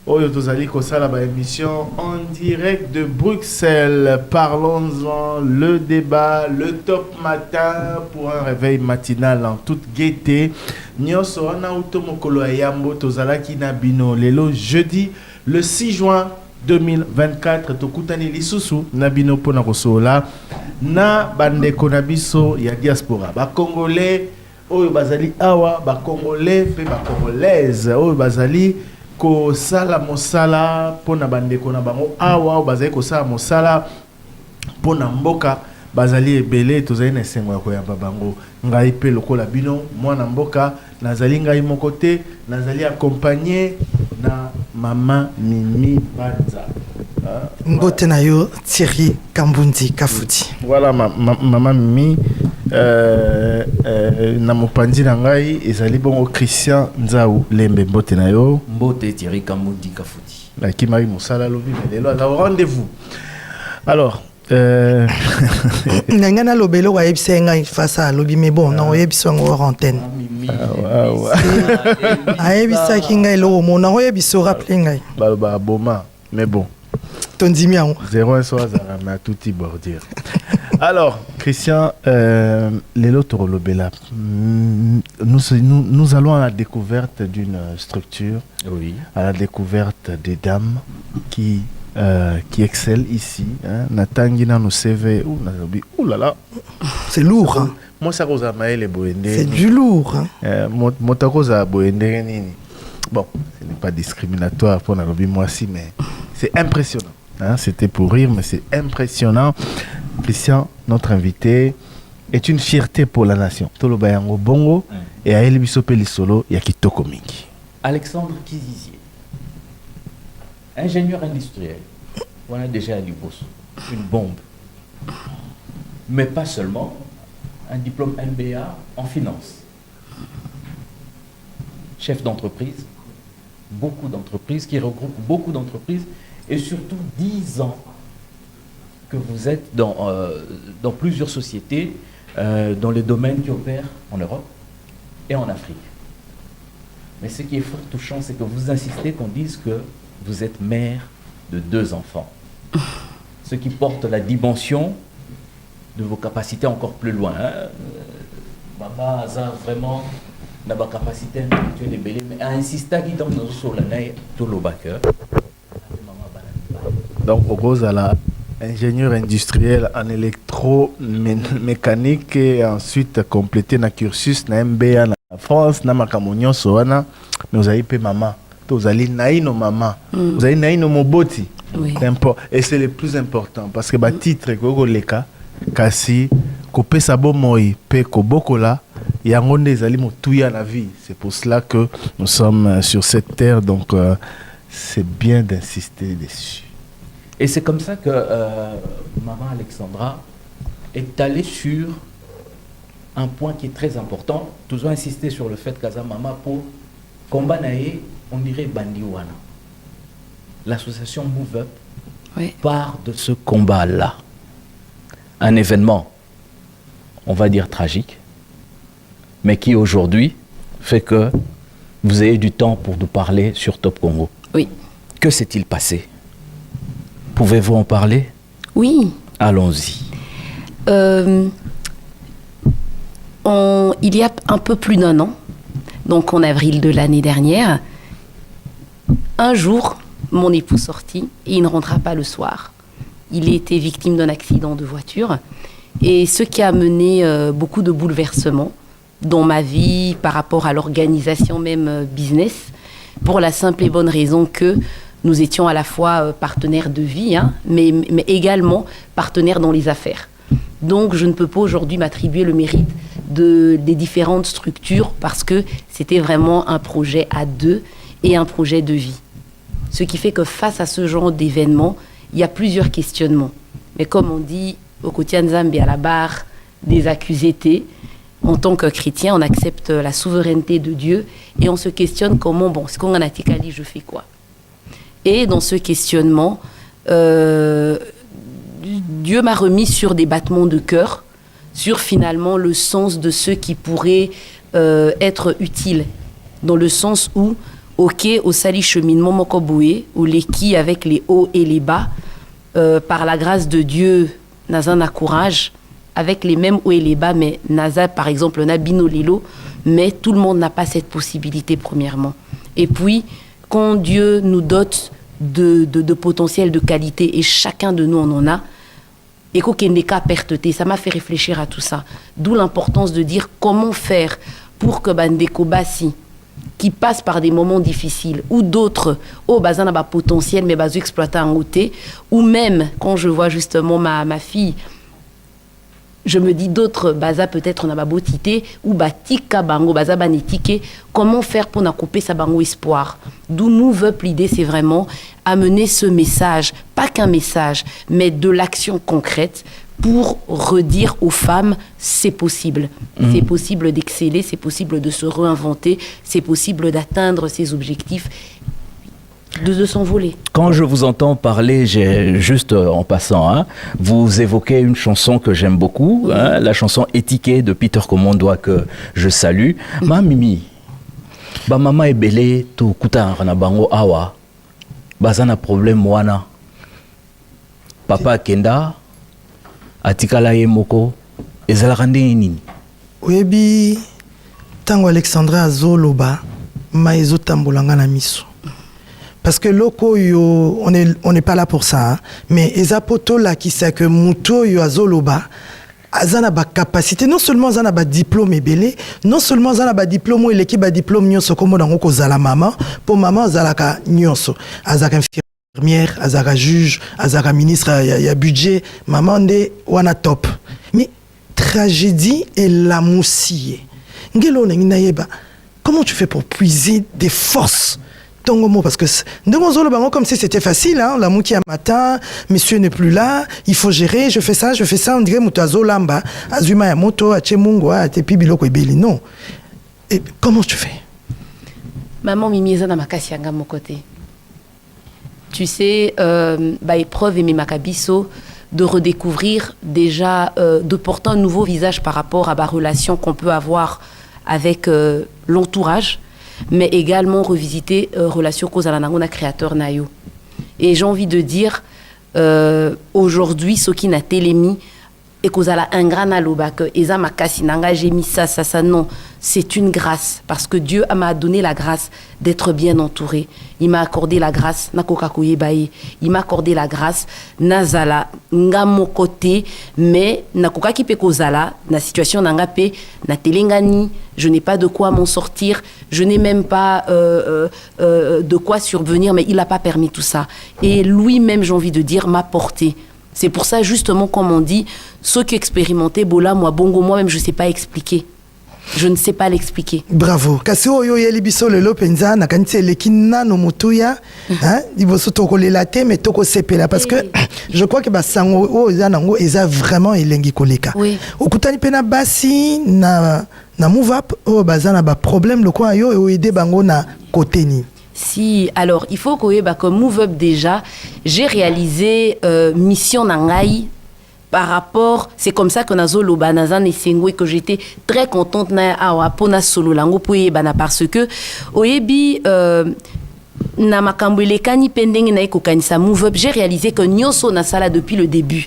Oyo tozali kosala ba émission en direct de Bruxelles. Parlons-en, le débat, le top matin pour un réveil matinal en toute gaieté. Nyoso ana utomokolo ayambo tozalaki na bino lelo jeudi le 6 juin 2024 tokutani lisusu na bino pona kosola na bandeko na biso ya diaspora ba congolais oyo bazali awa ba congolais pe ba congolaise oyo bazali ko sala mosala pona bandeko na bango awa bazali ko sala mosala pona mboka bazali ebele tozali na esengo ya koyamba bango ngai pe lokola bino mwana mboka nazali ngai moko te nazali accompagné na mama Mimi Banza mbote na yo Thierry Kambundi Kafuti. Voilà mama Mimi na mopanzi na ngai ezali bongo Christian Nzau Lembe mbote na yo mbote Thierry Kambundi Kafuti la ki mari mosala lobi lelo la rendez-vous. Alors nangana lobelo wa yebisa ngai face à lobi mais bon non yebisa ngo antenne ayebisa ki ngai lo mo na yebisa rappeler ngai ba boma mais bon tondimi yango 01 soir à tout bordure. Alors Christian lelo torolobela nous allons à la découverte d'une structure, oui, à la découverte des dames qui excelle ici, Natangi na no CV ou nazobi là c'est lourd hein? Moi ça cause maël boende c'est du lourd hein? Motakoza boende nini. Bon, ce n'est pas discriminatoire pour nazobi moi si mais c'est impressionnant hein? C'était pour rire mais c'est impressionnant. Christian, notre invité, est une fierté pour la nation. Tolo bayango bongo et a Elibiso Pelisolo ya kitoko mingi. Alexandre Kizizier, ingénieur industriel, on a déjà à Liboso, une bombe. Mais pas seulement, un diplôme MBA en finance. Chef d'entreprise, beaucoup d'entreprises, qui regroupent beaucoup d'entreprises, et surtout 10 ans que vous êtes dans plusieurs sociétés, dans les domaines qui opèrent en Europe et en Afrique. Mais ce qui est fort touchant, c'est que vous insistez qu'on dise que vous êtes mère de 2 enfants. Ce qui porte la dimension de vos capacités encore plus loin. Maman a vraiment la capacité intellectuelle et belle, mais a insisté à dans nos solanais tout le backer. Donc, au gros, à la ingénieur industriel en électromécanique et ensuite complété na cursus na MBA na France na makamonyo soana mais vous avez payé maman vous allez naïno maman vous allez naïno moboti et c'est le plus important parce que ba titre ko leka kasi ko pesa bo moi pe ko bokola yango ndezali motuya na vie. C'est pour cela que nous sommes sur cette terre donc c'est bien d'insister dessus. Et c'est comme ça que maman Alexandra est allée sur un point qui est très important. Nous avons insisté sur le fait qu'Aza Mama pour combat naé, on dirait Bandiwana. L'association Move Up part de ce combat-là. Un événement, on va dire tragique, mais qui aujourd'hui fait que vous ayez du temps pour nous parler sur Top Congo. Oui. Que s'est-il passé? Pouvez-vous en parler? Oui. Allons-y. Il y a un peu plus d'1 an, donc en avril de l'année dernière, un jour, mon époux sortit et il ne rentra pas le soir. Il était victime d'un accident de voiture et ce qui a mené beaucoup de bouleversements dans ma vie par rapport à l'organisation même business, pour la simple et bonne raison que nous étions à la fois partenaires de vie, mais également partenaires dans les affaires. Donc, je ne peux pas aujourd'hui m'attribuer le mérite des différentes structures parce que c'était vraiment un projet à 2 et un projet de vie. Ce qui fait que face à ce genre d'événement, il y a plusieurs questionnements. Mais comme on dit, au quotidien Nzambe à la barre des accusés, en tant que chrétien, on accepte la souveraineté de Dieu et on se questionne comment, bon, ce qu'on a dit, je fais quoi? Et dans ce questionnement, Dieu m'a remis sur des battements de cœur, sur finalement le sens de ce qui pourrait être utile, dans le sens où ok, au sali cheminement mokoboué, ou les qui avec les hauts et les bas, par la grâce de Dieu, Naza a courage, avec les mêmes hauts et les bas, mais Naza, par exemple, Nabino Lilo, mais tout le monde n'a pas cette possibilité, premièrement. Et puis, quand Dieu nous dote de potentiel, de qualité, et chacun de nous en a, et ça m'a fait réfléchir à tout ça. D'où l'importance de dire comment faire pour que Bandeko Bassi, qui passe par des moments difficiles, ou d'autres, bazan a potentiel, mais bazo exploiter en côté, ou même, quand je vois justement ma fille, je me dis d'autres, baza peut-être on a botité, ou batika bango, baza banetike, comment faire pour couper sa bango espoir. D'où nous veut l'idée, c'est vraiment amener ce message, pas qu'un message, mais de l'action concrète, pour redire aux femmes, c'est possible. C'est possible d'exceller, c'est possible de se réinventer, c'est possible d'atteindre ses objectifs, de s'envoler. Quand je vous entends parler, j'ai juste en passant, hein, vous évoquez une chanson que j'aime beaucoup, hein, la chanson Étiquée de Peter Komondoa que je salue. Ma mimi, ba mama ebele to kuta na bango awa, bazana problème wana. Papa Kenda atikala ye moko ezalaka ndenge nini? Oyebi tango Alexandra azoloba ma ezotambolanga na miso. Parce que loko yo on n'est pas là pour ça, hein? Mais ezapoto là qui sait que muto yo azoloba azana ba capacité, non seulement azana ba diplôme ebele, non seulement azana ba diplôme ou l'équipe ba diplôme nyonso komo dango ko zala maman, pour maman azalaka nyonso, azaka infirmière, azaka juge, azaka ministre, ya budget, maman de wana top. Mais tragédie et la moussie. Ngelo na yeba. Comment tu fais pour puiser des forces? Parce que comme si c'était facile, hein? La mouki à matin, monsieur n'est plus là, il faut gérer, je fais ça, on dirait Moutazo Lamba, Azuma Yamoto, Achemungo, Atepi Biloko Ebeli. Non. Et comment tu fais? Maman Mimieza na makasi yanga mon côté. Tu sais, épreuve et makabiso de redécouvrir déjà, de porter un nouveau visage par rapport à la relation qu'on peut avoir avec l'entourage, mais également revisiter relation cause à la créateur nayo. Et j'ai envie de dire aujourd'hui ce qui n'a télémi et cause à la ingrana loba que eza makasi nanga j'ai mis ça non, c'est une grâce parce que Dieu m'a donné la grâce d'être bien entouré. Il m'a accordé la grâce na kokakoye baye. Il m'a accordé la grâce nazala nga mon côté mais na kokaki pe kozala na situation nanga pe na telengani, je n'ai pas de quoi m'en sortir, je n'ai même pas de quoi survenir, mais il n'a pas permis tout ça. Et lui-même, j'ai envie de dire, m'a porté. C'est pour ça, justement, comme on dit, ceux qui expérimentaient Bola, moi, Bongo, moi-même, je ne sais pas expliquer. Je ne sais pas l'expliquer. Bravo. Kasi oyo yeli biso lelo penza na kanite lekina no mutuya, hein, diboso toko lelate mais toko sepela parce que je crois que basango o eza nango eza vraiment elengi koleka. Okutani pena basi na move up o bazana ba problème le quoi yo o aider bango na côté ni. Si, alors il faut que comme move up déjà, j'ai réalisé mission nangai. Par rapport, c'est comme ça que Nazolo Banazan et Sengwe que j'étais très contente na awa pona solo lango poye bana parce que oyebi na makambo lekani pendenge na ekokanisa move up, j'ai réalisé que nyonso na sala depuis le début.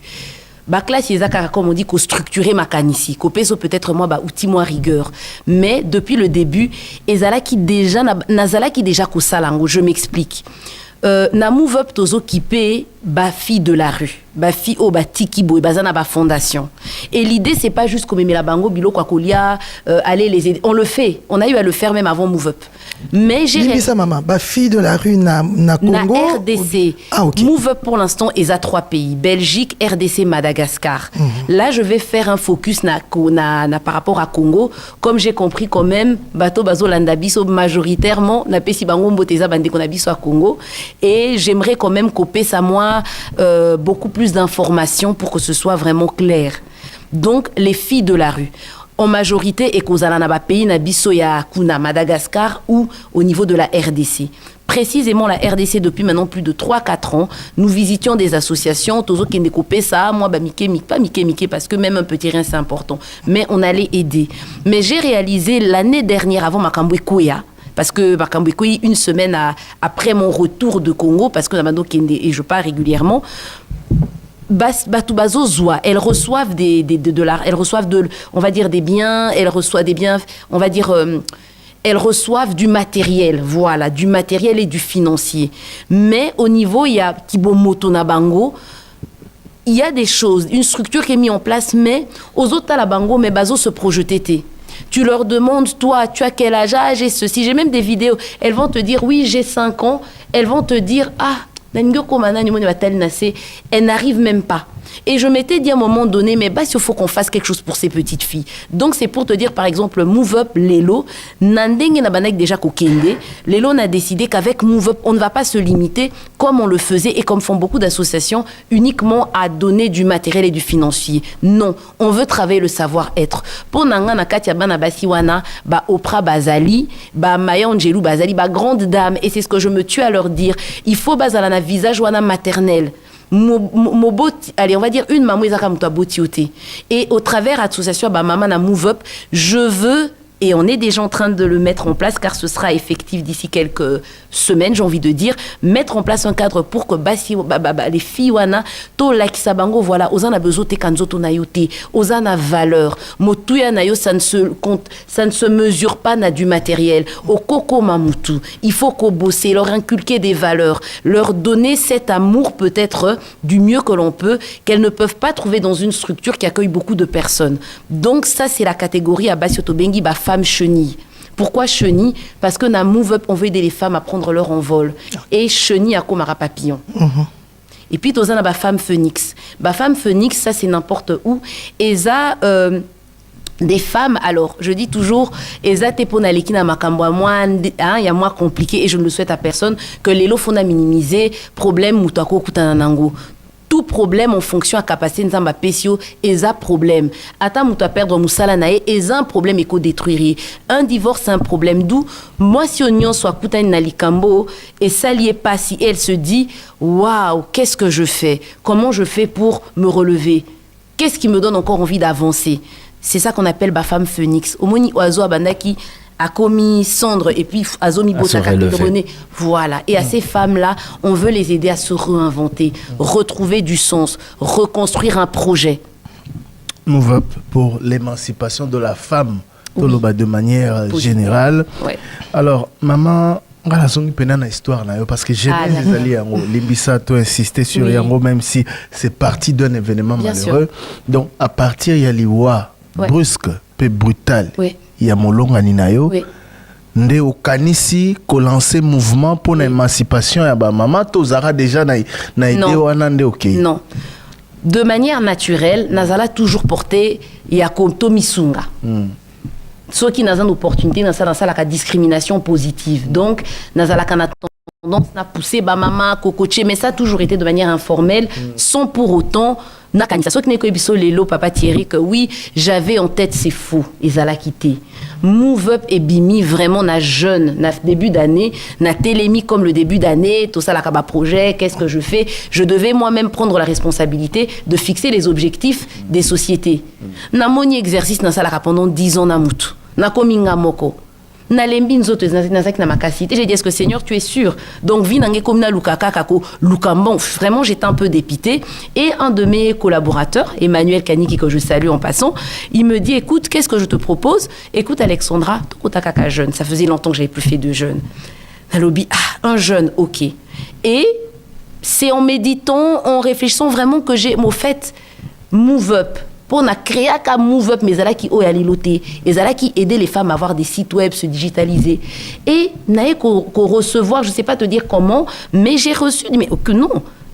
Ba classe yezaka comme on dit ko structurer makanisi, ko peso peut-être moi ba outil moi rigueur. Mais depuis le début, ezala qui déjà nazala qui déjà ko salango, je m'explique. Na move up tozo kipé ba fille de la rue, ba fille au batiki boy bazana ba fondation. Et l'idée c'est pas juste comme la bango bilo kwa kolia aller les aider, on le fait, on a eu à le faire même avant move up. Mais j'ai dit ça maman, ba fille de la rue na Congo, na RDC. Ah, okay. Move up pour l'instant est à 3 pays, Belgique, RDC, Madagascar. Là je vais faire un focus na par rapport à Congo, comme j'ai compris quand même bato bazo landa biso majoritairement na pesi bango mboteza bande qu'on a biso à Congo. Et j'aimerais quand même couper ça moi beaucoup plus d'informations pour que ce soit vraiment clair. Donc les filles de la rue en majorité et kozala na ba pays na biso ya kuna Madagascar ou au niveau de la RDC. Précisément la RDC depuis maintenant plus de 3-4 ans, nous visitions des associations, tozo qui découpé ça, moi bah pas Mickey parce que même un petit rien c'est important, mais on allait aider. Mais j'ai réalisé l'année dernière avant Makambwe Koya. parce que une semaine après mon retour de Congo, parce que et je pars régulièrement, elles reçoivent elles reçoivent on va dire des biens, elles reçoivent des biens, on va dire elles reçoivent du matériel, voilà, du matériel et du financier. Mais au niveau, il y a Kibomoto Nabango, il y a des choses, une structure qui est mise en place, mais aux autres, la Bango, mais bazo se projeter. Tu leur demandes, toi, tu as quel âge? Ah, j'ai ceci. J'ai même des vidéos. Elles vont te dire, oui, j'ai 5 ans. Elles vont te dire, ah, elles n'arrivent même pas. Et je m'étais dit à un moment donné, mais il faut qu'on fasse quelque chose pour ces petites filles. Donc c'est pour te dire, par exemple, Move Up, Lelo, Nandenge Nabanek déjà Kokende, Lelo n'a décidé qu'avec Move Up, on ne va pas se limiter, comme on le faisait et comme font beaucoup d'associations, uniquement à donner du matériel et du financier. Non, on veut travailler le savoir-être. Pour Nangana Katia Bana Basiwana, Oprah Bazali, Maya Angelou Bazali, grande dame, et c'est ce que je me tue à leur dire, il faut Bazalana visage wana maternel. Allez, on va dire une maman et au travers de l'association Maman na Move Up, je veux, et on est déjà en train de le mettre en place car ce sera effectif d'ici quelques semaines, j'ai envie de dire, mettre en place un cadre pour que les filles wana to lakisa bango, voilà, ozana besoin te kanzoto na yote, ozana valeur, motuya na yo, ça ne se mesure pas na du matériel, au koko mamutu, il faut qu'on bosse, leur inculquer des valeurs, leur donner cet amour peut-être du mieux que l'on peut, qu'elles ne peuvent pas trouver dans une structure qui accueille beaucoup de personnes. Donc ça c'est la catégorie à Bassioto Bengi, femme chenille. Pourquoi chenille? Parce que dans Move Up, on veut aider les femmes à prendre leur envol. Et chenille à Komara papillon. Et puis, tu as la femme phoenix. La femme phoenix, ça, c'est n'importe où. Et ça, des femmes, alors, je dis toujours, et ça, t'es pour n'aleki na makambo, il y a moins compliqué, et je ne le souhaite à personne, que les lots font à minimiser, problème, moutako, kutananango. Tout problème en fonction à capacité nzamba pesio et un problème. Ata muta perdre musala nae et un problème éco-détruire. Un divorce c'est un problème d'où moi si on soit kutani na likambo et ça lié pas si elle se dit waouh, qu'est-ce que je fais? Comment je fais pour me relever? Qu'est-ce qui me donne encore envie d'avancer? C'est ça qu'on appelle ba femme phoenix. Omoni oiseau abandaki a commis cendre et puis Azomi Botaka René. Voilà. Et à ces femmes-là, on veut les aider à se réinventer, retrouver du sens, reconstruire un projet. Move Up pour l'émancipation de la femme, oui. De manière générale. Ouais. Alors, maman, on a une histoire là, parce que j'ai bien les alliés, Limbisa a insisté sur Yango, même si c'est parti d'un événement bien malheureux. Sûr. Donc, à partir de l'Iwa, brusque, peu brutal. Oui. Il y a mon long aninayo nde okanisi ko lancer mouvement pour l'émancipation ya ba maman tozara déjà na idée wana nde OK. Non. De manière naturelle, nazala toujours porté ya konto misunga. Ceux qui n'ont opportunité dans ça la discrimination positive. Donc nazala kana tendance à pousser ba maman cococher, mais ça a toujours été de manière informelle sans pour autant papa Thierry que oui j'avais en tête c'est faux ils allaient quitter Move Up et Bimi vraiment na jeune na début d'année na télémi comme le début d'année tout ça la kaba projet qu'est-ce que je fais je devais moi-même prendre la responsabilité de fixer les objectifs des sociétés na moni exercice na ça la pendant 10 ans na mutu na kominga moko j'ai dit, est-ce que Seigneur, tu es sûr? Donc, vraiment, j'étais un peu dépitée. Et un de mes collaborateurs, Emmanuel Kaniki, que je salue en passant, il me dit, écoute, qu'est-ce que je te propose? Écoute, Alexandra, jeune. Ça faisait longtemps que j'avais plus fait de jeûne. Un jeûne, ok. Et c'est en méditant, en réfléchissant vraiment que j'ai, au fait, Move Up. Pour créer un Move Up, mais ça qui oyaliloté, et ça qui aider les femmes à avoir des sites web, se digitaliser. Et n'aille qu'au recevoir, je sais pas te dire comment, mais j'ai reçu, mais que non,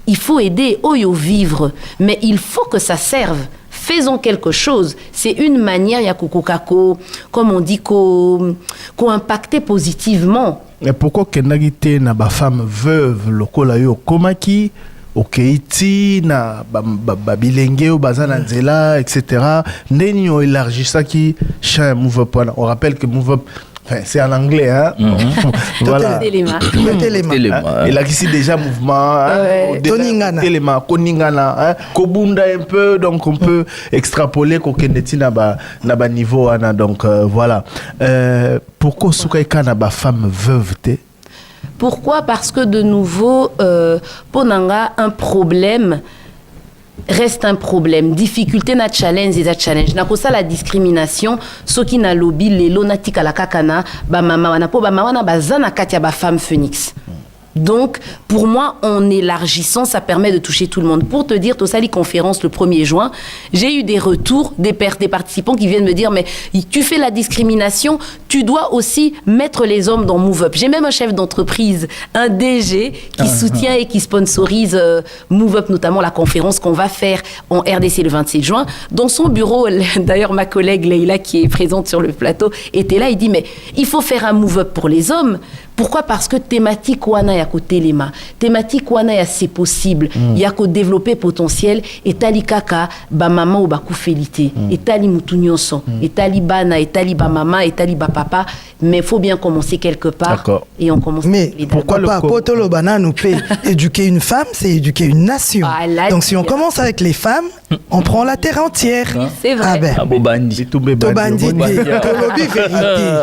il faut aider Oyo vivre, mais il faut que ça serve. Faisons quelque chose. C'est une manière, il y a Kako, comme on dit, qu'on impacter positivement. Et pourquoi Kenagite n'a pas femme veuve, le kolayo komaki? Okeiti na babilenge ou bazana nzela etc. Neni on élargit ça qui chez Move Up. On rappelle que Move Up Enfin, c'est en anglais, hein. Voilà. Téléma. Il a ici déjà mouvement. Toningana. Téléma, Koningana, hein. Kobunda un peu, donc on peut extrapoler qu'Okeneti n'a pas niveau, hein, donc voilà. Pourquoi Soukaïka n'a pas femme veuve? Pourquoi? Parce que de nouveau, Ponanga, un problème reste un problème. Difficulté na challenge et challenge. Na kosa la discrimination, ce qui na lobby lelo na tika la kakana, ba mama wana po ba mama wana bazana katia ba femme phoenix. Donc, pour moi, en élargissant, ça permet de toucher tout le monde. Pour te dire, Tosali conférence le 1er juin, j'ai eu des retours des participants qui viennent me dire, mais tu fais la discrimination, tu dois aussi mettre les hommes dans Move Up. J'ai même un chef d'entreprise, un DG, qui soutient et qui sponsorise Move Up, notamment la conférence qu'on va faire en RDC le 27 juin. Dans son bureau, d'ailleurs, ma collègue Leïla, qui est présente sur le plateau, était là, il dit, mais il faut faire un Move Up pour les hommes. Pourquoi? Parce que thématique wana ya ko telema, thématique wana ya c'est possible, ya ko développer potentiel et tali kaka ba maman ou ba koufelité, et tali mutu nyonso, et tali bana, et tali ba maman, et tali ba papa, mais faut bien commencer quelque part. Et on commence. Mais pourquoi pas potolo bana nous fait éduquer une femme, c'est éduquer une nation. Donc si on commence avec les femmes, on prend la terre entière. C'est vrai. Ah ben. Tobandi,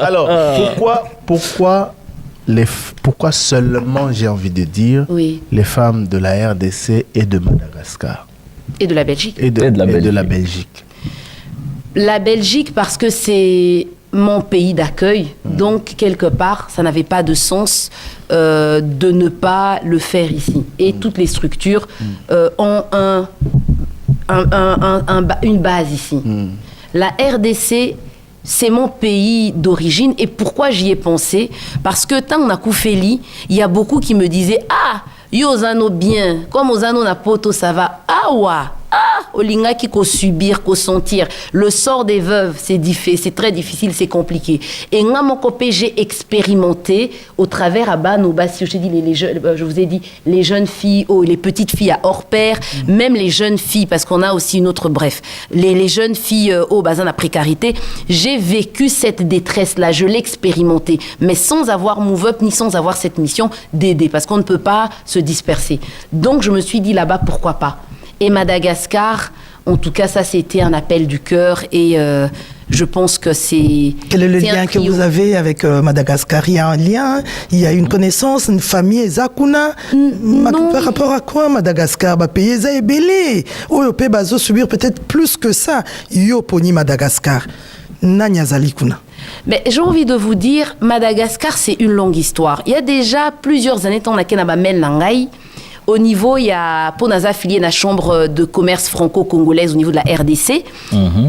alors pourquoi seulement, j'ai envie de dire, les femmes de la RDC et de Madagascar? Et de la Belgique. Et de la Belgique. La Belgique, parce que c'est mon pays d'accueil. Donc, quelque part, ça n'avait pas de sens de ne pas le faire ici. Et toutes les structures ont une base ici. La RDC, c'est mon pays d'origine. Et pourquoi j'y ai pensé? Parce que tant qu'on a Koufeli, il y a beaucoup qui me disaient « Ah, Yozano bien, comme Ozano na poto, ça va. Ah, wa. Ah, Olinga qui ko subir, ko sentir. Le sort des veuves, c'est très difficile, c'est compliqué. Et moi, mon copé, j'ai expérimenté au travers à Banoba, si je vous ai dit, les jeunes filles, les petites filles à hors pair, même les jeunes filles, parce qu'on a aussi une autre, bref, les jeunes filles au bazin à précarité. J'ai vécu cette détresse-là, je l'ai expérimenté, mais sans avoir Move Up, ni sans avoir cette mission d'aider, parce qu'on ne peut pas se disperser. Donc, je me suis dit là-bas, pourquoi pas? Et Madagascar, en tout cas, ça, c'était un appel du cœur et je pense que c'est... Quel est le lien que vous avez avec Madagascar? Il y a un lien, il y a une connaissance, une famille, Zakuna. Par rapport à quoi Madagascar? Pays Zaébélé. Ou peut subir peut-être plus que ça. Yoponi Madagascar. Nanya Zalikuna. Mais j'ai envie de vous dire, Madagascar, c'est une longue histoire. Il y a déjà plusieurs années, on a Kenaba Mel Nangai. Au niveau, il y a Ponaza affilié à la chambre de commerce franco-congolaise au niveau de la RDC.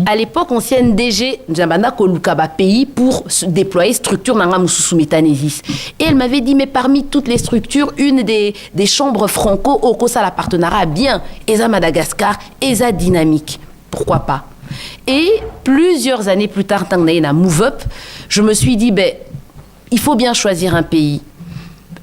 À l'époque, ancienne DG Njambana Kolukaba pays pour déployer structure Nanga Mususu Metanesis. Et elle m'avait dit, mais parmi toutes les structures, une des chambres franco au Kosa la partenariat bien, Eza Madagascar, Eza Dynamique. Pourquoi pas? Et plusieurs années plus tard, tant que Move Up, je me suis dit, ben, il faut bien choisir un pays.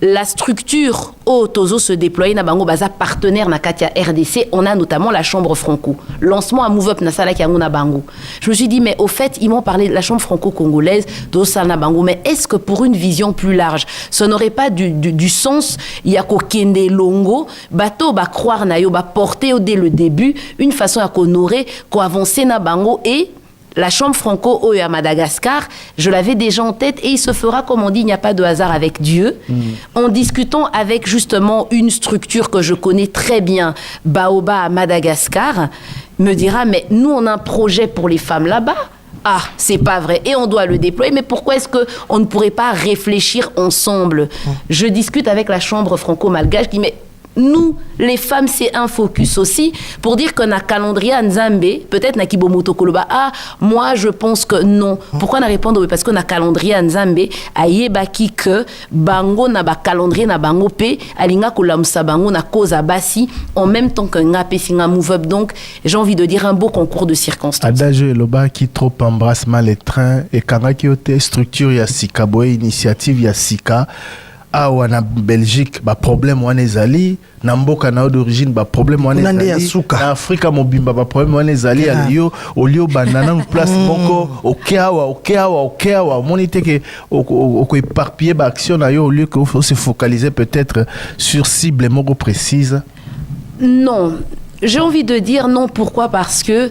La structure au Tozo se déploie na bango baza partenaire na Katia RDC, on a notamment la chambre franco. Lancement à Move Up na sala ki na bango. Je me suis dit mais au fait, ils m'ont parlé de la chambre franco-congolaise do sala na bango, mais est-ce que pour une vision plus large, ça n'aurait pas du sens ya ko kende longo, bato ba croire na yo ba porter dès le début une façon à honorer, ko avancer na bango et la chambre franco à Madagascar, je l'avais déjà en tête et il se fera, comme on dit, il n'y a pas de hasard avec Dieu. En discutant avec justement une structure que je connais très bien, Baoba à Madagascar, me dira, mais nous on a un projet pour les femmes là-bas. Ah, c'est pas vrai. Et on doit le déployer. Mais pourquoi est-ce qu'on ne pourrait pas réfléchir ensemble? Je discute avec la chambre franco-malgache qui dit, mais nous, les femmes, c'est un focus aussi pour dire qu'on a calendrier à Nzambe, peut-être na Kibomoto Koloba. Ah, moi, je pense que non. Pourquoi on a répondu? Parce qu'on a calendrier à Nzambe, à Yebaki que Bango na ba calendrier na Bango P, Alinga Kolamusa Bango na Koza Basi, en même temps qu'un Ngapé Singa Move Up. Donc, j'ai envie de dire un beau concours de circonstances. Adage Loba qui trop embrasse mal les trains et quand il y a structure, il y a Sika, initiative, il y a Sika. awa na Belgique ba problème wana ezali na mboka na d'origine ba problème wana ezali na Afrika mobimba ba problème wana ezali alio olio banana place moko okeawa monite que au éparpiller ba action na yo au lieu que faut se focaliser peut-être sur cible moko précise. Non. J'ai envie de dire non. Pourquoi? Parce que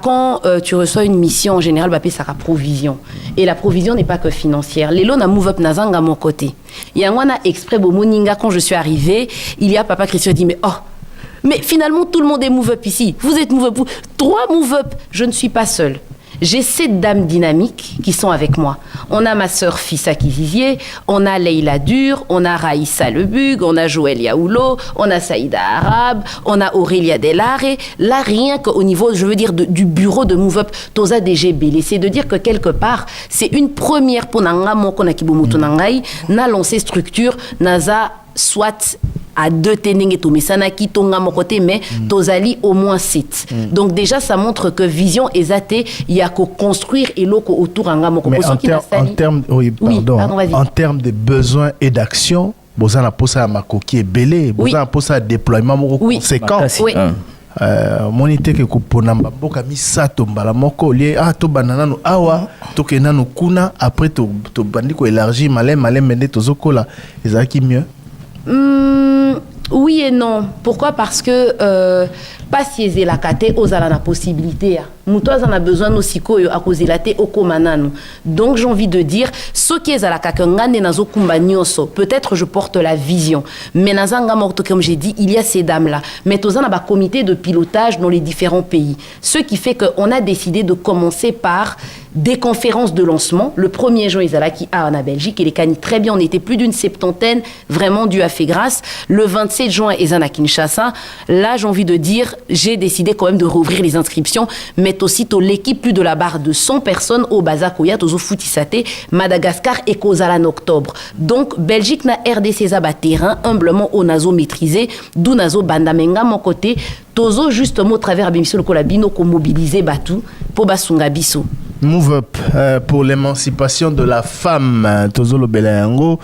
quand tu reçois une mission, en général, ça sera provision. Et la provision n'est pas que financière. Les lots na move up nazanga à mon côté. Il y a un exprès moninga quand je suis arrivée. Il y a papa Christian dit mais finalement tout le monde est move up ici. Vous êtes move up. 3 move up. Je ne suis pas seule. J'ai 7 dames dynamiques qui sont avec moi. On a ma sœur Fissa Kizizier, on a Leïla Dur, on a Raïssa Lebug, on a Joël Yaoulo, on a Saïda Arabe, on a Aurélia Delare. Là, rien qu'au niveau, je veux dire, du bureau de Move Up, Toza DGB, c'est de dire que quelque part, c'est une première pour Nanga Mokona Kibomoto Nangai, na lancé structure, Naza, soit à 2 ténings et tout, mais ça n'a qui tonga mon côté, mais tozali au moins 7. Donc déjà, ça montre que vision est athée, il y a qu'à construire et l'eau autour en gamme. Mais en termes en termes de besoins et d'actions, vous avez posé à ma coquille belé, vous avez posé à déploiement conséquent. Oui. Monite que kupona mboka misato mbala moko lié to banana no awa to kenano kuna après to bandi ko élargir malem mende tozokola ezaki mieux. Oui et non. Pourquoi? Parce que pas si c'est la kate aux ala na possibilité. Moutois en a besoin aussi à cause de la té au komanano. Donc j'ai envie de dire ce qui est à la kakangane nazo kumbanyoso. Peut-être je porte la vision. Mais nazanga morto comme j'ai dit, il y a ces dames là. Mais tous en a un comité de pilotage dans les différents pays. Ce qui fait qu'on a décidé de commencer par des conférences de lancement. Le 1er juin, ils allaient en Belgique et les cani très bien. On était plus d'une 70aine. Vraiment, Dieu a fait grâce. Le 27 juin, ils allaient à Kinshasa. Là, j'ai envie de dire, j'ai décidé quand même de rouvrir les inscriptions. Mais aussitôt l'équipe plus de la barre de 100 personnes au Bazakoya, Tozo Foutisate, Madagascar et Kozala en octobre. Donc, Belgique na RDC Zaba terrain, humblement au nazo maîtrisé, d'où nazo bandamenga mon côté. Tozo justement au travers Abimisio le Kolabino ko mobiliser Batou pour Basunga Biso. Move Up pour l'émancipation de la femme. Tozo lo Belayango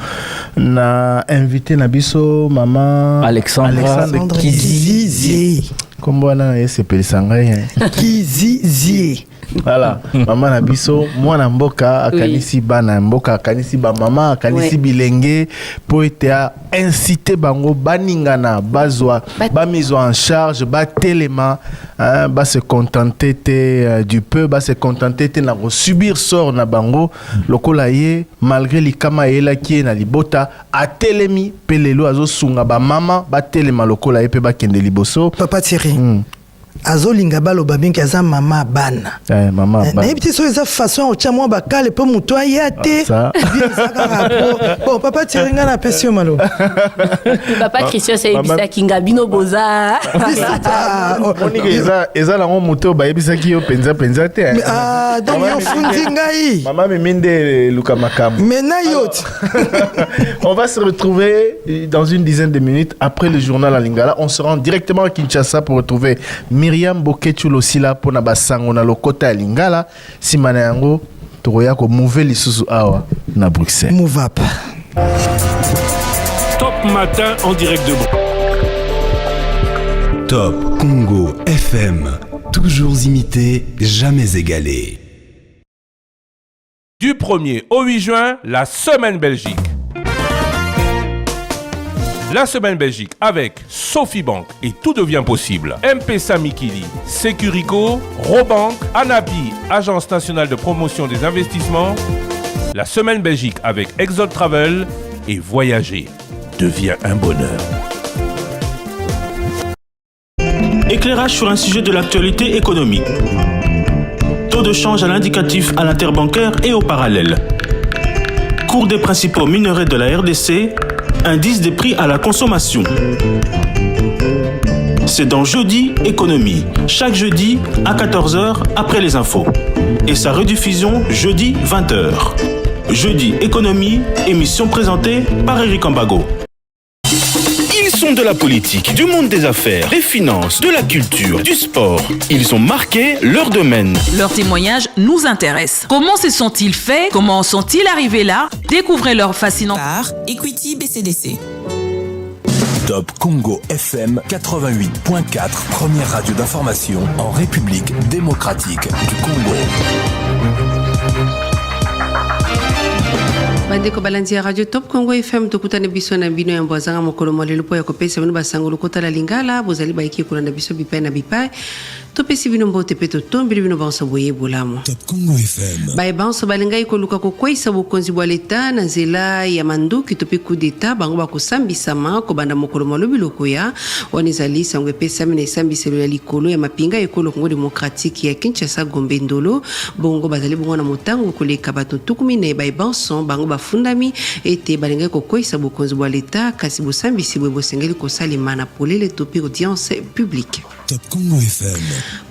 na invité Nabiso maman Alexandra Kizizier. Comment on a s'appelle Sangai Kizizier. Voilà, maman Nabiso, moi Namboka, Akanisi Bana Mboka, Akanisi Ba Mama, Akanisi Bilenge, pour être incité Bango, Baningana, Bazwa, ba mise en charge, ba téléma, ba se contenter du peu, ba se contenter na subir sort na Bango, lokolaye, malgré l'ikama et la qui est na libota, a télémi, pelelo, azo sunga ba mama, ba téléma lokolaye, pe ba kende liboso. Papa Thierry. Azolinga baloba binki aza mama bana. Mama bana. Na petit so eza façon ocha mwa bakale pe muto ayate. Bon papa Tiringa na pesio malo. Papa Christian c'est ebisa kinga bino boza. Monique eza la ngo muto ba ebisa ki yo penza te. Ah donc yo fundi ngai. Mama me minde luka makam. Mena yot. On va se retrouver dans une dizaine de minutes après le journal à Lingala. On se rend directement à Kinshasa pour retrouver Myriam Bokechulo Sila pour na basango na lokota Lingala simana yango tokoya ko move lisusu awa na Bruxelles. Move Up. Top matin en direct de Top Congo FM, toujours imité, jamais égalé. Du 1er au 8 juin, la semaine Belgique. La semaine Belgique avec Sophie Bank et tout devient possible. M-Pesa Mikili, Securico, Robank, Anabi, Agence nationale de promotion des investissements. La semaine Belgique avec Exode Travel et voyager devient un bonheur. Éclairage sur un sujet de l'actualité économique. Taux de change à l'indicatif à l'interbancaire et au parallèle. Cours des principaux minerais de la RDC. Indice des prix à la consommation. C'est dans Jeudi Économie, chaque jeudi à 14h après les infos. Et sa rediffusion jeudi 20h. Jeudi Économie, émission présentée par Eric Ambago. Ils sont de la politique, du monde des affaires, des finances, de la culture, du sport. Ils ont marqué leur domaine. Leurs témoignages nous intéressent. Comment se sont-ils faits? Comment sont-ils arrivés là? Découvrez leur fascinant par Equity BCDC. Top Congo FM 88.4, première radio d'information en République démocratique du Congo. bandeko balandi ya radio Top Congo FM tokutane biso na bino ya mbwazanga mokolo molelo po ya kopesa bino basango lokota la lingala bozali baiki kulanda biso bipai na bipai topesi bino mbote pe totombeli bino banso boye bolamo Top Congo FM baye banso balingai koluka kokwesa bokonzi bwa leta na nzela ya manduki tope coup d'etat bango bakosambisama kobanda mokolo malobi lokoya wana ezali sango epesami na esambiselo ya likolo ya mapinga ekolo Congo démocratique ya Kinshasa Gombe Ndolo bongo bazali bongo na motango koleka bato tukumi na baye banso bango bafundami ete balingai kokwesa bokonzi bwa leta kasi bosambisi bwe bosengeli kosalema na polele tope audience publique Top Congo FM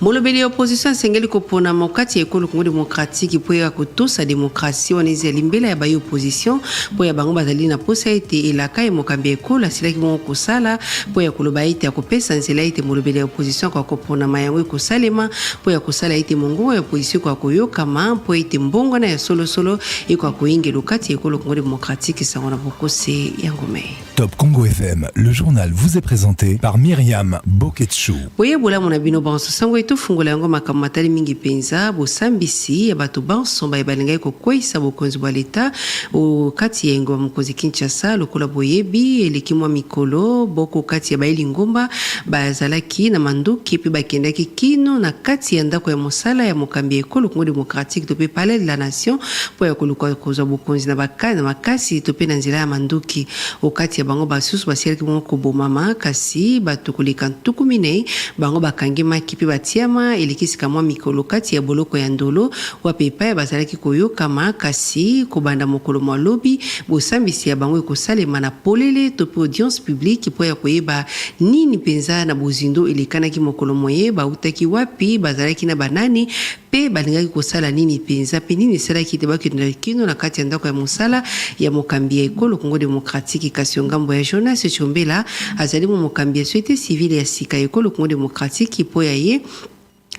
molobeli opposition sengeli kopona mokati ya ekolo Congo démocratique po ya kotosa démocratie wana ezali mbela ya baye opposition po ya bango bazali na posa ete elaka ya mokambi ekolo asilaki bongo kosala po ya koloba ete ya kopesa nzela ete molobeli ya opposition kwa kopona mayango ekosalema po ya kosala ete mongongo ya opposition kwa koyokama po ete mbongo na ya solosolo ekwa koyingela kati ya ekolo Congo démocratique sango na bokose ya ngome. Top Congo FM, le journal vous est présenté par Myriam Boketchou. Boyebola mona bino banso sango eto fungola yango makambo matali mingi penza bosambisi ya bato banso balingai kokwesa bokonzi bwa leta o kati ya engwa mokonzi Kinshasa lokola boyebi eleki mwa mikolo boko kati ya baili ngomba bazalaki na manduki pe bakendaki kino na kati ya ndako ya mosala ya mokambi ekolo Congo démocratique to pe palais de la nation po ya koluka kozwa bokonzi na makasi to pe na nzela ya manduki o kati ya bango basusu basielaki bongo kobomama kasi bato koleka ntukumine bango bakangi maki pe batiama elekisika mwa mikolo kati ya boloko ya ndolo wapepa ya bazalaki koyokama kasi kobanda mokolo mwa lobi bosambisi ya bango ekosalema na polele to pe audience publique po ya koyeba nini penza na bozindo elekanaki mokolo moye bautaki wapi bazalaki na banani pe balingaki kosala nini penza pe nini esalaki te bakendela kino na kati ya ndako ya mosala ya mokambi ya ekolo Congo démocratique kasi ngambo ya Jonas Chombela azali mokambi ya société civile ya sika ekolo Congo démocratique po ya ye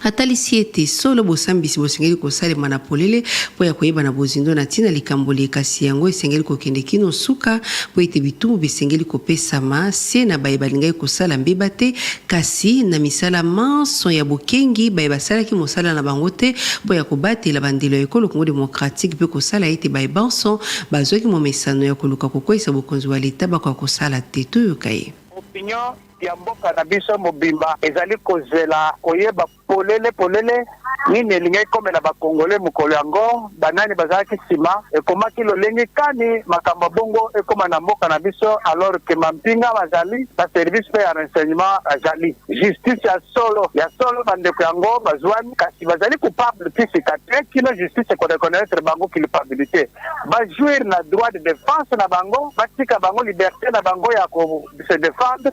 atalisi ete solo bosambisi bosengeli kosalema na polele po ya koyeba na bozindo na tina likamboli kasi yango esengeli kokende kino suka po ete bitumbu bisengeli kopesama se na baye balingai kosala mbeba te kasi na misala manso ya bokengi baye basalaki mosala na bango te po ya kobatela bandelo ya ekolo Congo démocratique pe kosala ete baye banso bazwaki momesano ya koluka kokwesa bokonzi wa leta bakwa kosala te toyoka ye opinion ya mboka na biso mobimba ezali kozela koyeba polele nini elingai komela bakongole mokolo yango banani bazalaki nsima ekomaki lolenge kani makambo bongo ekoma na mboka na biso alors ke mampinga bazali baservice pe ya renseignement azali justice ya solo bandeko yango bazwani kasi bazali coupable pisika te kino justice ekoreconnaître bango culpabilité bajouir na droit de défense na bango batika bango liberté na bango ya ko se défendre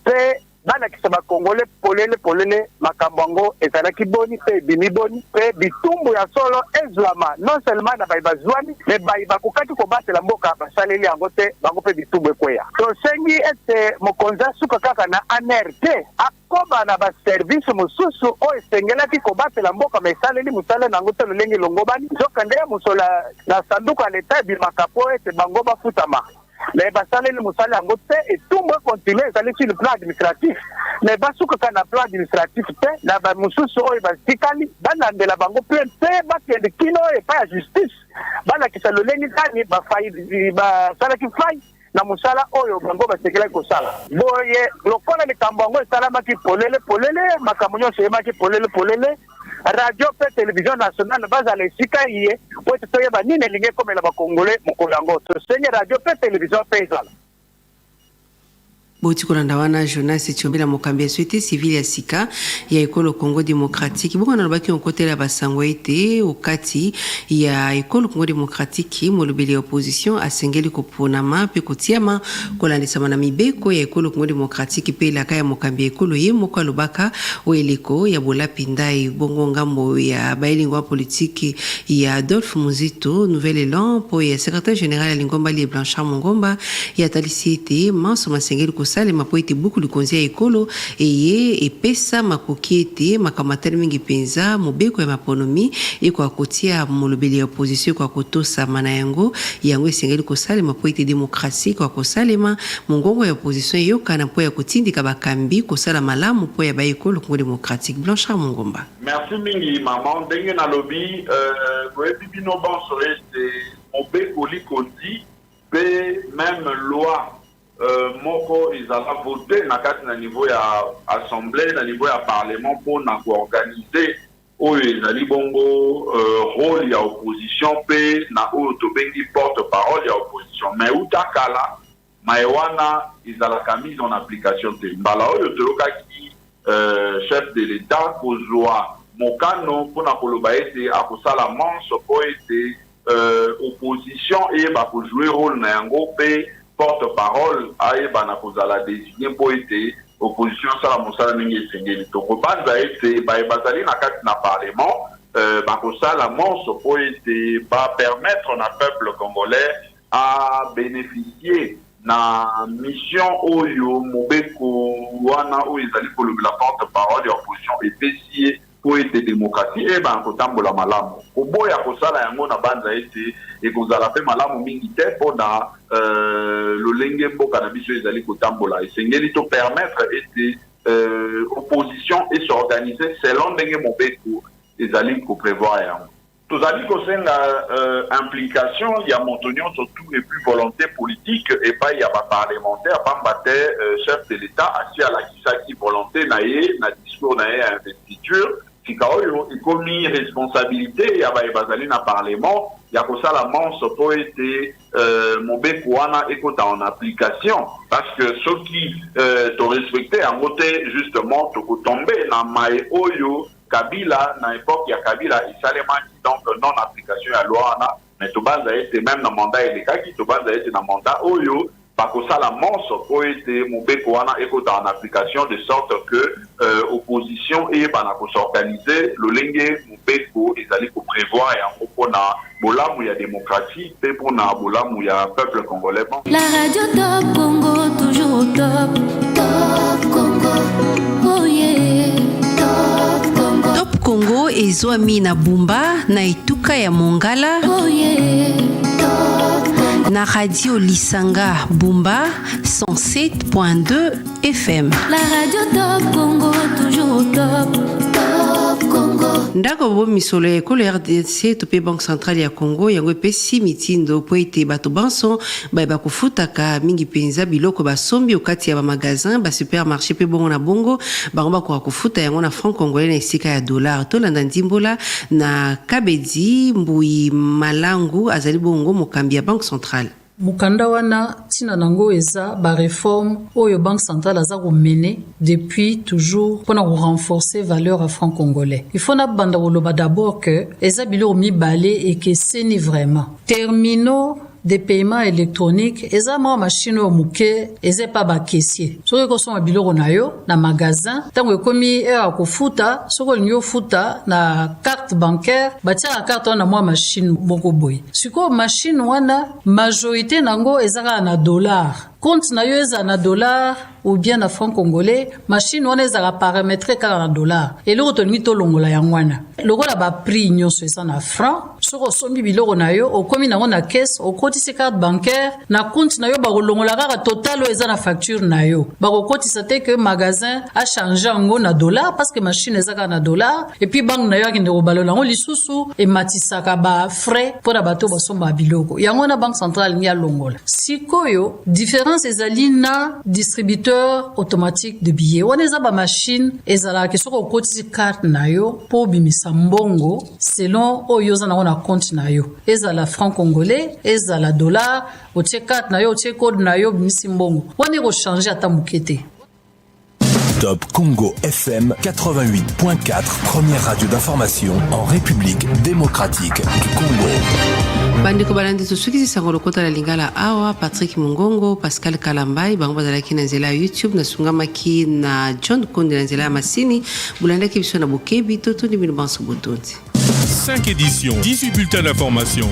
pe balakisa bakongole polele makambo yango ezalaki boni pe bimi boni pe bitumbu ya solo ezwama non seulement na bayi bazwami me bayi bakokaki kobatela mboka basaleli yango te bango pe bitumbu ekweya tosengi ete mokonzi asuka kaka na aner te akoba na baservice mosusu oyo esengelaki kobatela mboka ma esaleli mosala nango te lolenge elongobani nzokande ya mosola na sanduku ya leta ebimaka po ete bango bafutama mais basaleli mosala yango te etumbu ekontinue ezali sur le plan administratif mais basukaka na plan administratif te na bamosusu oyo batikali balandela bango plainte te bakende kino epai ya justice balakisa lolenge kani basalaki fai na mosala oyo bango basekelaki kosala boye lokola likambo yango esalamaki polele makambo nyonso eyemaki polele radio pe télévision nationale bazala esika ye po ete toyeba nini elingi ekomela bakongole mokolo yango tosenye radio pe télévision pe ezala boti kolanda wana Jonas Chombela mokambi ya société civile ya sika ya ekolo Congo démocratique bongo na lobaki okotela basango ete okati ya ekolo Congo démocratique molobeli ya opposition asengeli koponama pe kotiama kolandisama na mibeko ya ekolo Congo démocratique pe elaka ya mokambi ya ekolo ye moko alobaka oeleko ya bolapi ndai bongo ngambo ya bailingwa politique ya Adolphe Muzito Nouvel Élan po ya secrétaire général ya Lingomba Lie Blanchard Mongomba ya talisi ete manso masengeli kosalema po ete buku likonzi ya ekolo eye epesa makoki ete makamatali mingi penza mobeko ya maponomi ekwa kotia molobeli ya opposition kwa kotosama na yango esengeli kosalema po ete demokrasi kwa kosalema mongongo ya opposition eyokana po ya kotindika bakambi kosala malamu po ya baekolo Congo démocratique. Blanchard Mongomba. Merci mingi maman ndenge na lobi koyebi bino banso ete mobeko likonzi pe même loi moko ezala voté na kati na niveau ya assemblée na niveau ya parlement pour na koorganiser oyo ezali bongo rôle ya opposition pe na oyo tobengi porte-parole ya opposition mais utakala maewana ezalaka mise en application te mbala oyo toyokaki chef de l'État kozwa mokano mpona koloba ete akosala manche po ete opposition eyeba kozouer rôle na yango pe porte-parole ayeba na kozala désigné po ete opposition sala mosala ndenge esengeli tokobanza ete bazali na kati na parlement bakosala manche po ete bapermettre na peuple congolais à bénéficier na mission oyo mobeko wana oyo ezali kolobela porte-parole ya opposition epesi po ete démocratie kotambola malamu koboya kosala yango na banza ete ekozala pe malamu mingi te mpona lolenge mboka na biso ezali kotambola esengeli to permettre ete opposition s'organiser selon ndenge mobeko ezali koprévoir yango tozali kosenga implication ya moto nyonso tout et plus volonté politique epai ya baparlementaire pamba te chef de l'État asi alakisaki volonté na ye na discours na ye ya investiture sika oyo ekomi responsabilité ya baye bazali na parlement ya kosala manche po ete mobeko wana ekota en application parce que soki torespecte yango te justement tokotombe na mae oyo Kabila na époque ya Kabila isalemaki donc non application ya loi wana mais tobanza ete même na mandat elekaki tobanza ete na mandat oyo bakosala manche po ete mobeko wana ekota en application de sorte que opposition eyeba na kosorganiser lolenge mobeko ezali koprévoir yango mpona bolamu ya démocratie pe mpona bolamu ya peuple congolais. La radio Top Congo toujours au top. Top Congo, oh yeah. Top Congo ezwami na Bumba na etuka ya Mongala. Oh yeah. Na radio Lisanga Bumba 107.2 FM. La radio Top Congo toujours au top. Top Congo. Ndako bo misolo ya ekolo RDC tope Banque Centrale ya Congo yango epesi mitindo po ete bato banso ba kofutaka mingi penza biloko basombi okati ya ba magasin ba supermarché pe bongo na bongo bango ba kofuta yango na franc congolais na esika ya dollar to landa ndimbola na Kabedi Mbui Malangu azali bongo mokambi ya Banque Centrale. Mukanda wana tina nango eza ba réforme oyo Banque Centrale aza ko mener depuis toujours pour renforcer valeur à franc congolais. Il faut na banda koloba d'abord que eza biloko mibale et que c'est ni vraiment terminaux des paiements électroniques eza ma machine au muke eza pas ba caissier soko ko soma biloko na yo na magasin tango ekomi akofuta soko nyo futa na carte bancaire batia la carte na moi machine moko boy siko machine wana majorité nango eza na dollar compte na yo eza na dollar ou bien na franc congolais machine wana eza paramétré kala na dollar et loko to ngi to longola yangwana lokola ba prix nyonso eza na franc soko sombi biloko na yo okomi nango na caisse okotisi carte bancaire na compte na yo ba kolongola kaka total eza na facture na yo ba kokotisa te que magasin a changé ngo na dollar parce que machine eza ka na dollar et puis banque na yo akende ko balola ngo lisusu e matisaka ba frais pour bato ba somba biloko yango na Banque Centrale ngi alongola sikoyo différence ezali na distributeur automatique de billets wana eza ba machine ezala ke soko okotisi carte na yo po bimisa mbongo selon oyo za na compte na yo ezala franc congolais ezala dollar otie carte na yo otie code na yo bimisi mbongo wana ko changer ata mukete. Top Congo FM 88.4, première radio d'information en République démocratique du Congo. Bandeko balandi tosuki sango lokota la lingala awa Patrick Mungongo, Pascal Kalambai, bango bazalaki na nzela YouTube na sungamaki na John Konde na nzela Masini, bulanda ki biso na Bokebi toto ni bilbanso botonzi. 5 éditions, 18 bulletins d'information.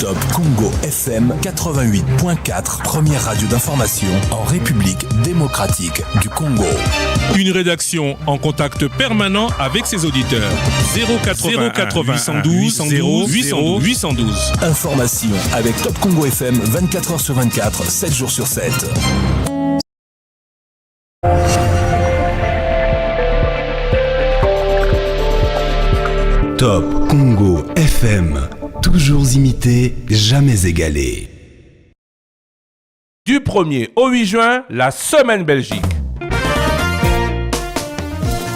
Top Congo FM 88.4, première radio d'information en République démocratique démocratique du Congo. Une rédaction en contact permanent avec ses auditeurs. 080 812 812. Information avec Top Congo FM 24h sur 24, 7 jours sur 7. Top Congo FM, toujours imité, jamais égalé. Du 1er au 8 juin, la Semaine Belgique.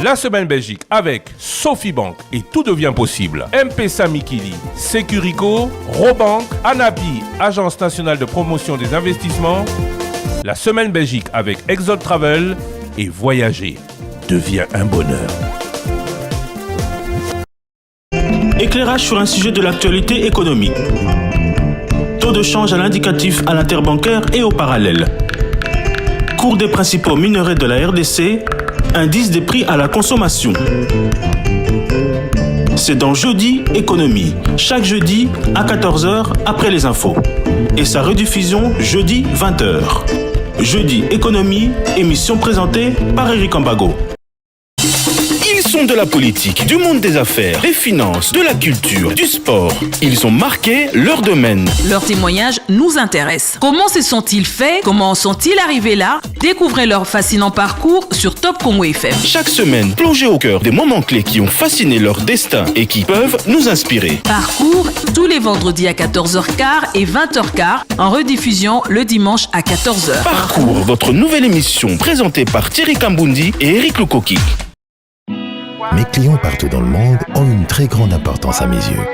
La Semaine Belgique avec Sophie Bank et tout devient possible. M-Pesa Mikili, Securico, Robank, Anabi, Agence nationale de promotion des investissements. La Semaine Belgique avec Exode Travel et voyager devient un bonheur. Éclairage sur un sujet de l'actualité économique. Taux de change à l'indicatif à l'interbancaire et au parallèle. Cours des principaux minerais de la RDC. Indice des prix à la consommation. C'est dans Jeudi Économie, chaque jeudi à 14h après les infos. Et sa rediffusion jeudi 20h. Jeudi Économie, émission présentée par Eric Ambago. Ils sont de la politique, du monde des affaires, des finances, de la culture, du sport. Ils ont marqué leur domaine. Leurs témoignages nous intéressent. Comment se sont-ils faits? Comment sont-ils arrivés là? Découvrez leur fascinant parcours sur Top Congo FM. Chaque semaine, plongez au cœur des moments clés qui ont fasciné leur destin et qui peuvent nous inspirer. Parcours tous les vendredis à 14h15 et 20h15, en rediffusion le dimanche à 14h. Parcours, votre nouvelle émission présentée par Thierry Kambundi et Eric Lukoki. Mes clients partout dans le monde ont une très grande importance à mes yeux.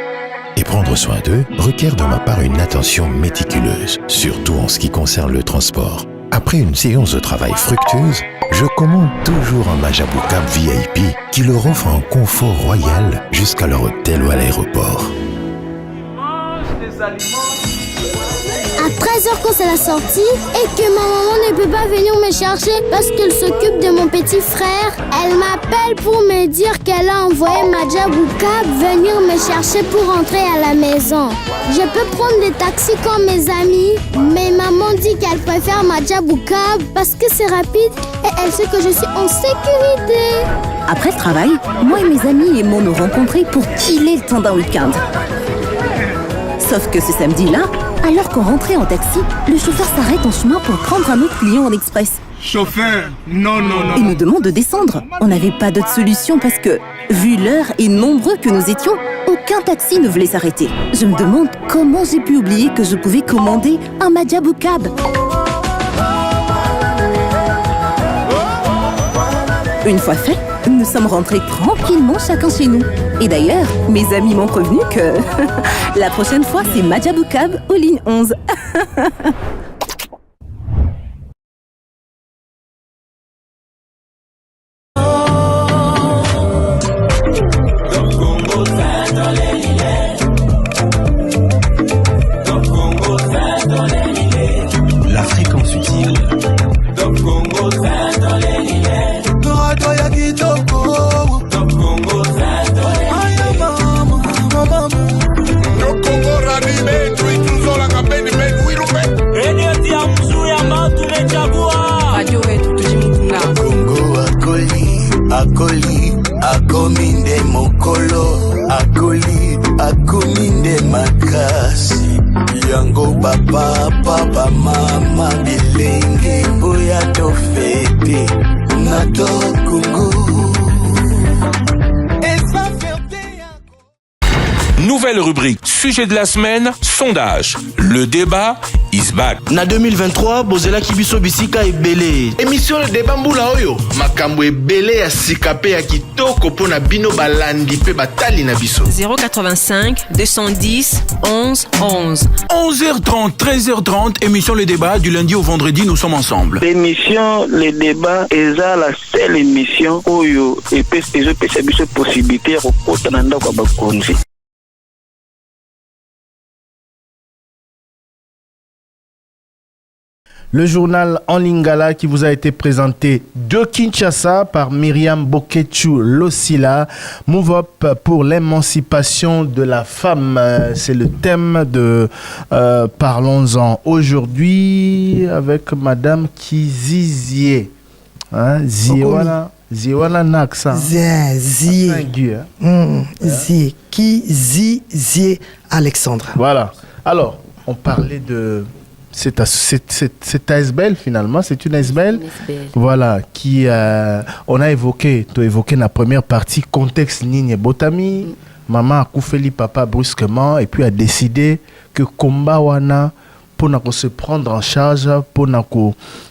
Et prendre soin d'eux requiert de ma part une attention méticuleuse, surtout en ce qui concerne le transport. Après une séance de travail fructueuse, je commande toujours un Majabou Cab VIP qui leur offre un confort royal jusqu'à leur hôtel ou à l'aéroport. À 13h quand c'est la sortie et que ma maman ne peut pas venir me chercher parce qu'elle s'occupe de mon petit frère, elle m'appelle pour me dire qu'elle a envoyé Majabou Cab venir me chercher pour rentrer à la maison. Je peux prendre des taxis comme mes amis, mais maman dit qu'elle préfère Majabou Cab parce que c'est rapide et elle sait que je suis en sécurité. Après le travail, moi et mes amis aimons nous rencontrer pour killer le temps d'un week-end. Sauf que ce samedi-là, alors qu'on rentrait en taxi, le chauffeur s'arrête en chemin pour prendre un autre client en express. Chauffeur, non. Et nous demande de descendre. On n'avait pas d'autre solution parce que, vu l'heure et nombreux que nous étions, aucun taxi ne voulait s'arrêter. Je me demande comment j'ai pu oublier que je pouvais commander un Majabou Cab. Une fois fait, nous sommes rentrés tranquillement chacun chez nous. Et d'ailleurs, mes amis m'ont prévenu que la prochaine fois, c'est Majabou Cab aux lignes 11. La fréquence utile. Akoli, akominde mokolo, akominde makasi. Yango papa, mama, bilenge, oya to fete, na to Congo. Nouvelle rubrique, sujet de la semaine, sondage. Le débat is back. Na 2023, bozela kibiso bisika ebele. Émission le débat mbula oyo. Makambo ebele ya sikape ya kitoko pona bino balandi pe batali na biso. 085 210 11 11. 11h30, 13h30, émission le débat du lundi au vendredi, nous sommes ensemble. L'émission le débat est la seule émission oyo et peut se possibilité de rencontrer na ndako ba konzi. Le journal en lingala qui vous a été présenté de Kinshasa par Myriam Bokechu Losila. Move Up pour l'émancipation de la femme. C'est le thème de Parlons-en aujourd'hui avec Madame Kizizie. Hein? Ziwana Naksa. Zie. Kizizie Alexandra. Voilà. Alors, on parlait de... C'est ASBL finalement, c'est une ASBL. Voilà, qui on a évoqué la première partie, contexte Nigne Botami. Maman a koufeli papa brusquement et puis a décidé que combat wana pour se prendre en charge, pour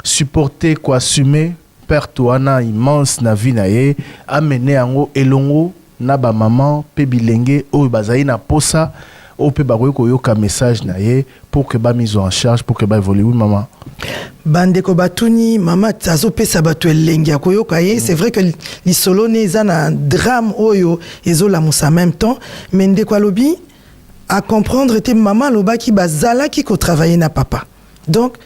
supporter, assumer perte wana immense na vie na ye, amener ango elongo na ba maman pe bilenge o bazai na posa. Au peut koyoka message na ye pour que ba mise en charge pour que ba évolue maman bandeko batuni mama tazo pesa batu elengi ya koyoka ye c'est vrai que lisolo neza na drame oyo ezola musa en même temps mais ndeko alobi à comprendre était maman loba ki bazala ki ko travailler na papa donc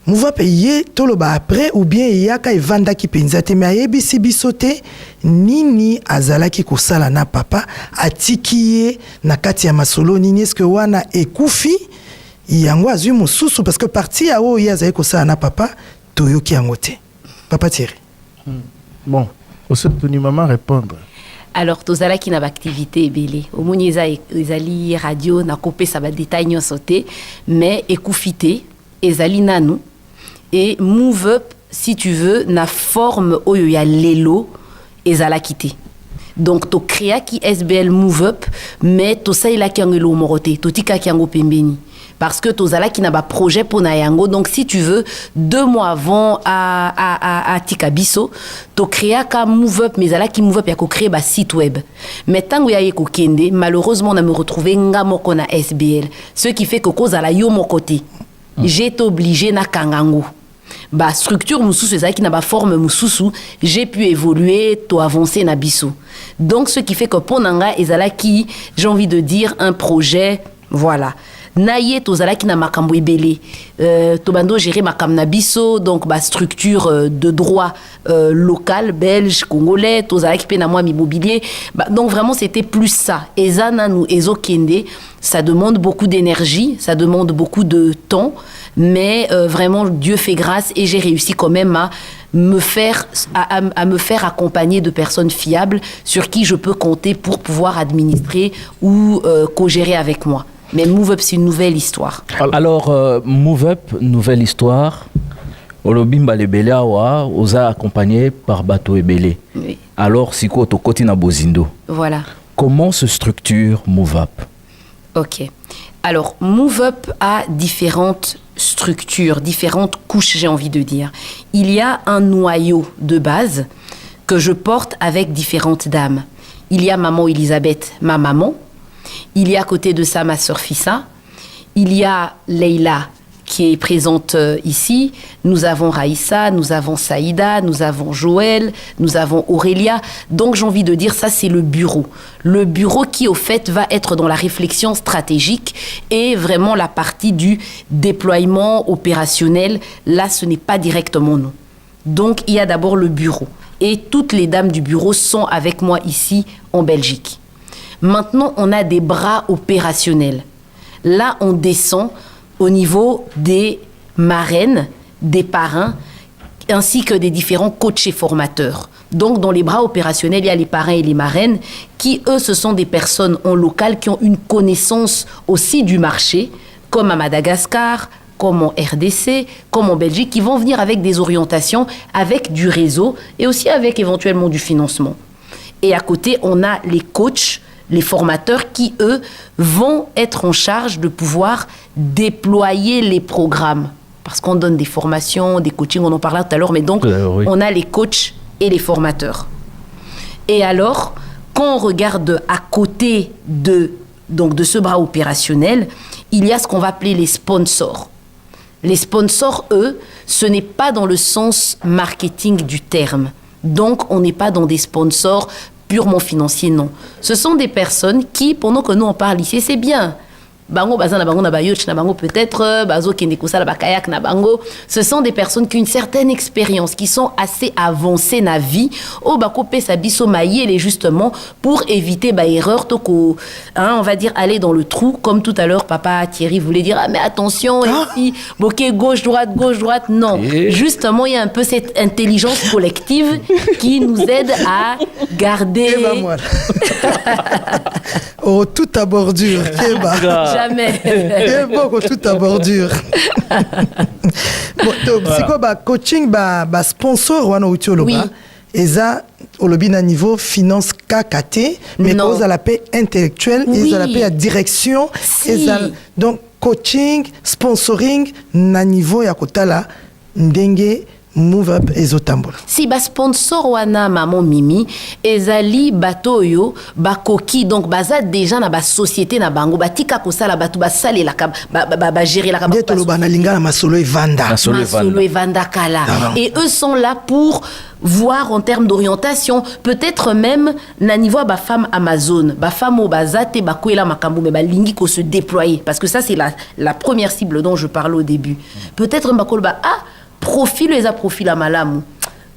Mouva payer toloba après ou bien yaka evanda ki penza te mais ayebisi bisote nini azalaki kosala na papa atikiye na kati ya masolo nini est-ce que wana ekufi yango azui mosusu parce que parti ya o yazali kosala na papa toyoki yango te papa Thierry. Bon osepuni maman répondre. Alors tozala ki na ba activité ebele omoni ezali radio na kopé ça ba détail nyonso te mais ekufite ezali nanu. Et Move Up, si tu veux, na forme où il y a l'élo et ça l'a quitté. Donc, tu crées qui SBL Move Up, mais tu sais là qui a un élo moroté, tu tika qui a un pembeni. Parce que tu sais qui n'a pas projet pour nayango. Donc, si tu veux, 2 mois avant à tika biso, tu crées qu'à Move Up, mais là qui Move Up, il y a créé un site web. Mais tant que y a eu kende, malheureusement, on a me retrouvé ngamo qu'on a SBL. Ce qui fait que cause à la yo mon côté. J'ai été obligé na kangango. Bah structure mususu ça qui n'a pas forme mususu j'ai pu évoluer to avancer na biso donc ce qui fait que pour nanga ezala qui j'ai envie de dire un projet voilà naye tozala ki na makambo ebele tobando gérer makam na biso donc ba structure de droit local belge congolais tozala ki pe na moi immobilier donc vraiment c'était plus ça ezana nous ezokende ça demande beaucoup d'énergie ça demande beaucoup de temps mais vraiment Dieu fait grâce et j'ai réussi quand même à me faire accompagner de personnes fiables sur qui je peux compter pour pouvoir administrer ou co-gérer avec moi. Mais Move Up, c'est une nouvelle histoire. Alors, Move Up, nouvelle histoire. Olobimba Lebele awa, osa accompagné par Bato Ebele. Oui. Alors, Siko Tokoti na Bozindo. Voilà. Comment se structure Move Up? Ok. Alors, Move Up a différentes structures, différentes couches, j'ai envie de dire. Il y a un noyau de base que je porte avec différentes dames. Il y a maman Elisabeth, ma maman. Il y a à côté de ça ma sœur Fissa. Il y a Leila qui est présente ici. Nous avons Raïssa, nous avons Saïda, nous avons Joël, nous avons Aurélia. Donc j'ai envie de dire ça c'est le bureau. Le bureau qui au fait va être dans la réflexion stratégique et vraiment la partie du déploiement opérationnel. Là ce n'est pas directement nous. Donc il y a d'abord le bureau. Et toutes les dames du bureau sont avec moi ici en Belgique. Maintenant on a des bras opérationnels. Là on descend au niveau des marraines, des parrains, ainsi que des différents coachs et formateurs. Donc, dans les bras opérationnels, il y a les parrains et les marraines qui, eux, ce sont des personnes en local qui ont une connaissance aussi du marché, comme à Madagascar, comme en RDC, comme en Belgique, qui vont venir avec des orientations, avec du réseau et aussi avec éventuellement du financement. Et à côté, on a les coachs, les formateurs qui, eux, vont être en charge de pouvoir déployer les programmes. Parce qu'on donne des formations, des coachings, on en parlait tout à l'heure, mais donc oui. On a les coachs et les formateurs. Et alors, quand on regarde à côté de ce bras opérationnel, il y a ce qu'on va appeler les sponsors. Les sponsors, eux, ce n'est pas dans le sens marketing du terme. Donc, on n'est pas dans des sponsors purement financiers, non. Ce sont des personnes qui, pendant que nous on parle ici, c'est bien. bango bazana bango na bayoch na bango peut-être bazo kende kosala ba kayak na bango. Ce sont des personnes qui ont une certaine expérience, qui sont assez avancées na vie au bako pesa biso mayele justement pour éviter ba erreur toko on va dire aller dans le trou comme tout à l'heure papa Thierry voulait dire mais attention ici bokeh gauche droite non. Justement, il y a un peu cette intelligence collective qui nous aide à garder oh, tout à bordure. Jamais. Tout à bordure. C'est quoi coaching, sponsor ou un oui. Et ça, au lobby na niveau finance KKT, mais non. Aux à la paix intellectuelle, oui. Et à la paix à direction. Si. Donc, coaching, sponsoring, na niveau ya kotala, ndenge, move up ezotambola. Si ba sponsor wana maman Mimi ezali batoyo bakoki donc baza déjà na ba société na bango batika kosala batu basale la ba gérer la kaba to lobana lingala masolo evanda kala et eux sont là pour voir en termes d'orientation, peut-être même na niveau ba femme Amazon, ba femme au bazate ba koela makambo mais ba lingi ko se déployer parce que ça c'est la première cible dont je parlais au début. Peut-être ba kolba profil à malamu.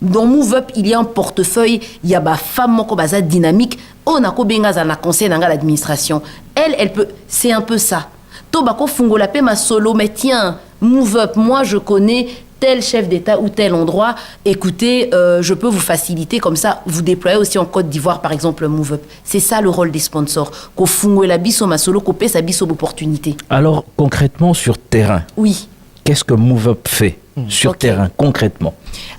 Dans Move Up, il y a un portefeuille, il y a ba femme moko baza dynamique, on a ko benga za na conseil dans l'administration. Elle peut, c'est un peu ça. To bako fungo la pe ma solo mais tiens, Move Up, moi je connais tel chef d'État ou tel endroit, écoutez, je peux vous faciliter comme ça, vous déployez aussi en Côte d'Ivoire par exemple Move Up. C'est ça le rôle des sponsors. Ko fungo la biso ma solo ko pe sa biso opportunité. Alors concrètement sur terrain. Oui. Qu'est-ce que Move Up fait sur terrain, concrètement?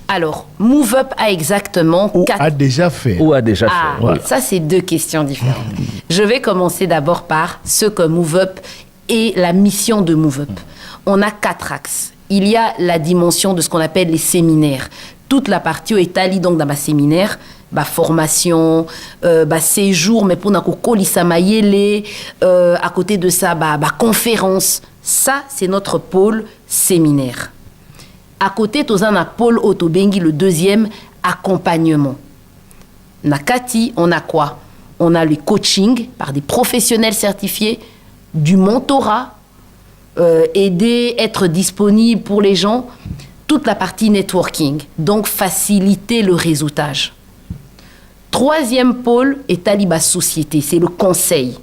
Alors, Move Up a exactement... a déjà fait. Ou a déjà fait. Voilà. Ça, c'est deux questions différentes. Je vais commencer d'abord par ce que Move Up et la mission de Move Up. On a 4 axes. Il y a la dimension de ce qu'on appelle les séminaires. Toute la partie est alliée donc dans ma séminaire, formation, séjour, mais pour kolisa mayele, à côté de ça, conférence. Ça, c'est notre pôle séminaire. À côté, tu as un pôle Otobengi, le deuxième, accompagnement. Nakati, on a quoi? On a le coaching par des professionnels certifiés, du mentorat, aider, être disponible pour les gens, toute la partie networking, donc faciliter le réseautage. Troisième pôle est Taliba Société, c'est le conseil.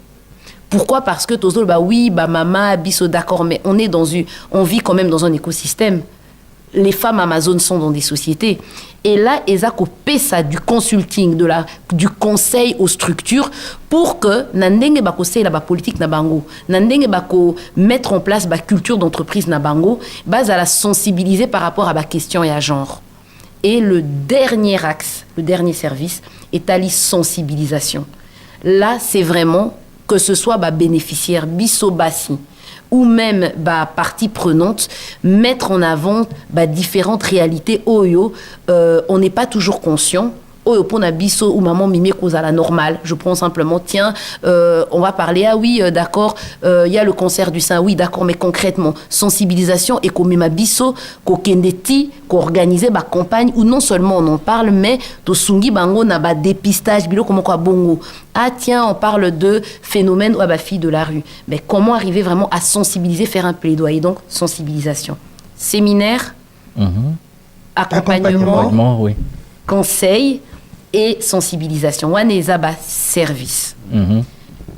Pourquoi? Parce que Tozol, oui, maman, biso, d'accord, mais on vit quand même dans un écosystème. Les femmes Amazon sont dans des sociétés. Et là, elles ont ça du consulting, du conseil aux structures pour que nandenge bako la politique na bango, nandenge bako mettre en place la culture d'entreprise na bango, base à la sensibiliser par rapport à la question et à genre. Et le dernier axe, le dernier service est à la sensibilisation. Là, c'est vraiment que ce soit bénéficiaire, bisobassi, ou même partie prenante, mettre en avant différentes réalités. On n'est pas toujours conscient. Pour Nabiso ou maman mimé cause à la normale. Je prends simplement, tiens, on va parler, oui, d'accord, il y a le cancer du sein, oui, d'accord, mais concrètement, sensibilisation et comme ma biso, kokendeti, qu'organiser ma campagne, ou non seulement on en parle, mais to sungi bango na dépistage, bilo comment quoi bongo. Ah tiens, on parle de phénomène ou fille de la rue. Mais comment arriver vraiment à sensibiliser, faire un plaidoyer, donc sensibilisation. Séminaire, accompagnement, oui. Conseil et sensibilisation. Waneza service.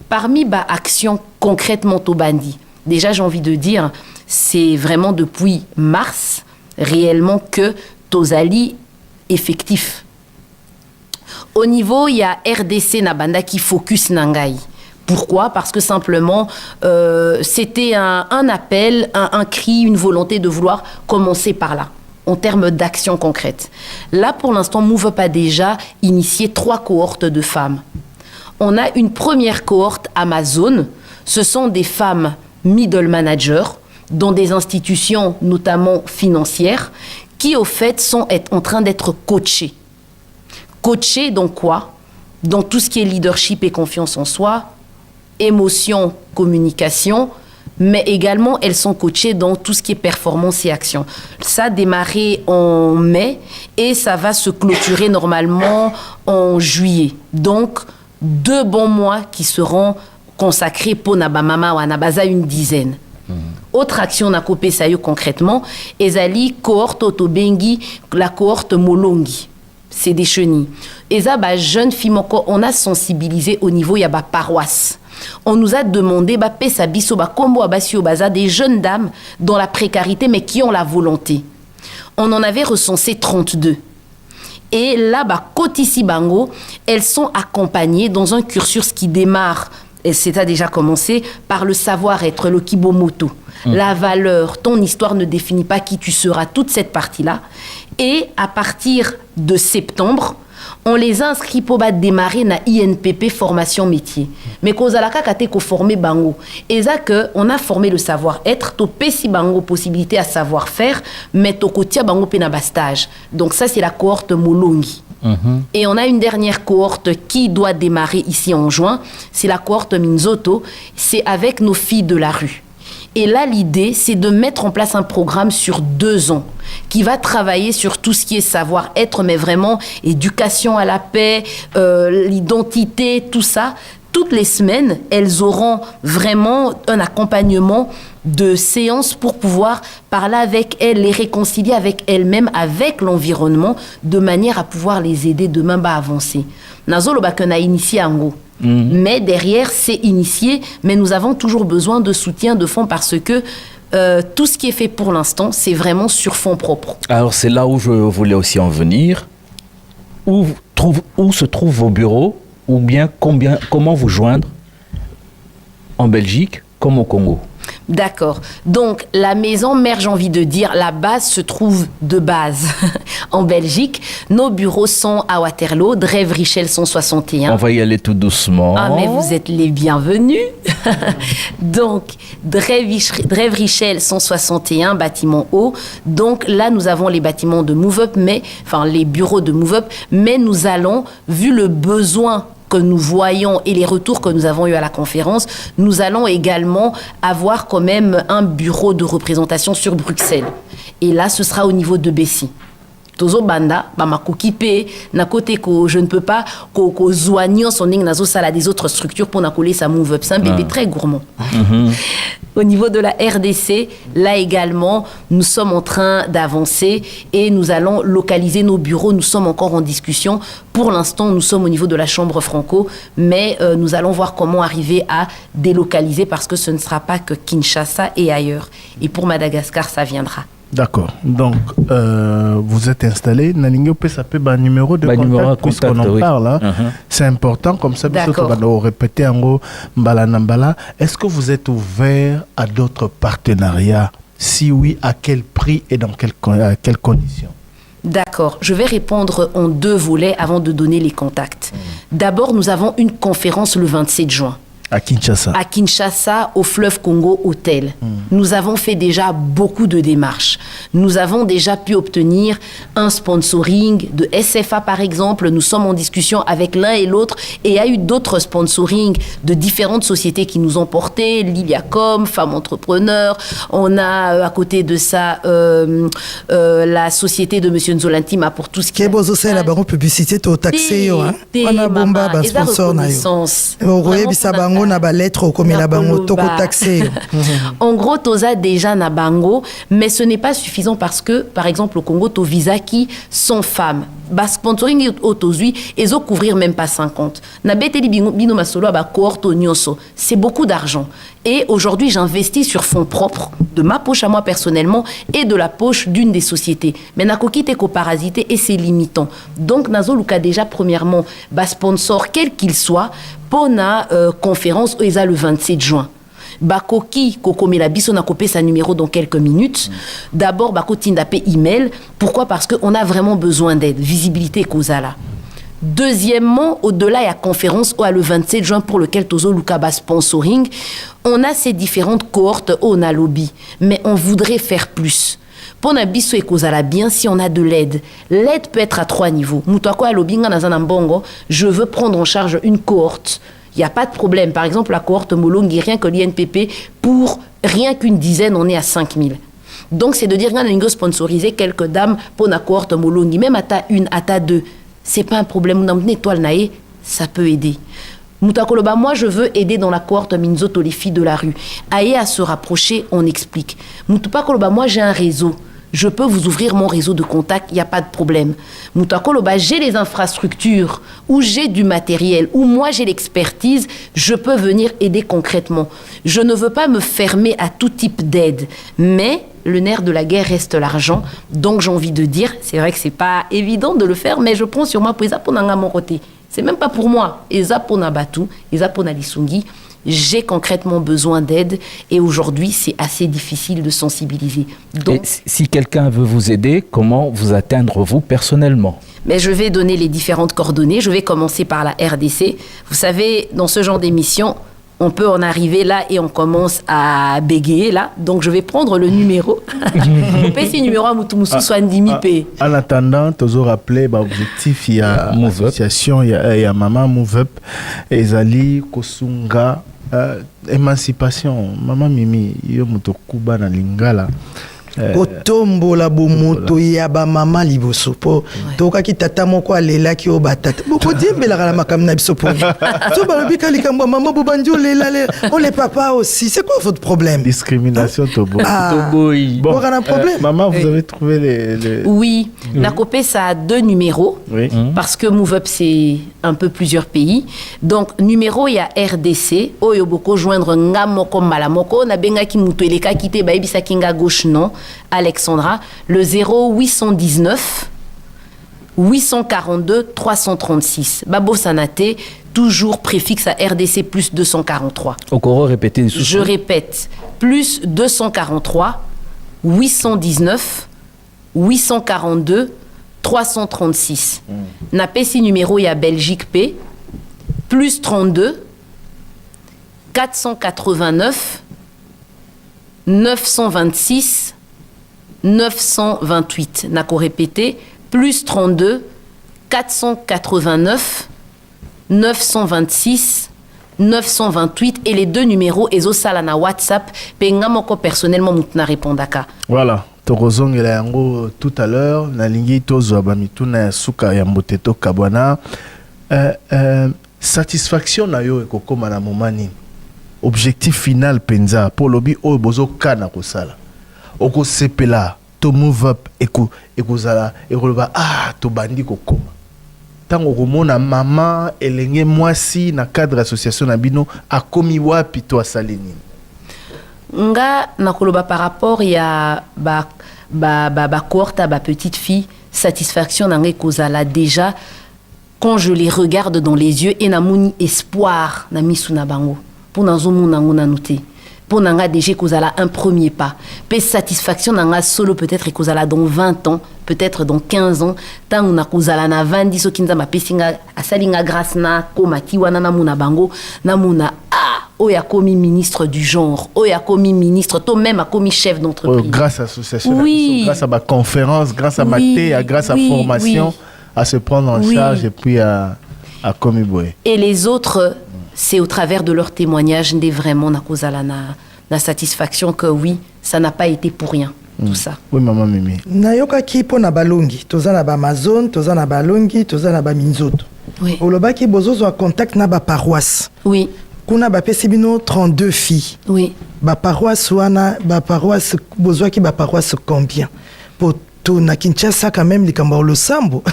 Parmi actions concrètement au bandi, déjà j'ai envie de dire, c'est vraiment depuis mars réellement que Tozali effectif. Au niveau, il y a RDC Nabanda qui focus Nangai. Pourquoi? Parce que simplement, c'était un appel, un cri, une volonté de vouloir commencer par là, en termes d'action concrète. Là, pour l'instant, Move Up a déjà initié 3 cohortes de femmes. On a une première cohorte Amazon. Ce sont des femmes middle managers dans des institutions, notamment financières, qui, au fait, sont en train d'être coachées. Coachées dans quoi? Dans tout ce qui est leadership et confiance en soi, émotion, communication, mais également elles sont coachées dans tout ce qui est performance et action. Ça a démarré en mai et ça va se clôturer normalement en juillet. Donc 2 bons mois qui seront consacré pour Nabamama ou Anabaza une dizaine. Autre action na kopé ça yo concrètement, ezali cohorte Otobengi, la cohorte Molongi. C'est des chenilles. Eza ba jeune fille moko, on a sensibilisé au niveau ya ba paroisse. On nous a demandé ba pesa biso ba kombo abasio baza des jeunes dames dans la précarité mais qui ont la volonté. On en avait recensé 32. Et là ba Kotisi Bango, elles sont accompagnées dans un cursus qui démarre, et c'est déjà commencé, par le savoir-être, le kibomoto. La valeur, ton histoire ne définit pas qui tu seras, toute cette partie-là. Et à partir de septembre, on les a inscrits pour démarrer na INPP formation métier. Mais kozalaka kate ko former bango. Et ça que on a formé le savoir-être, to pesi bango possibilité à savoir-faire, mais to kotia bango pena bastage. Donc ça c'est la cohorte Molongi. Et on a une dernière cohorte qui doit démarrer ici en juin, c'est la cohorte Minzoto, c'est avec nos filles de la rue. Et là, l'idée, c'est de mettre en place un programme sur 2 ans qui va travailler sur tout ce qui est savoir-être, mais vraiment éducation à la paix, l'identité, tout ça. Toutes les semaines, elles auront vraiment un accompagnement de séances pour pouvoir parler avec elles, les réconcilier avec elles-mêmes, avec l'environnement, de manière à pouvoir les aider demain à avancer. Nazolo bakena initié ango. Mais derrière, c'est initié, mais nous avons toujours besoin de soutien de fonds parce que tout ce qui est fait pour l'instant, c'est vraiment sur fonds propres. Alors c'est là où je voulais aussi en venir. Où se trouvent vos bureaux ou bien comment vous joindre en Belgique comme au Congo? D'accord. Donc, la maison mère, j'ai envie de dire, la base se trouve de base en Belgique. Nos bureaux sont à Waterloo, Drève Richel 161. On va y aller tout doucement. Ah, mais vous êtes les bienvenus. Donc, Drève Richel 161, bâtiment haut. Donc, là, nous avons les bâtiments de Move Up, les bureaux de Move Up, mais nous allons, vu le besoin que nous voyons et les retours que nous avons eu à la conférence, nous allons également avoir quand même un bureau de représentation sur Bruxelles. Et là, ce sera au niveau de Bessie. Tozo banda, ma kokipe, na côté que je ne peux pas ko zoignon son ning nazo sala des autres structures pour na coller sa Move Up. C'est un bébé très gourmand. Au niveau de la RDC, là également, nous sommes en train d'avancer et nous allons localiser nos bureaux. Nous sommes encore en discussion. Pour l'instant, nous sommes au niveau de la Chambre Franco, mais nous allons voir comment arriver à délocaliser parce que ce ne sera pas que Kinshasa et ailleurs. Et pour Madagascar, ça viendra. D'accord. Donc, vous êtes installé. Nalingo peut s'appeler un numéro de contact puisqu'on en parle. Hein. C'est important. Comme ça, vous répéter en gros, mbala. Est-ce que vous êtes ouvert à d'autres partenariats? Si oui, à quel prix et dans quelles conditions? D'accord. Je vais répondre en 2 volets avant de donner les contacts. D'abord, nous avons une conférence le 27 juin. À Kinshasa. À Kinshasa, au Fleuve Congo Hôtel. Nous avons fait déjà beaucoup de démarches. Nous avons déjà pu obtenir un sponsoring de SFA par exemple. Nous sommes en discussion avec l'un et l'autre. Et il y a eu d'autres sponsorings de différentes sociétés qui nous ont portés. Liliacom, Femmes Entrepreneurs. On a à côté de ça la société de M. Nzolantima pour tout ce qui est... C'est la publicité au taxi. On a bomba, sponsor. On a ba lettre comme la bango toko taxé. En gros, toza déjà na bango, mais ce n'est pas suffisant parce que, par exemple, au Congo, to visa qui sont femmes. Bas sponsoring autozui, et zo couvrir même pas 50. Na beteli bino masolo ba cohorte nyonso. C'est beaucoup d'argent. Et aujourd'hui, j'investis sur fonds propres, de ma poche à moi personnellement et de la poche d'une des sociétés. Mais na kokite ko parasité et c'est limitant. Donc, nazo luka déjà premièrement, ba sponsor quel qu'il soit, pour la conférence OESA le 27 juin. Bakoki kokomela biso na kopé sa numéro dans quelques minutes. D'abord bako tindapé email. Pourquoi? Parce qu'on a vraiment besoin d'aide, visibilité kozala. Deuxièmement, au-delà de la conférence le 27 juin pour lequel Tozo Lukaba sponsoring, on a ces différentes cohortes on a lobby, mais on voudrait faire plus. Pour Nabiso et Kozala bien si on a de l'aide. L'aide peut être à 3 niveaux. Moutouako à Lobinga Nazanambongo, je veux prendre en charge une cohorte. Il n'y a pas de problème. Par exemple, la cohorte Molongi, rien que l'INPP, pour rien qu'une dizaine, on est à 5000. Donc, c'est de dire qu'on a sponsoriser quelques dames pour la cohorte Molongi, même à ta 1, à ta 2. C'est pas un problème. On a une étoile naïe, ça peut aider. Mutakoloba, moi je veux aider dans la cohorte Minzoto, les filles de la rue. Aïe à se rapprocher, on explique. Mutakoloba, moi j'ai un réseau. Je peux vous ouvrir mon réseau de contacts, il n'y a pas de problème. Mutakoloba, j'ai les infrastructures, ou j'ai du matériel, ou moi j'ai l'expertise, je peux venir aider concrètement. Je ne veux pas me fermer à tout type d'aide, mais le nerf de la guerre reste l'argent. Donc j'ai envie de dire, c'est vrai que c'est pas évident de le faire, mais je prends sur moi pour les aponanga mon côté. C'est même pas pour moi. Les apona batu, les apona lisungi. J'ai concrètement besoin d'aide et aujourd'hui, c'est assez difficile de sensibiliser. Donc, et si quelqu'un veut vous aider, comment vous atteindre vous personnellement? Mais je vais donner les différentes coordonnées. Je vais commencer par la RDC. Vous savez, dans ce genre d'émission, on peut en arriver là et on commence à bégayer là. Donc, je vais prendre le numéro. On peut essayer le numéro à Moutoumousou 70 P. En attendant, toujours rappeler l'objectif, il y a l'association, il y a Maman Move Up, Ezali, Kosunga, émancipation. Maman Mimi, yo mutokuba na lingala. Kotombola bomoto ya ba mama liboso po toka ki tata moko alela ki o batata boko diembela la makam na biso po so balobi ka likambo mama bobanjo lela on les papa aussi, c'est quoi votre problème? Discrimination tobo. Bon, on a un problème. Maman, vous avez trouvé les... Oui, la COPE ça a 2 numéros parce que Move Up c'est un peu plusieurs pays. Donc numéro il y a RDC oyo boko joindre ngamoko malamoko na benga ki muto eleka kite ba ebisa kinga gauche non. Alexandra, le 0819 842 336. Babo Sanate, toujours préfixe à RDC plus 243. Okoro, répétez. Je répète, plus 243 819 842 336. Napesi numéro, il y a Belgique P, plus 32 489 926 928. Nako répété, plus 32 489 926 928 et les 2 numéros ezo salana WhatsApp penga moko personnellement mutna répondaka. Voilà. Torozongela yango tout à l'heure na lingi tozo bamituna suka ya mboteto kabwana satisfaction na yo ekokoma na momani. Objectif final penza pour lobby o bozo kana kosala. Oko sepela to Move Up ekozala ekoloba to bandi kokoma. Tango komona mama elenge mwasi na cadre association na bino akomi wapi to asali nini? Nga nakoloba par rapport ya ba cohorte ba petite fille satisfaction nanga ekozala déjà quand je les regarde dans les yeux et namoni espoir na misu na bango pour nazomona ngo nanuté. Pour nanga déjà kozala un premier pas. Pe satisfaction nanga solo peut-être kozala dans 20 ans, peut-être dans 15 ans, tant on a kozala na 20 so kinza ma pesinga asalinga grâce na komati wana na muna bango na muna oya komi ministre du genre, oya komi ministre, toi même a komi chef d'entreprise. Grâce à l'association, oui. Grâce à ma conférence, grâce à ma grâce à formation, à se prendre en charge et puis à komi boy. Et les autres c'est au travers de leurs témoignages des vraiment na satisfaction que oui, ça n'a pas été pour rien, tout ça. Oui, maman Mimi. Nayoka ki po na balongi, toza na ba Amazon, toza na balongi, toza na ba Minzoto. Oui. Oloba ki bozozo a contact na ba paroisse. Oui. Kuna ba pesibino 32 filles. Oui. Ba paroisse wana, ba paroisse bozoa ki ba paroisse combien? Pour na Kinshasa quand même likambo lo sambo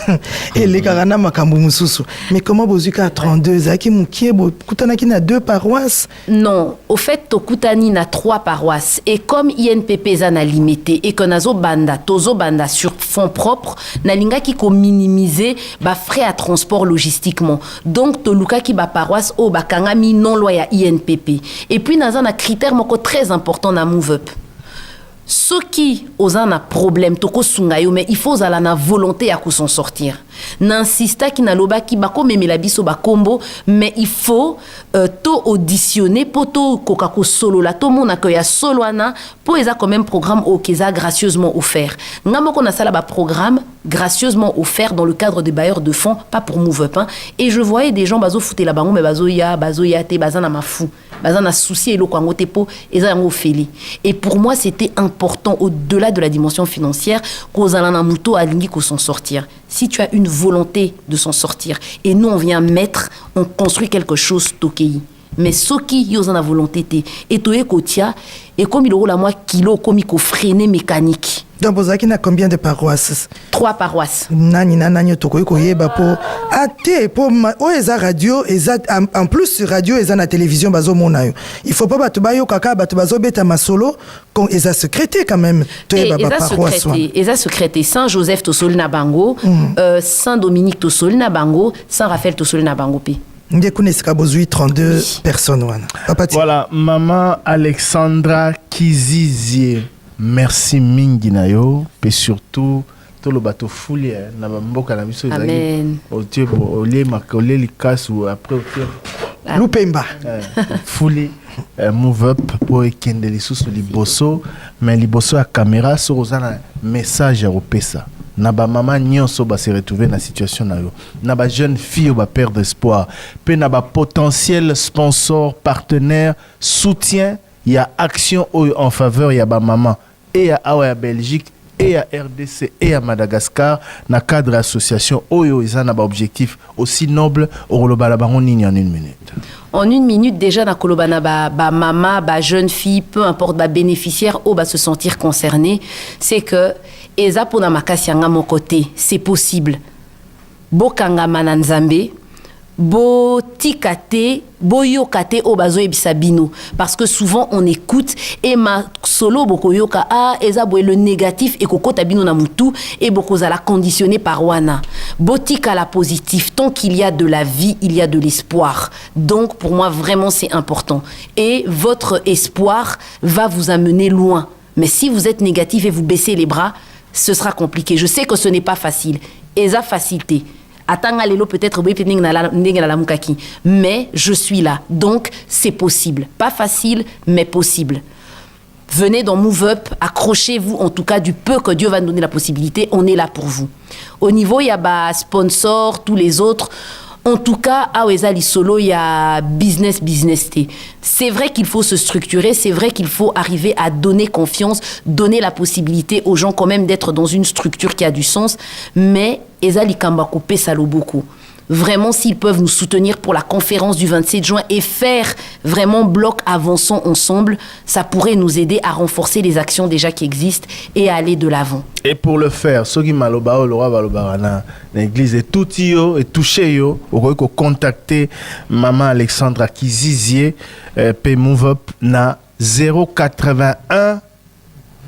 et les karana makambo mususu. Mais comment bozuka 32 aki mukie bo kutana ki na 2 paroisses? Non, au fait tokutani na 3 paroisses et comme INPP za na limité et que nazo banda tozo banda sur fonds propres na linga ki ko minimiser ba frais à transport logistiquement. Donc toluka ki ba paroisse o ba kangami non loi ya INPP. Et puis naza na critère moko très important na Move Up. Ceux qui ont un problème, mais il faut la volonté à s'en sortir. N'insista qui n'a loba qui bako mais la biso ba combo, mais il faut to auditionner pour to kokako solo la to mon accueil solo ana pour ils a quand même programme au keza gracieusement offert. Ngamo qu'on a ça là ba programme gracieusement offert dans le cadre des bailleurs de fonds, pas pour Move Up. Hein. Et je voyais des gens bazo fouté la bango, mais bazo ya te, bazana ma fou, bazana souci et l'oko ango tepo, et ça ango feli. Et pour moi, c'était important, au-delà de la dimension financière, qu'aux alanamuto alingi qu'on s'en sortir. Si tu as une volonté de s'en sortir, et nous on vient mettre, on construit quelque chose tokei. Mais ce qui y a la volonté, et toye kotia, et comme il y a moi kilo, comme il faut freiner mécanique. Donc, vous avez combien de paroisses? 3 paroisses. Nani tokoy koyeba po ate po o eza radio eza en plus sur radio eza na télévision bazo monayo. Il faut pas batu bayo kaka batu bazo beta masolo kon eza secrété quand même toyeba ba paroisse. Eza secrété Saint-Joseph tosoli na bango, Saint-Dominique tosoli na bango, Saint-Raphaël tosoli na bango pe. 32 personnes. Voilà, maman Alexandra Kizizie. Merci mingi na yo, et surtout tout le bateau foulé na mboka na biso amen. Olie makole likas ou après Lupemba. Foulé Move Up pour ekende lisusu liboso, mais liboso à caméra sur ozana message à opesa. Na ba maman nyonso ba se retrouver na situation na yo. Na ba jeune fille ba perdre espoir. Pe na ba potentiel sponsor, partenaire, soutien. Il y a action en faveur il y a ba maman et à Belgique et à RDC et à Madagascar dans cadre d'association oyo ils ont un objectif aussi noble au en 1 minute. En 1 minute déjà na kolobana ba maman, ba jeune fille, peu importe ba bénéficiaire ou ba se sentir concerné, c'est que eza pona makasi yanga mon côté, c'est possible. Bokanga mananzambe bo tikate boyo kate obazo ebisabino parce que souvent on écoute et ma solo boko yoka eza boye le négatif et kokota bino na mutu et boko za la conditionné par wana botika la positif tant qu'il y a de la vie il y a de l'espoir donc pour moi vraiment c'est important et votre espoir va vous amener loin mais si vous êtes négatif et vous baissez les bras ce sera compliqué je sais que ce n'est pas facile eza facilité Atanga lelo peut-être mais je suis là donc c'est possible pas facile mais possible venez dans Move Up accrochez-vous en tout cas du peu que Dieu va nous donner la possibilité on est là pour vous au niveau il y a sponsors tous les autres en tout cas, à Ouezali Solo, il y a business. C'est vrai qu'il faut se structurer, c'est vrai qu'il faut arriver à donner confiance, donner la possibilité aux gens quand même d'être dans une structure qui a du sens. Mais Ezali Kambako Pesalo beaucoup. Vraiment, s'ils peuvent nous soutenir pour la conférence du 27 juin et faire vraiment bloc avançons ensemble, ça pourrait nous aider à renforcer les actions déjà qui existent et à aller de l'avant. Et pour le faire, ceux qui maloba le roi baloba na l'église et tout yo et touché yo, on peut contacter maman Alexandra Kizizie pe Move Up na 081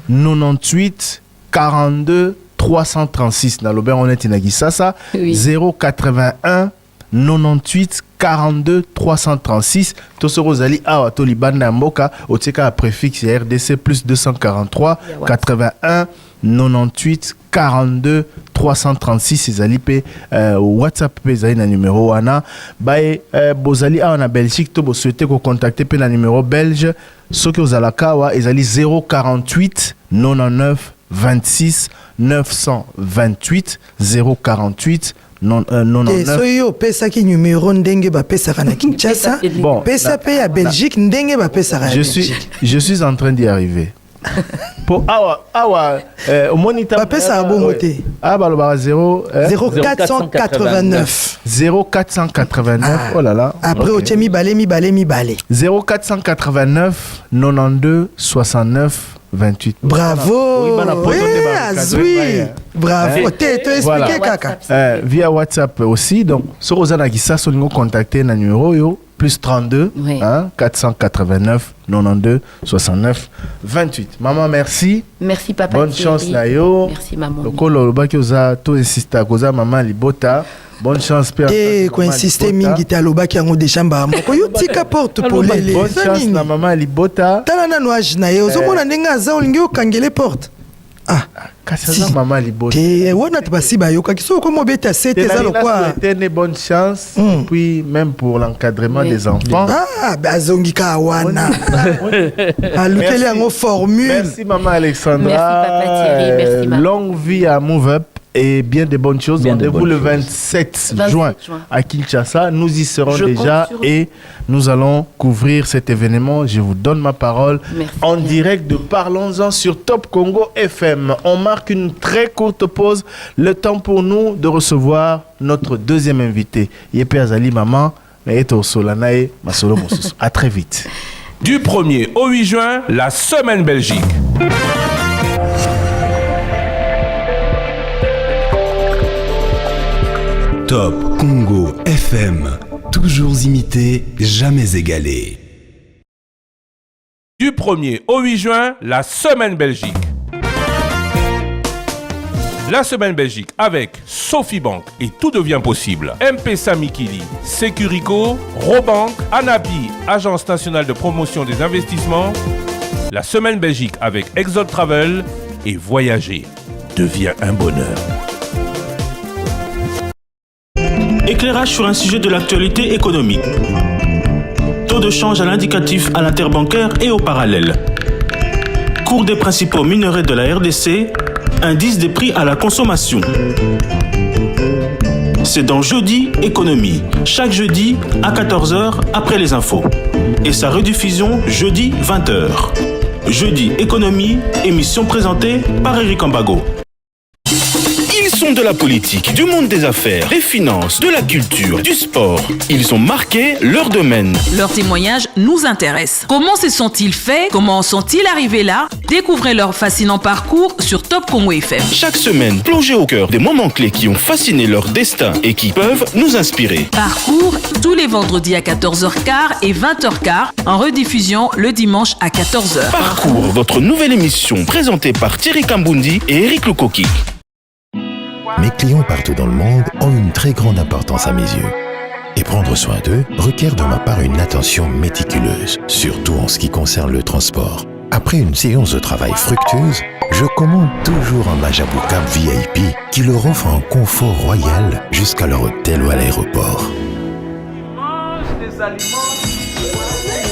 98 42 336 dans l'Aubert on est inagissasa 081 98 42 336 to se rosali awa to libanda mboka otika préfixe RDC plus 243 81 98 42 336 ezali pe WhatsApp pe ezali na numéro wana bae bozali awa na Belgique to bo souhaiter ko contacter pe na numéro belge soki ozalaka wa ezali 048 99 26 928 048 99. Soyo pesa ki numéro ndenge ba pesa kana Kinshasa. Bon, pesa pe à Belgique ndenge ba pesa kana. Je suis en train d'y arriver. Pour awa au moniteur ba pesa bon côté. Ah ba le 0489 0489. Oh là là. Après au mi balé 0489 92 69 28. Bravo. Bravo. Expliqué kaka. Via WhatsApp aussi. Donc, sur Rosana Gissa, sur nous contacter na numéro yo plus 32 489 92 69 28. Maman, merci. Merci papa. Bonne chance na yo. Merci maman. Le kolo baki oza to insista koza maman libota. Bonne chance père. Et ko insister mingi ta lobaki yango de chamba moko yo tika porte pour les. Bonne chance na maman libota. Tala na noage na yo zomona ndenga za olingi okangele porte. Ah, kasi maman libota. Et wana tbasi ba yo kakiso ko mobeta c'était ça le quoi. Une bonne chance puis même pour l'encadrement des enfants. Ah, bazongi ka wana. Aluteli yango formule. Merci maman Alexandra. Merci papa Thierry, merci maman. Longue vie à Move Up. et bien de bonnes choses. Rendez-vous le 27 juin à Kinshasa. Nous y serons déjà et nous allons couvrir cet événement. Je vous donne ma parole. En direct de Parlons-en sur Top Congo FM. On marque une très courte pause. Le temps pour nous de recevoir notre deuxième invité. Yepe Azali Maman. À très vite. Du 1er au 8 juin, la Semaine Belgique. Top Congo FM. Toujours imité, jamais égalé. Du 1er au 8 juin, la Semaine Belgique. La Semaine Belgique avec Sophie Bank et tout devient possible. M-Pesa Mikili, Securico, Robank, Anabi, Agence nationale de promotion des investissements. La Semaine Belgique avec Exode Travel et voyager devient un bonheur. Éclairage sur un sujet de l'actualité économique. Taux de change à l'indicatif à l'interbancaire et au parallèle. Cours des principaux minerais de la RDC. Indice des prix à la consommation. C'est dans Jeudi Économie, chaque jeudi à 14h après les infos. Et sa rediffusion jeudi 20h. Jeudi Économie, émission présentée par Eric Ambago. Ils sont de la politique, du monde des affaires, des finances, de la culture, du sport. Ils ont marqué leur domaine. Leurs témoignages nous intéressent. Comment se sont-ils faits? Comment sont-ils arrivés là? Découvrez leur fascinant parcours sur Top Congo FM. Chaque semaine, plongez au cœur des moments clés qui ont fasciné leur destin et qui peuvent nous inspirer. Parcours tous les vendredis à 14h15 et 20h15, en rediffusion le dimanche à 14h. Parcours, votre nouvelle émission présentée par Thierry Kambundi et Eric Lukoki. Mes clients partout dans le monde ont une très grande importance à mes yeux. Et prendre soin d'eux requiert de ma part une attention méticuleuse, surtout en ce qui concerne le transport. Après une séance de travail fructueuse, je commande toujours un Majabou Cab VIP qui leur offre un confort royal jusqu'à leur hôtel ou à l'aéroport.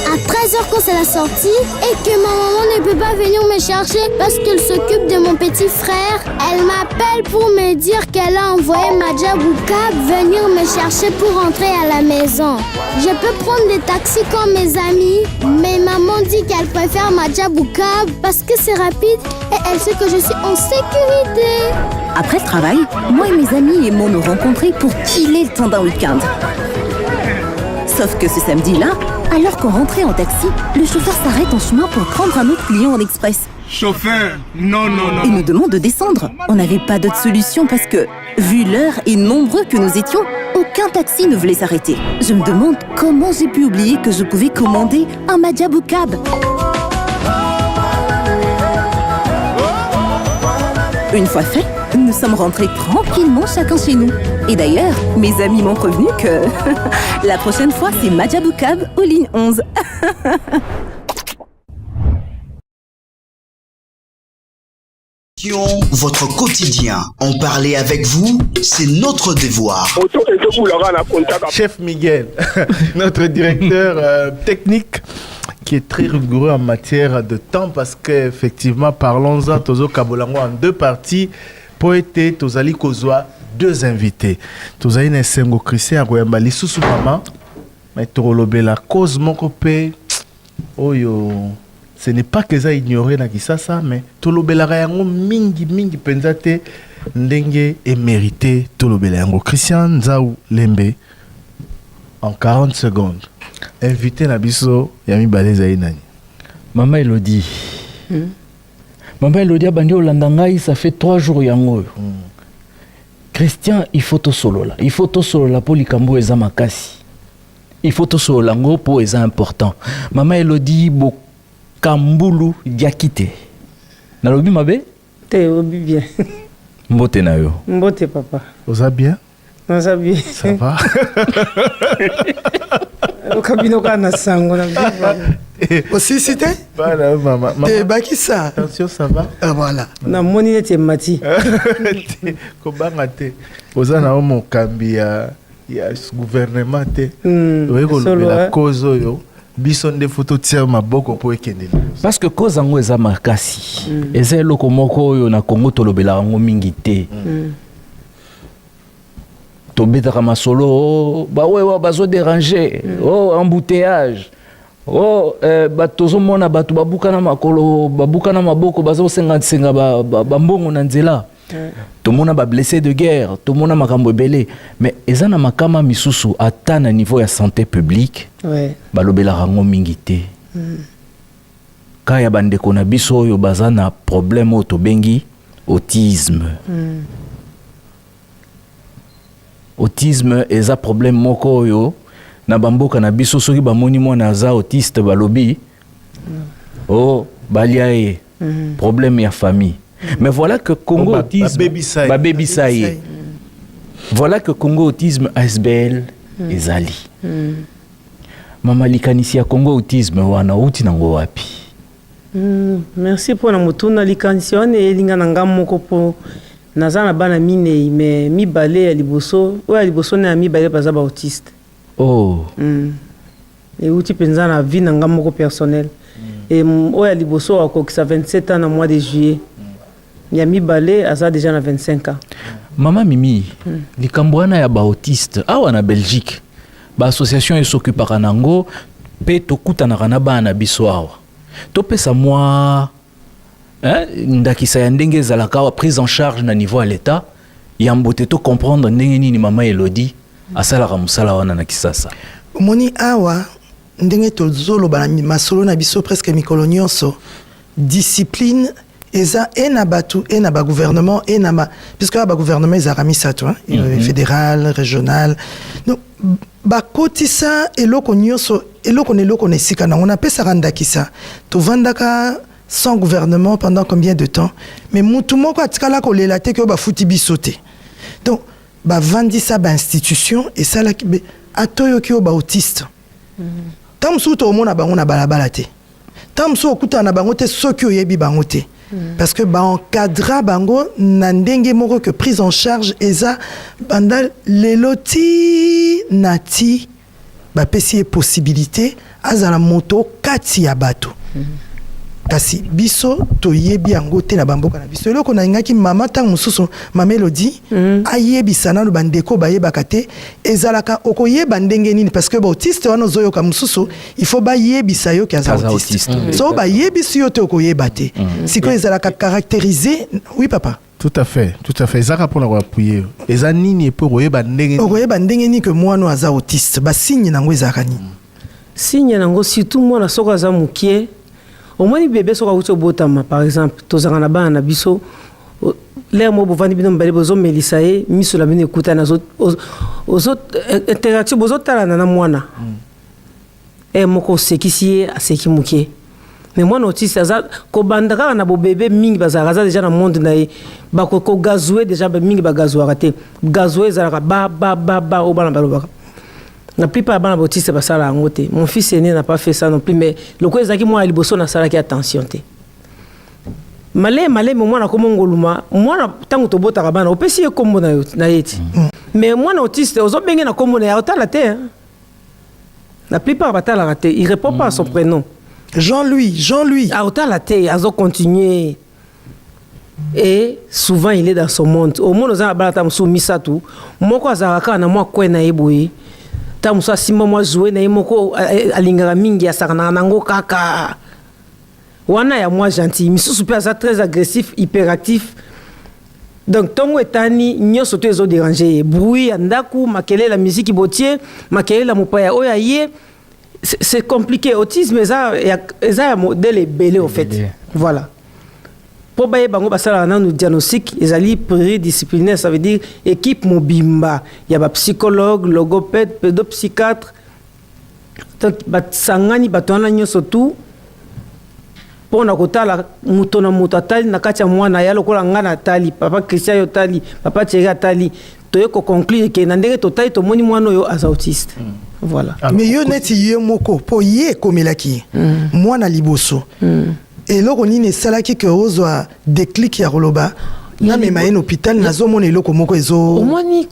À 13h quand c'est la sortie et que ma maman ne peut pas venir me chercher parce qu'elle s'occupe de mon petit frère, elle m'appelle pour me dire qu'elle a envoyé Majabou Cab venir me chercher pour rentrer à la maison. Je peux prendre des taxis comme mes amis, mais maman dit qu'elle préfère Majabou Cab parce que c'est rapide et elle sait que je suis en sécurité. Après le travail, moi et mes amis aimons nous rencontrer pour chiller le temps d'un week-end. Sauf que ce samedi-là, alors qu'on rentrait en taxi, le chauffeur s'arrête en chemin pour prendre un autre client en express. Chauffeur, non. Il nous demande de descendre. On n'avait pas d'autre solution parce que, vu l'heure et nombreux que nous étions, aucun taxi ne voulait s'arrêter. Je me demande comment j'ai pu oublier que je pouvais commander un Majabou Cab. Une fois fait, nous sommes rentrés tranquillement chacun chez nous. Et d'ailleurs, mes amis m'ont prévenu que la prochaine fois, c'est Majabou Cab aux lignes 11. Votre quotidien. En parler avec vous, c'est notre devoir. Chef Miguel, notre directeur technique, qui est très rigoureux en matière de temps parce qu'effectivement, parlons-en, Tozo Kabolango en deux parties. Poète, Tozali Kozwa, deux invités. Tozali Nesengo Christian Agoyamba, Lissousou Mama, mais Torolobe la cause Mokope, Oyo. Ce n'est pas que ça ignoré na Kisasa, mais Tolobela Rayango mingi penzate ndenge et mérité Tolobela Yango. Christian Nzaou Lembe, en 40 secondes. Invité Nabiso Yami Baleza Nani. Maman Elodie. Maman Elodie Abandi Olandangai, ça fait 3 jours yango. Christian, il faut to solo là. Il faut to solo là pour likambo eza makasi. Il faut to solo lango pour eza important. Maman Elodie bo Kambulu Diakite. Nalobi mabe? Te obi bien. Mbote na yo. Mbote papa. Oza bien? Oza bien. Ça va? Okabino kana sango na bien. Aussi cité? Voilà maman. Te bakisa. Attention, ça va? Ah voilà. Na moni nete mati. Kobanga te. Oza na omo kambi ya gouvernement te. Oyeko la cause oyo. Bisonde photo tia maboko po ekende. Parce que cause yango eza makasi. Eza eloko moko oyo na Congo tolobela yango mingi te. tobetaka masolo oh, ba ouais bazo déranger oh embouteillage oh batozomona batu babukana makolo babukana maboko bazo senga bambongo na nzela tomona ba blessé de guerre tomona makambo ebele mais ezana makama misusu ata na niveau ya santé publique balobela rango mingi te kaya bandeko na biso oyo baza na problème oyo tobengi autisme autisme eza problème moko oyo na bamboka na biso soki bamoni mwana aza autiste balobi oh balia ye problème ya famille mais voilà que Congo autisme baby saye voilà que Congo autisme ASBL ezali mama likanisi ya Congo autisme wana uti nango wapi merci pour la motuna likanisi wana elinga na ngam moko po naza na bana minei mais mibale ya liboso oyo ya liboso na ya mibale baza ba autiste oh et uti penza na vie na ngam moko personnel et oyo ya liboso akokisa 27 ans na mois de juillet ya mibale aza déjà na 25 ans mama mimi likambo wana ya ba autiste awa na Belgique ba association esokupaka nango pe tokutanaka na bana biso awa topesa mwa ndakisa ya ndenge ezalaka awa prise en charge na niveau ya l'état ya mbote to comprendre ndenge nini mama Elodie asalaka mosala wana na Kisasa moni awa ndenge tozoloba na masolo na biso presque mikolo nyonso discipline eza ena batu ena ba gouvernement ena ma puisque ba gouvernement ezaka misato fédéral régional donc bakotisa eloko nyonso eloko na esika nango napesaka ndakisa tovandaka sans gouvernement pendant combien de temps mais mutu moko atikala kolela te ke bafuti biso te donc bavandisa bainstitution esalaki atoyoki oyo bautiste ntan mosusu toomona bango na balabala te ntan mosusu okutana na bango te soki oyebi bango te parce que baencadra bango na ndenge moko que prise en charge eza banda lelo ti na ti bapesi ye possibilité azala moto kati ya bato kasi biso toyebi yango te na bamboka na biso eloko nalingaki mama ntango mosusu mama Elodie ayebisa nano bandeko bayebaka te ezalaka okoyeba ndenge nini parce que bautiste wana ozoyoka mosusu il faut bayebisa yo ki aza autiste so bayebisi yo te okoyeba te sikoyo ezalaka caractérisé oui papa tout à fait ezaka mpona koappuye eza nini epo okoyeba ndenge nini ke mwana aza autiste basigne nango ezalaka nini signe nango surtout mwana soko aza mokie omoni bébé soka uti obotama par exemple tozanga na bana na biso l'air mo bovandi bino mbale bozomelisa ye miso na bino ekutana interaction bozotalana na mwana moko osekisi ye aseki moke mais mwana autiste aza kobanda kaka na bobebe mingi bazalaka aza déjà na monde na ye bakogazwe déjà mingi bagazwaka te gazwe ezalaka ba oyo bana balobaka la plupart bana bautiste basala yango te mon fils aîné n'a pas fait ça non plus mais loko ezaki mwana liboso nasalaki attention te maleme mwana komongoluma mwana ntango tobotaka bana opesi ye kombo na ye ti mais mwana autiste ozobenge na kombo na ye otala te la plupart batalaka te il répond pas à son prénom Jean-Louis otala te azocontinue et souvent il est dans son monde au monde oza na bana ta mosusu misato moko azalaka kaka na mwa kwe na ye boye ta mosusu asimba mwa joué na ye moko alingaka mingi asakanaka nango kaka wana ya mwa gentil misusu mpe aza très agressif hyperactif donc ntongo etani nyonso to ezodérange ye bruit ya ndaku makelele ya miziki botie makelele ya mopaya oyo aye c'est compliqué autisme eza ya modèle ebele au fait voilà po baye bango basalaka nanu diagnostic ezali pluridisciplinaire ça veut dire équipe mobimba ya bapsychologue logopède pédopsychiatre donc basangani bato wana nyonso tu mpona kotala moto na moto atali na kati ya mwana ya lokola nga na atali papa Christian yo atali papa Thierry atali toye koconclure ke na ndenge totali tomoni mwana oyo aza autiste voilà mais yo neti ye moko po ye ekomelaki mwana liboso eloko nini esalaki ke ozwa déclic ya koloba namema ye na hôpital nazomona eloko moko omoni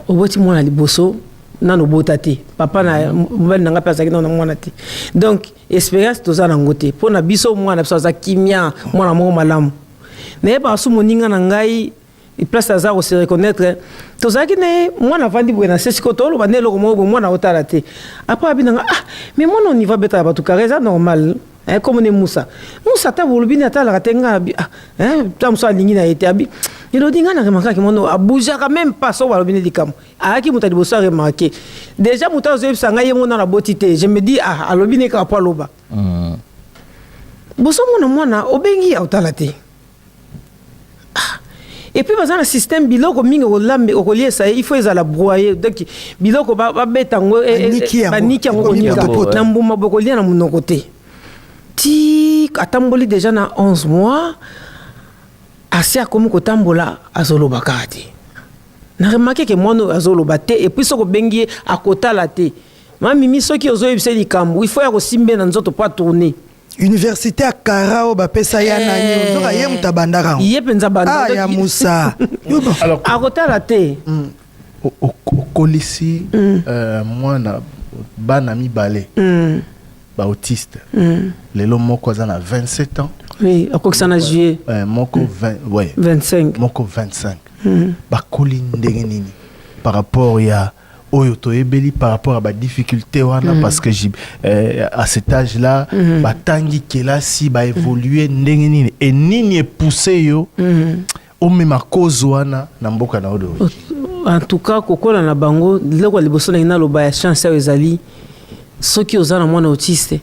oboti mwana liboso nano bota te papa na mobali nanga pe azalaki na mwana te donc expérience toza nango te mpona biso mwana biso aza kimia mwana moko malamu nayeba asu moninga na ngai il place hasard aussi reconnaître tozaki ne mwana vandi bwena sesiko to lo banelo ko mo mwana otala te après abinanga mais mwana on y va beta ba tout carré ça normal comme ne Moussa ta bolubini atala katenga ta Moussa lingi na été abi il odinga na remarquer que mono abuja quand même pas so bolubini dikam aki muta liboso remarquer déjà muta zo sanga ye mona na botité je me dis alobini ka pa loba boso mwana obengi otala te. Et puis, dans le système, biloko mingi olambe okolié ça, il faut la broyer. Donc, biloko ba betango niki yango na mbuma bokolia na mon côté. Ti atamboli déjà na 11 mois. Asia comme kotambola azolo bakati. Na remarqué que moi azolo baté et puis soko bengi akota la té. Mami mi soki ozo yebise likambo, il faut ya kosimbe na nzoto pas tourner. Université à Karao bapesa ya nani ozoka ye mutabandaka ye penza banda ya Moussa alors akota la té okolisi mwana bana mibale ba autiste lelo moko azana 27 ans oui akokisa na juillet moko 25 moko 25 bakoli ndenge nini par rapport ya oyo toyebeli par rapport à ba difficulté wana parce que à cet âge là batangi kelasi ba évoluer ndenge nini et nini est poussé yo o mema cause wana na mboka na odo en tout cas kokola na bango leko liboso na ina loba ya chance ya ezali soki ozana mwana autiste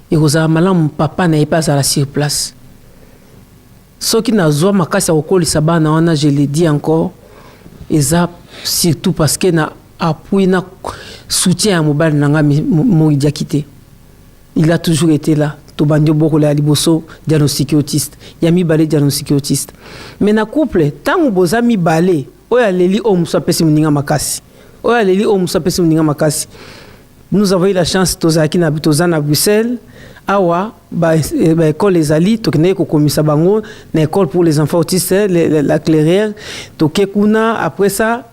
et ozala malamu papa na pas à la sur place soki nazwa makasi ya kokolisa bana wana je le dis encore eza surtout parce que na appui na soutien à mobile nanga Diakité. Il a toujours été là. Tobandio boko la liboso diagnostic autiste. Yami balé diagnostic autiste. Mais na couple tant boza mi balé oya leli o musa pesi muninga makasi. Oya leli o musa pesi muninga makasi. Nous avons eu la chance tozaki na tozana Bruxelles awa ba école les ali tokene ko komisa bango na école pour les enfants autistes la clairière tokekuna après ça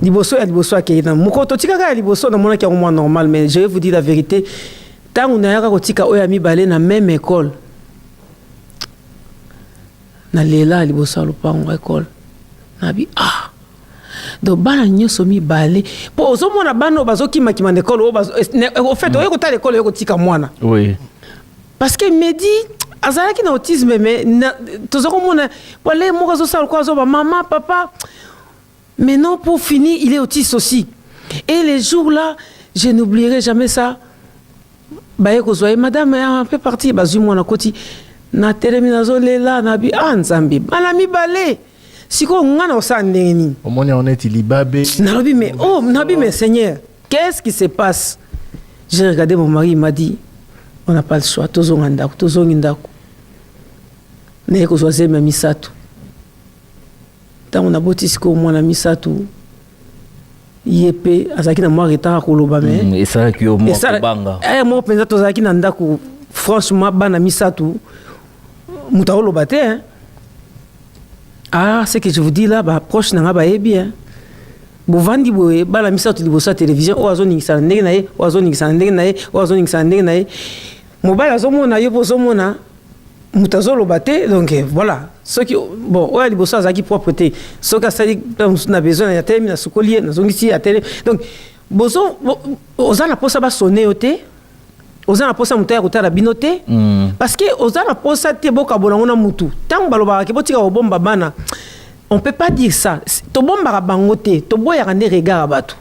liboso akena mukoto tikaka liboso na mona ki moins normal mais je vais vous dire la vérité tant on a yaka kotika oya mibale na même école na lela liboso lopango école na bi donc bana nyoso mibale po ozomona bana bazoki makima na école au fait oyo kota l'école oyo kotika mwana oui parce que me dit azalaki na autisme mais tozoko mona wale moko zo sala kwa zo ba maman papa. Mais non, pour finir, il est autiste aussi. Et les jours-là, je n'oublierai jamais ça. Baye kozwa madame un peu parti bazui mwana koti na terminazo lela na bi nzambi bana mi balé siko ngana osandenge ni omoni honnête libabe nabi mais Seigneur qu'est-ce qui se passe? J'ai regardé mon mari, il m'a dit on n'a pas le choix tozonga ndako ne kozwa zema misatu tant on a botti siko mwana misatu yepe azaki na moi retard koloba mais et ça qui au moi banga moi penza tozaki na ndako franchement bana misatu mutaolo baté hein. Ce que je vous dis là ba proche na ba yebi hein bovandi boye bana misatu libosa télévision o azoni ngisana ndenge na ye o azoni ngisana ndenge na ye o azoni ngisana ndenge na ye mobile azomona yo pozomona mutazolo baté donc voilà ce qui bon ouais liboso azaki propreté ce que ça dit na besoin ya télé na sukolier na zongisi ya télé donc bozo ozana posa ba sonner oté ozana posa mutaya kotala binoté parce que ozana posa te boka bolangona mutu tant baloba ke botika obomba bana on peut pas dire ça to bomba bangote to boya kande regard bato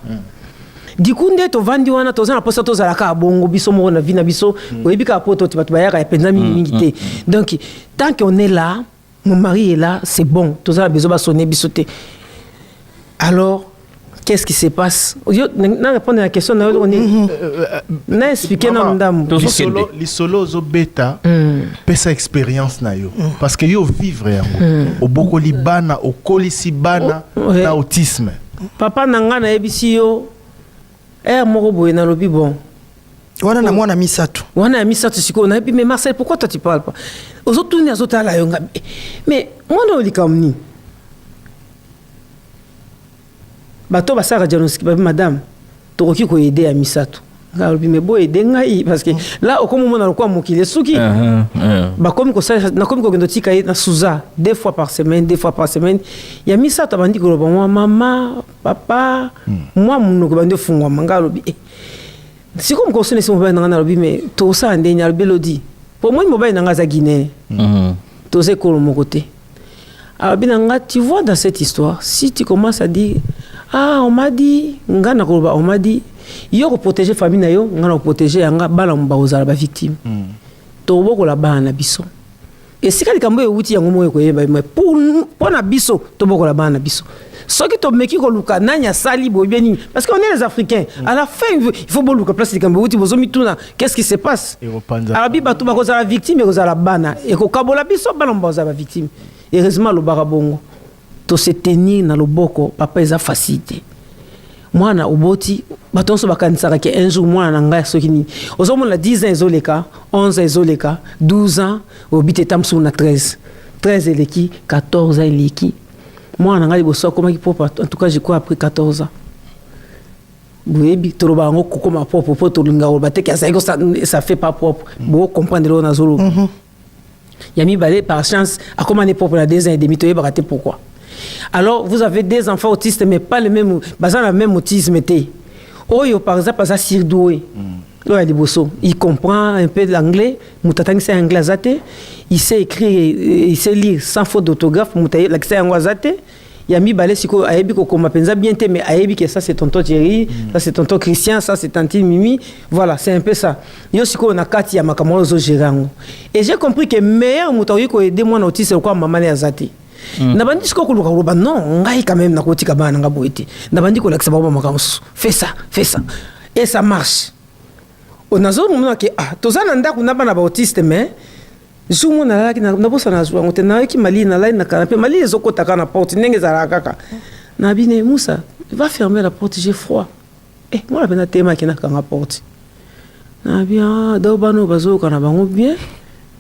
dikunde to vandi wana to zana posa to zalaka bongo biso mo na vina biso oyebika poto ti bato bayaka ya penza mingi te donc tant qu'on est là mon mari est là c'est bon to zana besoin ba sonner bisoté alors qu'est-ce qui se passe na répondre à la question on est na expliquer na ndam li solo zo beta pesa expérience na yo parce que yo vivre yango oboko li bana okolisi bana na autisme papa nanga na ebisi yo moko boye na lobi bon wana na mwana misatu siko na epi mais Marcel pourquoi toi tu parles pas aux autres tourner azota la yonga mais moi no likamni bato basara diagnostic ba madame tokoki ko aider à misatu ngalobi mais boye aider ngai parce que là au comme on a quoi mokile suki Comme tika na souza 2 fois par semaine. Il y a mis ça tabandi ko moi maman, papa, moi mon ko bandi fungwa mangalo bi. Si comme ko sone mo ba na lobi mais to ça ndenya belodi. Pour moi mo ba na ngaza Guinée. To se ko mon côté. Alors binanga tu vois dans cette histoire, si tu commences à dire on m'a dit ngana ko on m'a dit yo ko protéger famille na yo ngana ko protéger yanga bala mba ozala ba victime. To boko la bana biso. Et si quelqu'un veut outil yango moyo ko yeba mais pour na biso to boko la bana biso. Ce qui to meki ko luka nanya sali bo bien parce qu'on est les Africains. À la fin il faut bo luka place de outil bozo mituna qu'est-ce qui se passe? Arabi batu ba ko za la victime ko za la bana et ko kabola biso bana mba ozala ba victime. Heureusement le barabongo to se tenir na loboko papa eza facilité. Mwana oboti batonso bakanisaka ke un jour mwana nanga soki ni ozomona 10 ans ezoleka 11 ans ezoleka 12 ans obite tamsu na 13 eleki 14 ans eleki mwana nanga liboso koma ki pop en tout cas je crois après 14 ans boyebi toloba ngo kokoma propre po to linga o bateke ça fait pas propre bo comprendre lo na zolo yami balé par chance a commencé propre na 2 ans et demi to yeba raté pourquoi. Alors, vous avez des enfants autistes, mais pas le même, basant le même autisme. Oyo, par exemple, ça surdoué. Il comprend un peu l'anglais, moutatang c'est anglais zate. Il sait écrire, il sait lire sans faute d'orthographe, moutaye l'accès en zate. Yami balé siko ayebi ko koma penza bien té mais ayebi que ça c'est tonton Thierry, ça c'est tonton Christian, ça c'est tantine Mimi. Voilà, c'est un peu ça. Yo siko na kati ya makamolo zo gérango. Et j'ai compris que meilleur moutaye ko aider moi autiste quoi maman ya zate. Nabandi siko kuluka roba non ngai quand même nakotika bana nga boité nabandi ko lakisa baba makamso fais ça et ça marche on a zo mona ke tozana ndako na bana ba autiste mais zumo na laki na bosa na zuwa ngote na ki mali na line na canapé mali ezokota kana porte ndenge za kaka na bine Moussa va fermer la porte j'ai froid moi la pena tema kina kanga porte na bien do bano bazo kana bango bien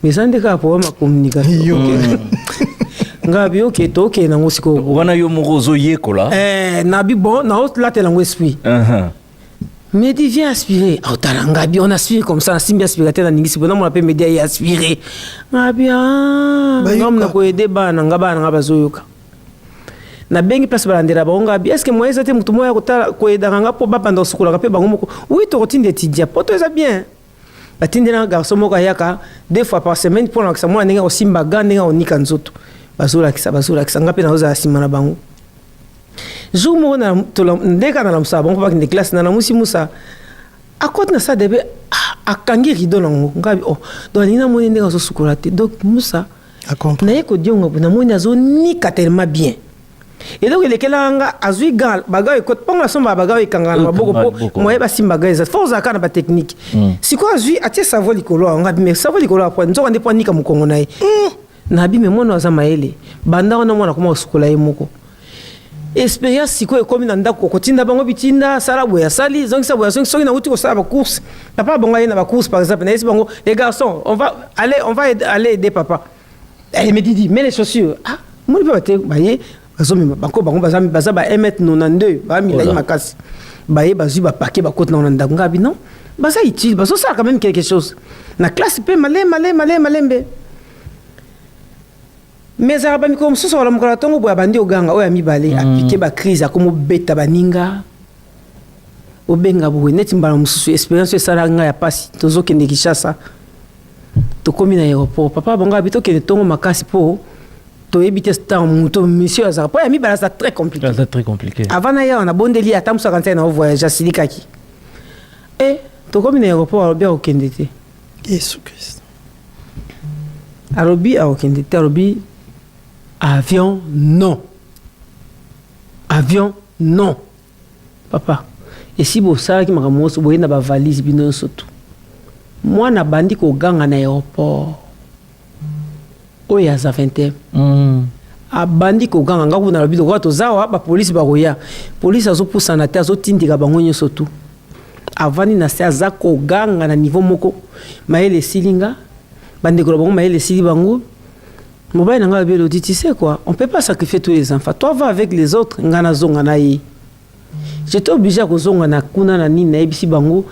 mais ça ndeka pour ma communication ngabi ok toke na ngosiko wana yo morozo yekola nabi bon na haute la telango esprit mais dit viens aspirer ngabi on aspire comme ça simbi aspirateur na ningisi bona mon appelle média y aspirer ngabi ngam na ko aider bana ngaba zoyoka na bengi place balandera ba ngabi est-ce que moi ezate mutu moya ko aider nga po ba panda sukula ka pe bango moko oui to rotinde tidia poto eza bien batindena garçon moko yaka 2 fois par semaine pour que ça moi ninga osimba gandinga onika nzoto bazula kisa ngapi na oza simana bango jour mo na ndeka na lamsa bango pa kinde classe na musi musa akot na sa debe akangi rido nango ngabi donc nina moni ndeka so sukolate donc musa na yeko diongo na moni azo ni tellement bien et donc il kela nga azui gal bagawe ko ponga somba bagawe kanga na boko po moye ba simba gaza forza kana ba technique siko azui atie savo likolo ngabi mais savo likolo apa nzoka ndipo nika mukongo nae nabi me mwana za maele banda wana mwana kuma sukola yemoko expérience siko ekomi na ndako kotinda bango bitinda sala boya sali zongisa boya zongi na uti ko sala ba course papa bonga yena ba course par exemple na esi bango les garçons on va aller aider papa elle me dit mais les chaussures moi peut te baye bazomi bango baza ba 1m92 ba milai makasi baye bazu ba paquet ba côte na ndako ngabi non baza utile bazo ça quand même quelque chose na classe pe malembe mais araba miko msusu wala mukala tongo boya bandi oganga oya mibale apike ba crise akomo beta baninga obenga boye neti mbala msusu experience esala nga ya pasi tozokende Kinshasa tokomi na aéroport papa bonga bito kende tongo makasi po to ebite sta muto monsieur azara po ya mibala ça très compliqué avant na ya on a bondeli atam 55 na voyage à Silikaki tokomi na aéroport alobia okende te Yesu Christ alobi okende te alobi avion non papa et si bo sala ki makamo so boyena ba valise bino soto moi na bandi ko ganga na aéroport oya za 20 abandi ko ganga ngaku na lobi ko to zawa ba police ba koya police azo poussa na te azo tindika bango nyoso tu avani na se aza ko ganga na niveau moko maele silinga bande ko bango maele sili bango mobile nanga belo dit tu sais quoi on peut pas sacrifier tous les enfants toi va avec les autres ngana zonga na yi j'étais obligé à zonga na kuna na nini na ebisi bango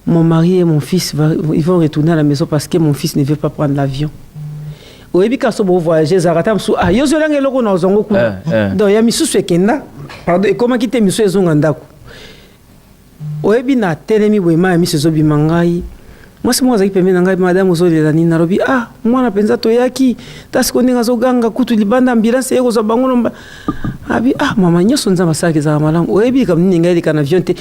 mon mari et mon fils ils vont retourner à la maison parce que mon fils ne veut pas prendre l'avion oyebi kaso bo voyager zakata msu yo zolange eloko na ozongo kuna donc ya misusu ekenda pardon ekomaki te misu ezonga ndako oyebi na telemi boyema ya misu ezobima ngai mwasi moko azalaki pembeni na ngai madame ozolela nini nalobi mwana mpenza toyaki tasiko ndenge azoganga kutu libanda ambulance ekozwa bango nomba abi mama nyonso nzambe asalaki ezalaka malamu oyebi likambo nini ngai eleka na avion te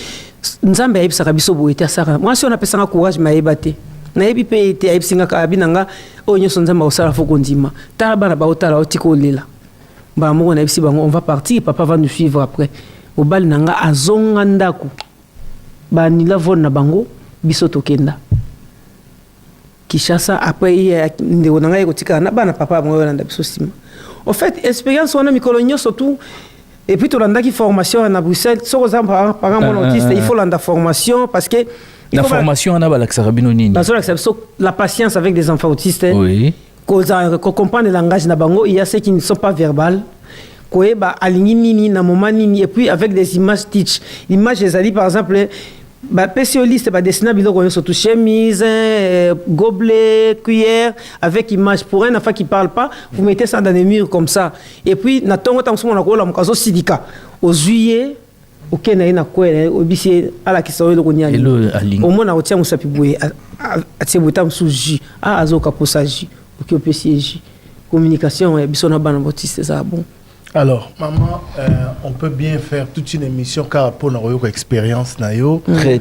nzambe ayebisaka biso boye te asaka mwasi oyo napesanga courage mayeba te nayebi mpe ete ayebisingaka abi na nga oyo nyonso nzambe akosala fo kondima tala bana baotala otika olela mbala moko nayebisi bango on va partir papa va nous suivre après mobali na nga azonga ndako banila vole na bango biso tokenda Kishasa après ndeko na ngai kotika na bana papa bango yolanda biso sima en fait expérience wana mikolo nyonso tout et puis tolandaki formation na Bruxelles soko za par exemple autiste il faut landa formation parce que la formation on a balakisaka bino nini la patience avec des enfants autistes oui qu'on comprend le langage na bango il y a ceux qui ne sont pas verbales koeba alingi nini na moment nini et puis avec des images teach l'image ezali par exemple spécialiste dessiner biloko surtout chemise gobelet cuillère avec image pour un enfant qui parle pas vous mettez ça dans les murs comme ça et puis na tongo tango na kola mukazo sidika au juillet OK na ina kwele obisi ala kisawe ko nyali au mona otia musapi boye atie bota msuji azoka posaji OK opesi communication et biso na bana autiste ça bon. Alors, maman, on peut bien faire toute une émission car pour notre expérience nayo très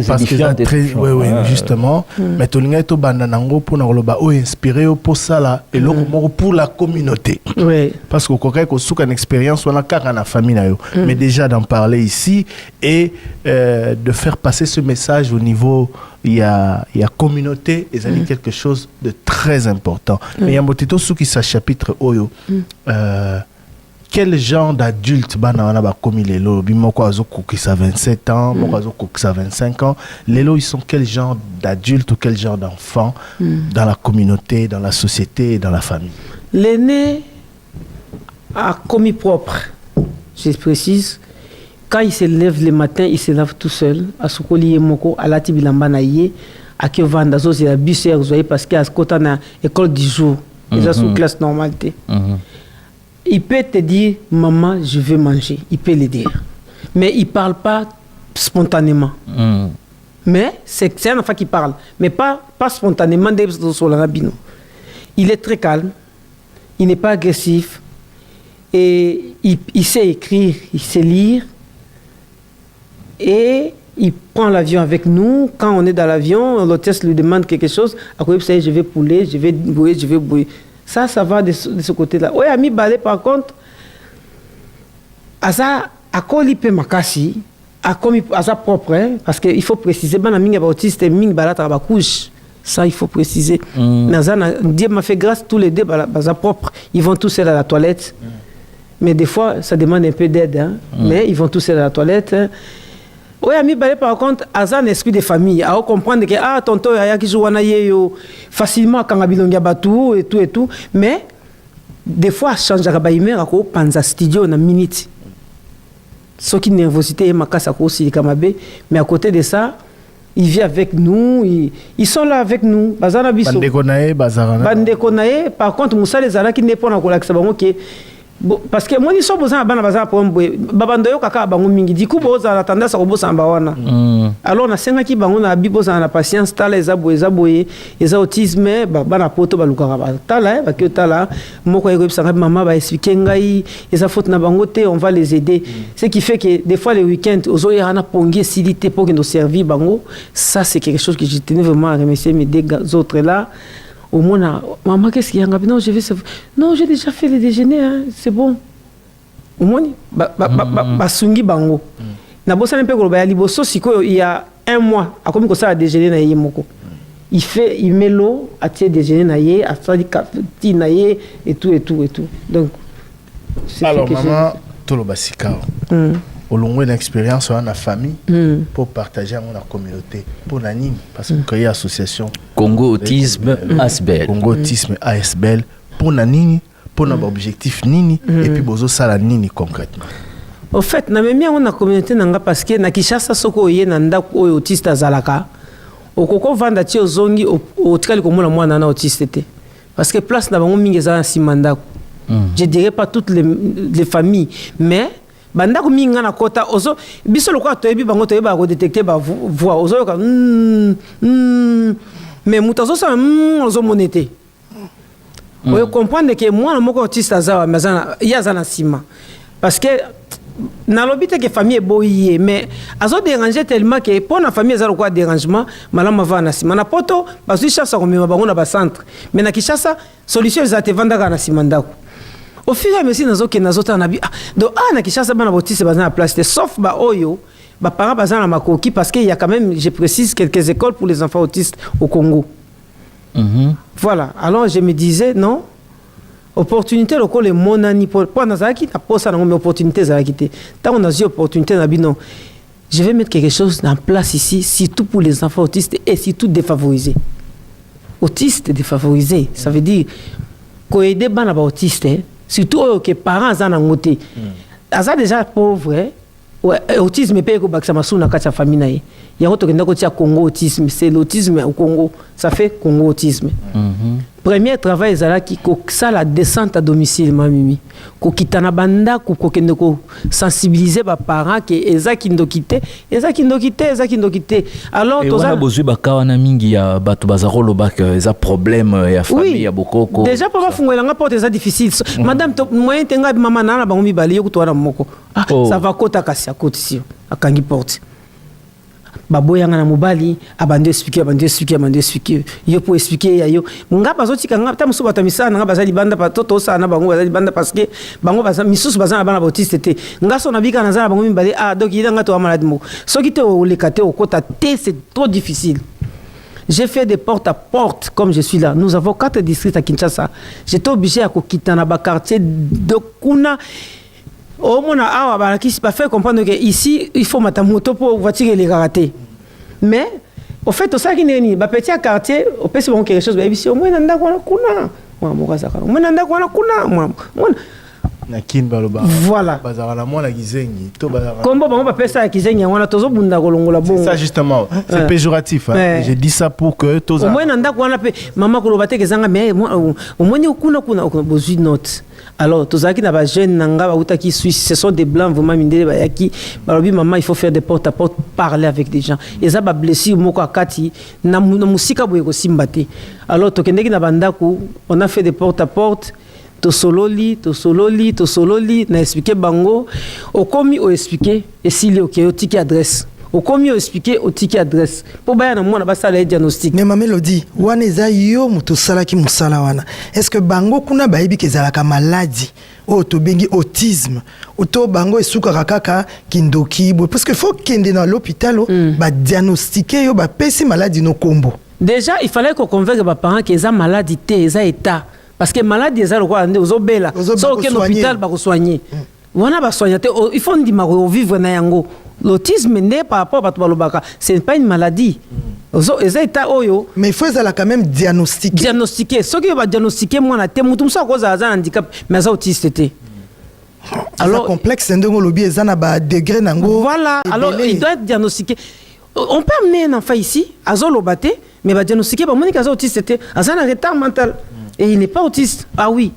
parce que oui justement mais tout le to bandanango pour nous inspirer pour ça là et pour la communauté parce que kokay ko souka une expérience on a car na famille nayo mais déjà d'en parler ici et de faire passer ce message au niveau il y a communauté et ça dit quelque chose de très important mais il y a motito sou qui sa chapitre oyo quel genre d'adulte banana ba comme lelo bimoko azoko qui ça 27 ans moko azoko qui ça 25 ans lelo ils sont quel genre d'adulte ou quel genre d'enfant dans la communauté dans la société et dans la famille. L'aîné a commis propre, je précise, quand il se lève le matin il se lave tout seul à sokoli moko à la tibilamba na yé à que vanda zo c'est la bus parce que à côté na école du jour déjà sous classe normalité. Il peut te dire, maman, je veux manger. Il peut le dire. Mais il ne parle pas spontanément. Mais c'est un enfant qui parle. Mais pas spontanément. Il est très calme. Il n'est pas agressif. Et il sait écrire, il sait lire. Et il prend l'avion avec nous. Quand on est dans l'avion, l'hôtesse lui demande quelque chose. À quoi je vais pouler, je vais bouiller, je vais bouiller. Ça va de ce côté-là. Oui, ami balé par contre, Asa a colipé makasi, a commis Asa propre, parce qu'il faut préciser, ben minga autiste minga balata ba couche. Ça il faut préciser. Nazana Dieu m'a fait grâce tous les deux Asa propre. Ils vont tous aller à la toilette. Mais des fois ça demande un peu d'aide mais ils vont tous aller à la toilette. Oui, ami balé par contre, Asa un esprit de famille, à comprendre que tonton ya ki jouana yeyo facilement quand abilonga batu et tout mais des fois change ba imera ko panza studio na minute. Ce qui nervosité makasa ko si kamabe mais à côté de ça, il vit avec nous, ils sont là avec nous, bazana biso. Bande konae par contre Moussa les ala qui ne pona ko lakisa bango ke parce que moi ni so bozana bana bazana pour mboye babando yo kaka bango mingi du coup bozana tendance à bosa mbawana alors na senga ki bango na biboza na patience tala ezaboye eza autisme bana poto baluka ba tala ba ke tala moko yeko bisanga maman ba expliquer ngai eza faute na bango te on va les aider ce qui fait que des fois les week-ends ozo ya na pongi silité pour que nous servir bango ça c'est quelque chose que je tenais vraiment à remercier mes deux autres là. Au moins, maman, qu'est-ce qu'il y a? Non, je vais non, j'ai déjà fait le déjeuner, hein, c'est bon. Au moins, basungi bango. Na bossa n'importe quoi, liboso siko il y a un mois, à comme ça a déjeuner na yemoko. Il met l'eau, à tirer déjeuner na yé, à faire du café na yé et tout. Donc, alors maman, tout le basika. Au long de l'expérience dans la famille pour partager dans la communauté pour la nini parce que créer association Congo Autisme ASBEL pour la nini pour notre objectif nini et puis bozo sala nini concrètement. Au fait na même on a communauté nanga parce que na Kishasa soko yé na ndako autiste azalaka okoko vanda ti ozongi otikali komona mwana na autiste te parce que place na bango mingi eza na simandako. Je dirais pas toutes les familles, mais bandako mingi na kota ozo biso lokwa toyebi bango toyeba ko détecter ba voix ozo ka mais mutazo sa ozo monete. Vous comprenez que moi, je suis autiste, il y a un sima. Parce que, dans l'hôpital, la famille est boyée, mais ils ont dérangé tellement que pour la famille, ils ont un dérangement, madame va na sima. Na poto, parce que chasse comme ma bango na centre. Mais na kishasa, solution ils ont vendre na sima ndako. Au fur et à mesure nazo que nazo ta nabi. Donc na kishasa bana autiste bazana na place, sauf ba oyo, ba parents bazana na makoki parce qu'il y a quand même, je précise, quelques écoles pour les enfants autistes au Congo. Voilà, alors je me disais, non, opportunité, le monani, pour Nazaki, n'a pas ça, mais opportunité, Nazaki. Tant on a eu opportunité, non, je vais mettre quelque chose en place ici, surtout pour les enfants autistes et surtout défavorisés. Autistes défavorisés, ça veut dire qu'on aide les autistes, surtout que les parents ont été déjà pauvres. Autisme paye ko bakisa masuna kati ya famille il y a autre que tia Congo autisme, c'est l'autisme au Congo, ça fait Congo autisme. Premier travail ezala ki ko ça la descente à domicile mamimi ko kitana banda ko kende ko sensibiliser ba parents que ezaki ndokité alors to za besoin bakawa na mingi ya batu bazarolo bak eza problème ya famille ya bokoko déjà pas fungwela nga porte eza difficile madame moyen tenga mama na bango mibali yoku to wana moko ça va kota kasi akoti akangi porte baboyanga na mobali abande expliquer yo pour expliquer ya yo nga bazoti kanga tamusu batamisa nga bazali banda pa toto sana bango bazali banda parce que bango bazali misusu bazana bana bautiste te nga so na bika na zana bango mimbali donc il nga to malade mo soki te o lekate o kota te c'est trop difficile. J'ai fait des porte à porte comme je suis là. Nous avons 4 districts à Kinshasa. J'étais obligé à quitter na ba quartier de Kuna. Au moins, qui s'est pas fait comprendre que ici il faut mettre moto pour voiture les rater. Mais au fait, au ça qui n'est ni, petit quartier, au peut c'est quelque chose. Mais ici au moins nanda kuna kuna, moi moi ça au moins nanda kuna moi. Na kin baloba. Voilà. Bazara la moi la gizengi. To bazara. Kombo bango ba pesa ya kizengi wana tozo bunda kolongola bon. C'est ça justement. C'est péjoratif. Hein. J'ai dit ça pour que toza. Au moins nanda kuna pe maman koloba te kezanga mais au moins ni kuna besoin note. Alors, tous ceux qui n'ont jeune nanga qui Suisse, ce sont des blancs vraiment mindé bayaki. Balobi maman, il faut faire des porte à porte, parler avec des gens. Et ça va blesser moko akati na musika boye ko simbate. Alors, tokendeki na bandaku, on a fait des porte à porte. To sololi, na expliquer bango. Au commis au expliquer et s'il est ok, au ticket adresse. Au commis expliquer au ticket adresse pour bayana moi na basala diagnostic mais ma mélodie wana eza yo muto salaki musala wana est-ce que bango kuna bayibi kezalaka maladie o to bengi autisme auto bango esuka kaka kindoki parce que faut kende na l'hôpital ba diagnostiquer yo ba pesi maladie no kombo. Déjà il fallait qu'on convainque ba parents que eza maladie té eza état parce que maladie eza lokwa ande ozobela so aucun hôpital ba ko soigner wana ba soigner il faut ndima ko vivre na yango. L'autisme n'est par rapport à Balobaka, ce n'est pas une maladie. Mais il faut quand même diagnostiquer. Diagnostiquer. Ce qui va diagnostiquer, moi, la tête, tout ça cause d'un handicap, mais ça autiste. Alors complexe, c'est un lobby, ça n'a pas degré nango. Voilà. Alors il doit être diagnostiqué. On peut amener un enfant ici, à Zolobate, mais va diagnostiquer, bah Monique a autiste, à un retard mental, et il n'est pas autiste. Ah oui.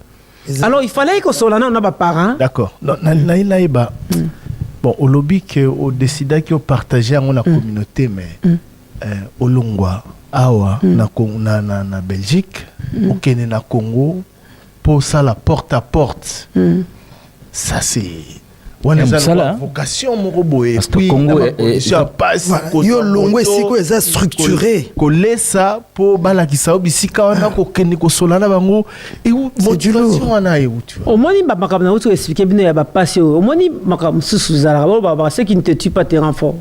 Alors il fallait que soit là, on a pas parents. D'accord. Bon, au lobby que au décida qui au partagé en la communauté mais au Longwa awa na Belgique au Kenya na Congo pour ça la porte à porte ça c'est la vocation mon robot et puis Congo passe yo Longwa ici ko est structuré coller ça pour bala ki sa obisika wana ko Kenya ko solana bango et motivation wana et où tu au moins il m'a capable de expliquer bien ya ba passer au moins il m'a susuzala ba ce qui ne te tue pas te renfort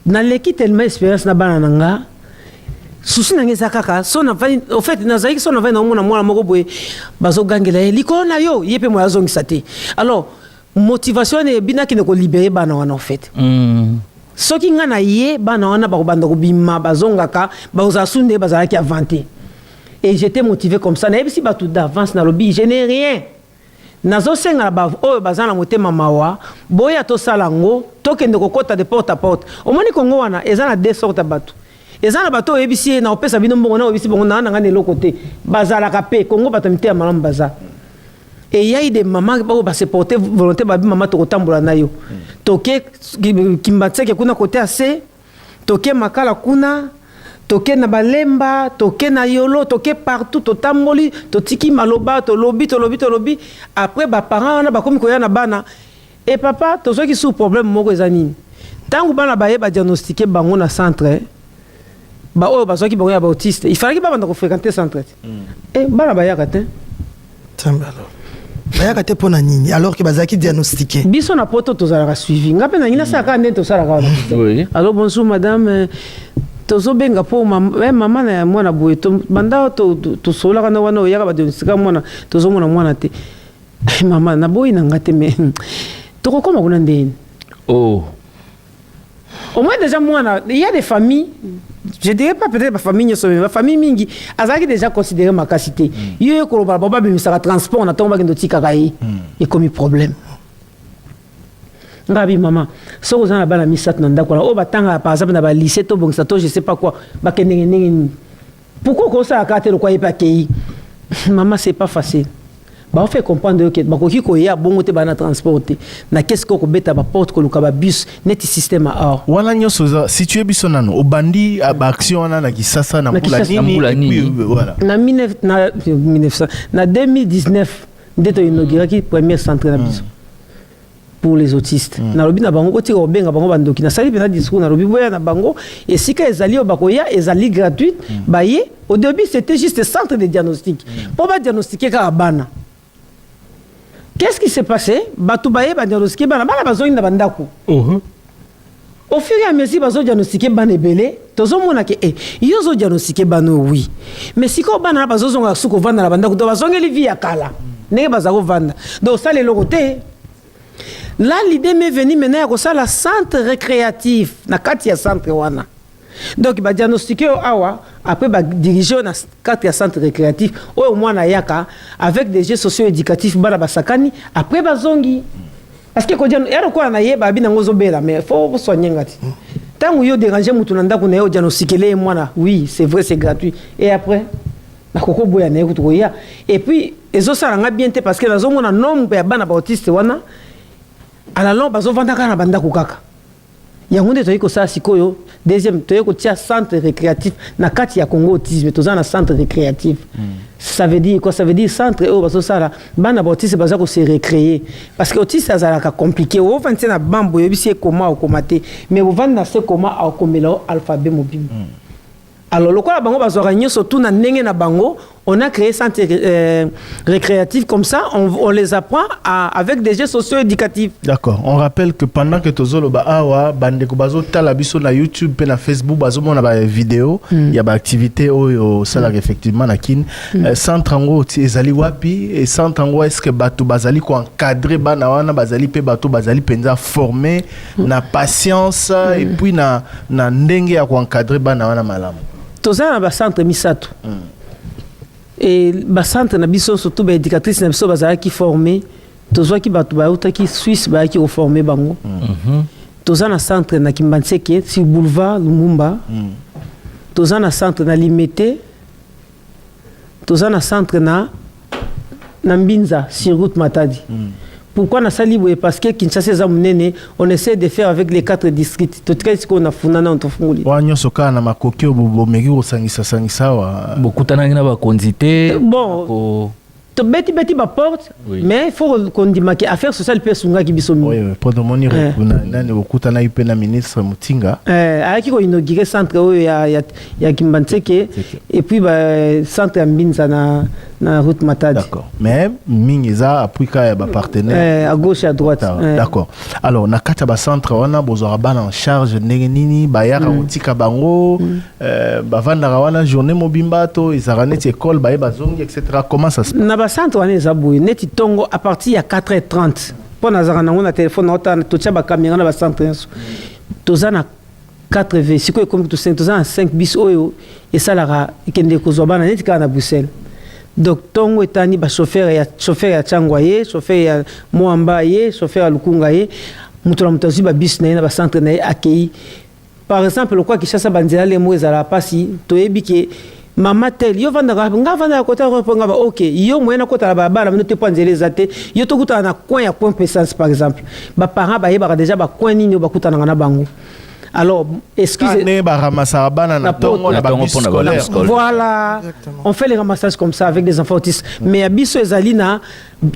na l'équipe tellement expérience na bana nga susi nangeza kaka so na vani au fait na zaiki so na vani na mwana mwana moko boye bazo gangela likona yo yepe mo yazongisa te alors motivation et bina qui ne ko libérer bana wana en fait ce qui ngana yé bana wana ba banda ko bima bazongaka baza sunde bazala ki avanter et j'étais motivé comme ça na yebisi ba tout d'avance na lobby je n'ai rien nazo senga ba o bazana motema mawa boya to salango to kende ko kota de porte à porte au moni kongo wana ezana deux sortes batu eza na bato oyebisi na opesa bino mbongo na oyebisi bongo na ngane lo côté bazalaka pe Congo batamite ya malamu baza et il y a eu des mamans qui se porter volonté babi maman to kotambola na yo toke kimbatseke kuna côté assez toke makala kuna toke na balemba toke na yolo toke partout totamboli totiki maloba to lobi après ba parents na ba komi koya na bana et papa to soki sous problème moko ezanini tangu bana baye ba diagnostiquer bango na centre ba oyo bazoki bango ya ba autiste il fallait que ba banda ko fréquenter centre et bana baya kate tambalo bayaka te pona nini alors que bazaki diagnostiqué biso na poto tozalaka suivi ngape na ngina saka nde tosalaka oui alors bonjour madame tozobenga po mama na mwana boye banda tosolaka na wana oyaka badiagnostika mwana tozomona mwana te mama na boyi na ngate me tokokoma kuna ndeni oh au moins déjà mwana il y a des familles je dirais pas peut-être ma famille mais ma famille mingi azaki déjà considéré ma capacité yo ko ba baba bimisaka transport na tomba kendo tika kai et comme problème ngabi mama so ko zana bana misat na ndako o batanga par exemple na ba lycée to bongisa to je sais pas quoi ba kendenge pourquoi ko ça ka te lo kwa kei maman c'est pas facile ba on fait comprendre que ba ko ki ya bongo te bana transporter na qu'est-ce ko beta ba porte ko luka ba bus net système a wana nyoso situé biso nano obandi ba action na kisasa na mpula nini voilà na 1900 na 2019 ndeto inauguré ki premier centre na biso pour les autistes na lobi na bango ko tiko benga bango bandoki na sali pena discours na lobi boya na bango et sika ezali obakoya ezali gratuite baye au début c'était juste centre de diagnostic pour ba diagnostiquer ka bana. Qu'est-ce qui s'est passé? Batoubaye ba diagnostiquer bana bazongi na bandako. Au fur et à mesure bazo diagnostiquer bana ebele tozo mona ke yo zo diagnostiquer bana oui mais siko bana bazo zonga suko vanda na bandako to bazongeli vie ya kala ndenge bazako vanda donc ça les logoté. Là l'idée m'est venue maintenant ko ça la centre récréatif na kati ya centre wana. Donc ba diagnostiquer awa après ba diriger na quatre centre récréatif au moins na yaka avec des jeux socio-éducatifs bana basakani après bazongi parce que ko diano yaro ko na yeba bina ngozo bela mais faut soigner ngati tangu yo déranger mutu na ndako na yo diagnostiquer mwana oui c'est vrai c'est gratuit et après na koko boya na ko ya et puis ezo sala nga bien te parce que nazo mona nombre ya bana ba autiste wana ala long bazo vanda kana banda ko kaka yango nde toyiko sa sikoyo deuxième toyiko tia centre récréatif na kati ya Congo autisme tozana centre récréatif ça veut dire quoi ça veut dire centre o baso sala bana autisme baza ko se récréer parce que autisme azala ka compliqué o vantena na bambo yebisi comment o komate mais o vanda se comment a komela alphabet mobile alors lokola bango bazo ranyo surtout na ndenge na bango on a créé centre récréatif comme ça on les apprend avec des jeux socio-éducatifs. D'accord. On rappelle que pendant que tozolo ba awa bande ko bazo tala biso na YouTube pe na Facebook bazo mona ba vidéo il y a ba activité oyo sala effectivement na kin centre ngo ti ezali wapi et centre ngo est-ce que bato bazali ko encadrer bana wana bazali pe bato bazali penza former na patience et puis na ndenge ya ko encadrer bana wana malamu. Tozana ba centre misato. Et ba centre na biso surtout ba éducatrice na biso bazala ki former tozwa ki batu ba uta ki Suisse ba ki former bango tozana centre na Kimbanseke sur boulevard Lumumba tozana centre na Limete tozana centre na Mbinza sur route Matadi. Pourquoi na sali boye parce que Kinshasa za munene on essaie de faire avec les 4 districts to tkai ko na funana on to funguli wanyo soka na makoki obo meki ko sangisa wa bokutana ngina ba konzite bon to beti ba porte mais il faut qu'on dit que affaire sociale peut sunga ki biso mi oui pour demander nani okutana ipe na ministre Mutinga aki ko inauguré centre oyo ya Kimbanseke et puis ba centre Mbinza na route Matadi. D'accord. Mais Mingeza après ka ba partenaire à gauche à droite. D'accord. Alors na kata ba centre wana bozora bana en charge ndenge nini ba yaka utika bango ba vanda wana journée mobimba to izarane école ba bazongi etc. Comment ça se passe? Na ba centre wana zabuye neti tongo à partir ya 4h30 pour nazara nango na téléphone ota to tcha ba caméra na ba centre tozana 4V siko comme to 5 tozana 5 bis oyo et ça la kende ko zobana neti ka na Bruxelles. Donc tongo etani ba chauffeur ya Changwaye chauffeur ya Moamba ye chauffeur ya Lukunga ye mutu na mutazi ba bis na ba centre na accueilli par exemple lokwa Kinshasa banzela lemo ezala pasi toyebi ke mama tel yo vanda nga côté nga ba OK yo moyena kota la bala mino te panzela ezate yo to kuta na coin ya point puissance par exemple ba parents ba yeba déjà ba coin nini ba kuta na bango. Alors, excusez. Voilà. On fait les ramassages comme ça avec des enfants autistes. Mais à Bisso et Zalina,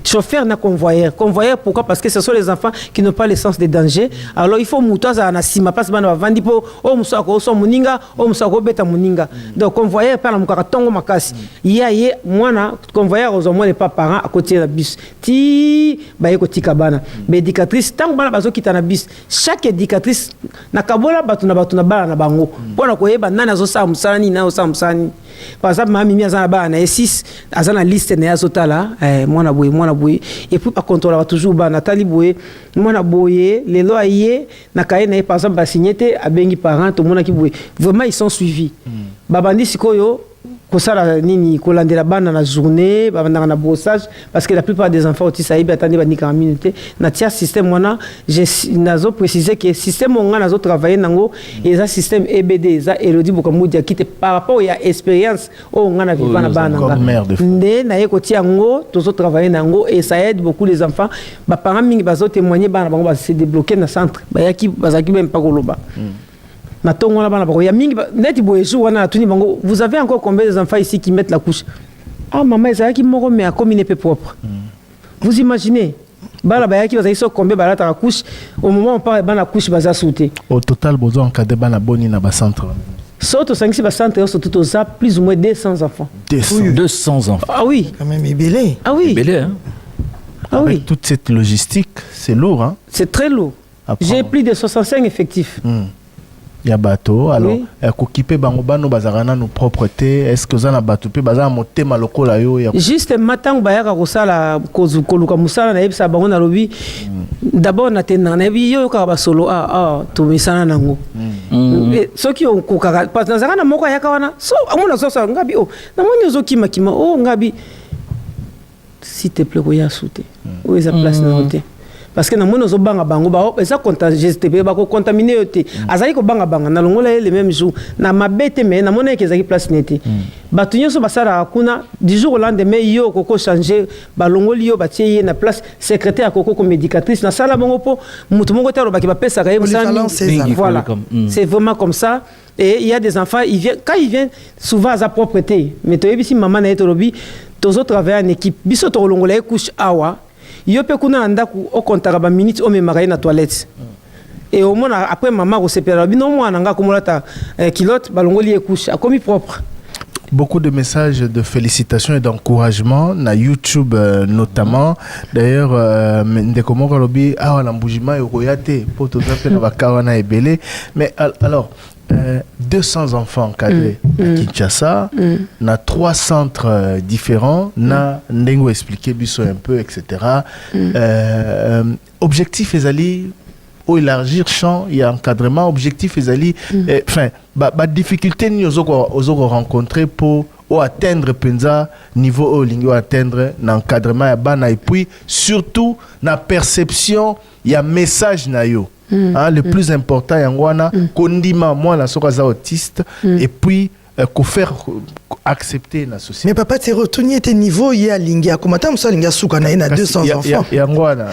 chauffeur n'a convoyeur. Convoyeur, pourquoi? Parce que ce sont les enfants qui n'ont pas le sens des dangers. Alors, il faut moutoir à Nassima. Parce que va vendre pour oh musako so muninga, oh musako beta muninga. Donc, convoyeur par la mukaratongo makasi. Yé, moi na convoyeur aux hommes les pas parents à côté de la bus. Ti ba yeko tikabana. Mais éducatrice tant bana bazo kita na bus. Chaque éducatrice na kabola batuna bala na bango. Pona koyeba nana zo sa musani na zo musani. Par exemple, ma mimi azana ba na 6 azana liste na azotala mwana boye et puis par contre on toujours ba Nathalie boye mwana boye les lois yé na kaena par exemple ba signété abengi parents to mona ki boye vraiment ils sont suivis babandi sikoyo kosala nini kolandela bana na journée babanda na brossage parce que la plupart des enfants autistes aïbi attendent ba nika minute na tia système mona j'ai nazo préciser que système on nazo travailler nango et ça système EBD ça Elodie Bokamudia qui te par rapport à expérience on na vivant na bana ndé na yeko tia ngo tozo travailler nango et ça aide beaucoup les enfants ba parents mingi bazo témoigner bana bango ba se débloquer na centre ba yaki bazaki même pas koloba. Vous avez encore combien d'enfants ici qui mettent la couche? Ah maman, ça qui m'ont mis à comme une peu propre. Vous imaginez? Combien la couche au moment où on parle de la couche baza sauter. Au total, besoin encadrer bana boni na ba centre. Sauf au 5 centre surtout aux plus ou moins 200 enfants. 200 enfants. Ah oui. Quand même ébélé. Ah oui. Ébélé, hein. Ah oui. Avec toute cette logistique, c'est lourd hein. C'est très lourd. J'ai plus de 65 effectifs. Ya bateau alors kokipe bango bano bazarana no propreté est-ce que ça na bateau pe bazana motema lokola yo ya juste matin bayaka kosala koluka musala na yebisa bango na lobi d'abord na tena na yebi yo ka ba solo to misana nango soki on kokaka pas na zakana moko yaka wana so amona so ngabi na moni ozokima kima ngabi s'il te plaît koya souté où est sa place na hotel. Parce que na mono zo banga bango ba eza contagieux ba ko contaminer yote azali ko banga na longola les mêmes jours na mabete mais na mona ezaki place nete batu nyoso basara kuna du jour au lendemain yo koko changer ba longoli yo batie na place secrétaire koko comme médicatrice na sala bango po mutu mongo taro ba ki ba pesa ka voilà c'est vraiment comme ça. Et il y a des enfants quand ils viennent souvent à sa propreté mais to yebi si maman na etolobi tozo travailler en équipe biso to longola e couche awa yo pe kuna ndaku o kontaka ba minutes o memaka na toilette et au moins après maman ko sepela bino mwana nga komolata kilote balongoli e couche a commis propre. Beaucoup de messages de félicitations et d'encouragement na YouTube notamment. D'ailleurs ndeko moko lobi awa mbujima yokoyate po to zape na bakawana ebele mais alors 200 enfants encadrés à Kinshasa, na 3 centres différents, na ndengo expliqué biso un peu, etc. Objectif ezali au élargir champ, il y a encadrement. Objectif ezali, enfin, difficulté ni ozoko rencontrer pour atteindre penza niveau au lingo atteindre l'encadrement ya bana et puis surtout la perception, il y a message na yo. Le plus important yangwana kondima moi la sokaza autiste et puis qu'on faire accepter la société. Mais papa tu retourné tes niveaux il y a lingia comment tu ça lingia souka na 200 enfants. Yangwana.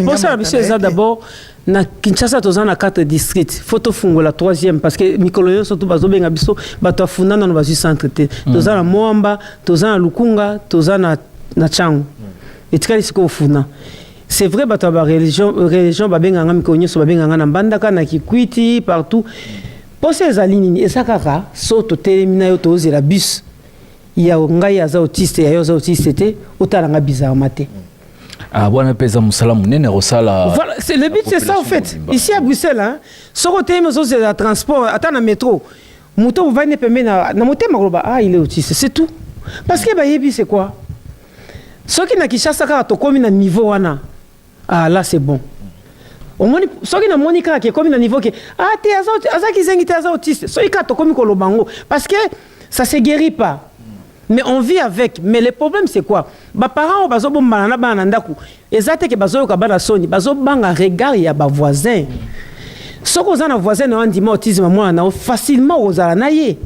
Pour ça monsieur ça d'abord na Kinshasa tozana 4 districts photo fungo la 3e parce que mikolo surtout bazo benga biso bato afuna na bazu centre te tozana Moamba tozana Lukunga tozana na Changu etikali siko funa. C'est vrai bato ba religion ba benga ngami konyo so ba benga ngana mbandaka na Kikwiti partout pour ces alignes et ça kaka soto termina yo tozi la bus ya ngai aza autiste ya yo za autiste te otalanga bizarre maté. Ah bwana pesa musalamu nene rosala. Voilà, c'est le but c'est ça en fait. Ici à Bruxelles hein, so côté mais c'est le transport attends na métro. Muto va ne permet na motema globa il est autiste, c'est tout. Parce que ba yebi c'est quoi? Ce qui na Kinshasa ka to komi na niveau wana. Ah là c'est bon. Au moins ce qui na monika qui est comme na niveau que te azaki zengi te autiste. Ce qui ka to komi ko lobango parce que ça se guérit pas. Mais on vit avec. Mais le problème c'est quoi? Ba parents bazo bomba na bana ndaku. Ezate ke bazo ka bana soni, bazo banga regard ya ba voisin. Ce qu'on a voisin on dit autisme moi facilement aux anaye.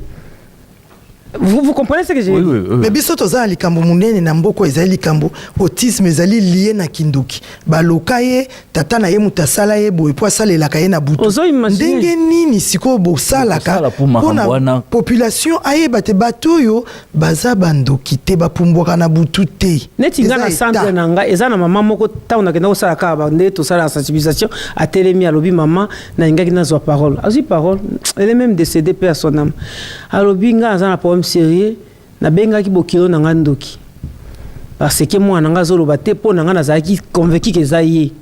Vous comprenez ce que j'ai dit? Mais biso toza likambo munene na mboko ezali likambo autisme ezali lié na kinduki. Baloka ye tata na ye mutasala ye boye po asalelaka ye na butu. Ndenge nini siko bosalaka pona population ayeba te bato yo baza bandoki te bapumbwaka na butu te. Neti nga na centre na nga eza na mama moko ta on akenda osala ka bande to sala sensibilisation a telemi alobi mama na ngaki na zo parole. Azi parole, elle est même décédée paix à son âme. Alobi nga za na sérieux na benga ki bokilo na ngandoki parce que moi na ngazolo bate po na ngana zaki convaincu que zaye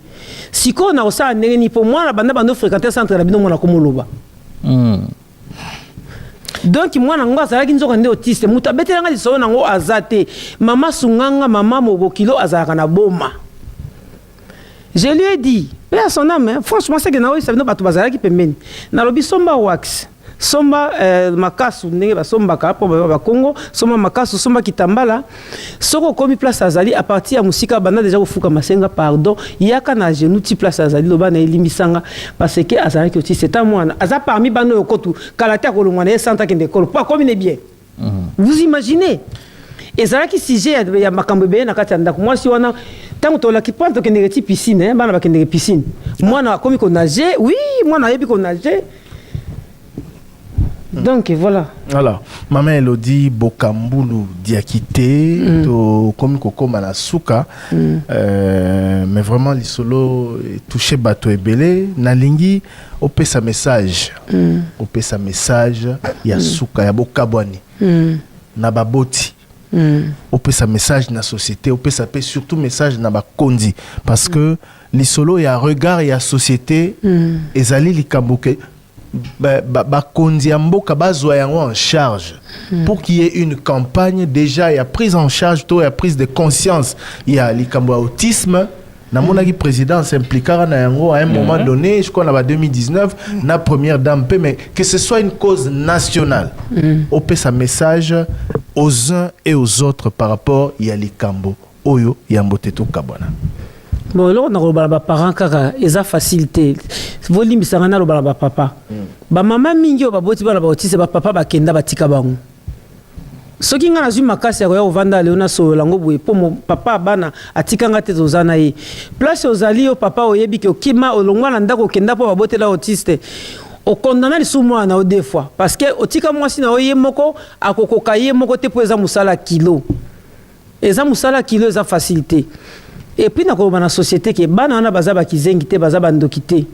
siko na osa ndenge ni po moi na bando fréquenter centre na bino mona komoloba donc moi na ngo azalaki nzoka nde autiste muta betela nga lisolo na ngo azate mama sunganga mama mobokilo azalaka na boma. Je lui ai dit paix à son âme franchement c'est que na oyi sabino bato bazalaki pembeni na lobi somba wax somba makasu ndenge basomba ka po ba Congo somba makasu somba kitambala soko komi place azali à partir ya musika banda déjà kofuka masenga pardon yaka na genou ti place azali loba na elimisanga parce que azali que c'est un moine aza parmi bano yokotu kalata ko longwana e santa kende ko pas comme bien vous imaginez ezala ki sujet ya makambo be na kati ya ndako moi si wana tango to la ki pante kende ti piscine bana ba kende piscine moi na komi ko nager oui moi na yebi ko nager. Donc voilà. Alors, maman Elodie Bokambulu Diakité, comme Koko Malasuka, mais vraiment l'isolo touché bateau et belé, Nalingi, opé sa message, ya Souka, ya Bokabwani, Nababoti. Opé sa message na société, opé sa paix surtout message na Bakondi, parce que l'isolo ya regard ya société, ezali likamboke. Bakondi amboka bazwa yango en charge pour qu'il y ait une campagne déjà il y a prise en charge il y a prise de conscience il y a likambo autisme na monaki président s'impliquera na yango à un moment donné je crois en 2019 na première dame mais que ce soit une cause nationale on peut sa message aux uns et aux autres par rapport il y a likambo oyo yambote to kabwana. Bon, là, on a des parents qui ont facilité. Volume, ça a des papa. Ba maman mingi ba boti ba boti c'est ba papa ba kenda ba tika bango. Ce qui ngana zuma makasi ya ko vanda leona so lango boye po mo papa bana atika ngate zozana yi. Place ozali o papa oyebi ke okima olongwa na ndako kenda po ba botela autiste. O condamner sous moi na deux fois parce que otika mwasi na oye moko akokoka ye moko te po eza musala kilo. Eza musala kilo eza facilité. Et puis dans la société qui est bana na baza ba kizengite baza bandokite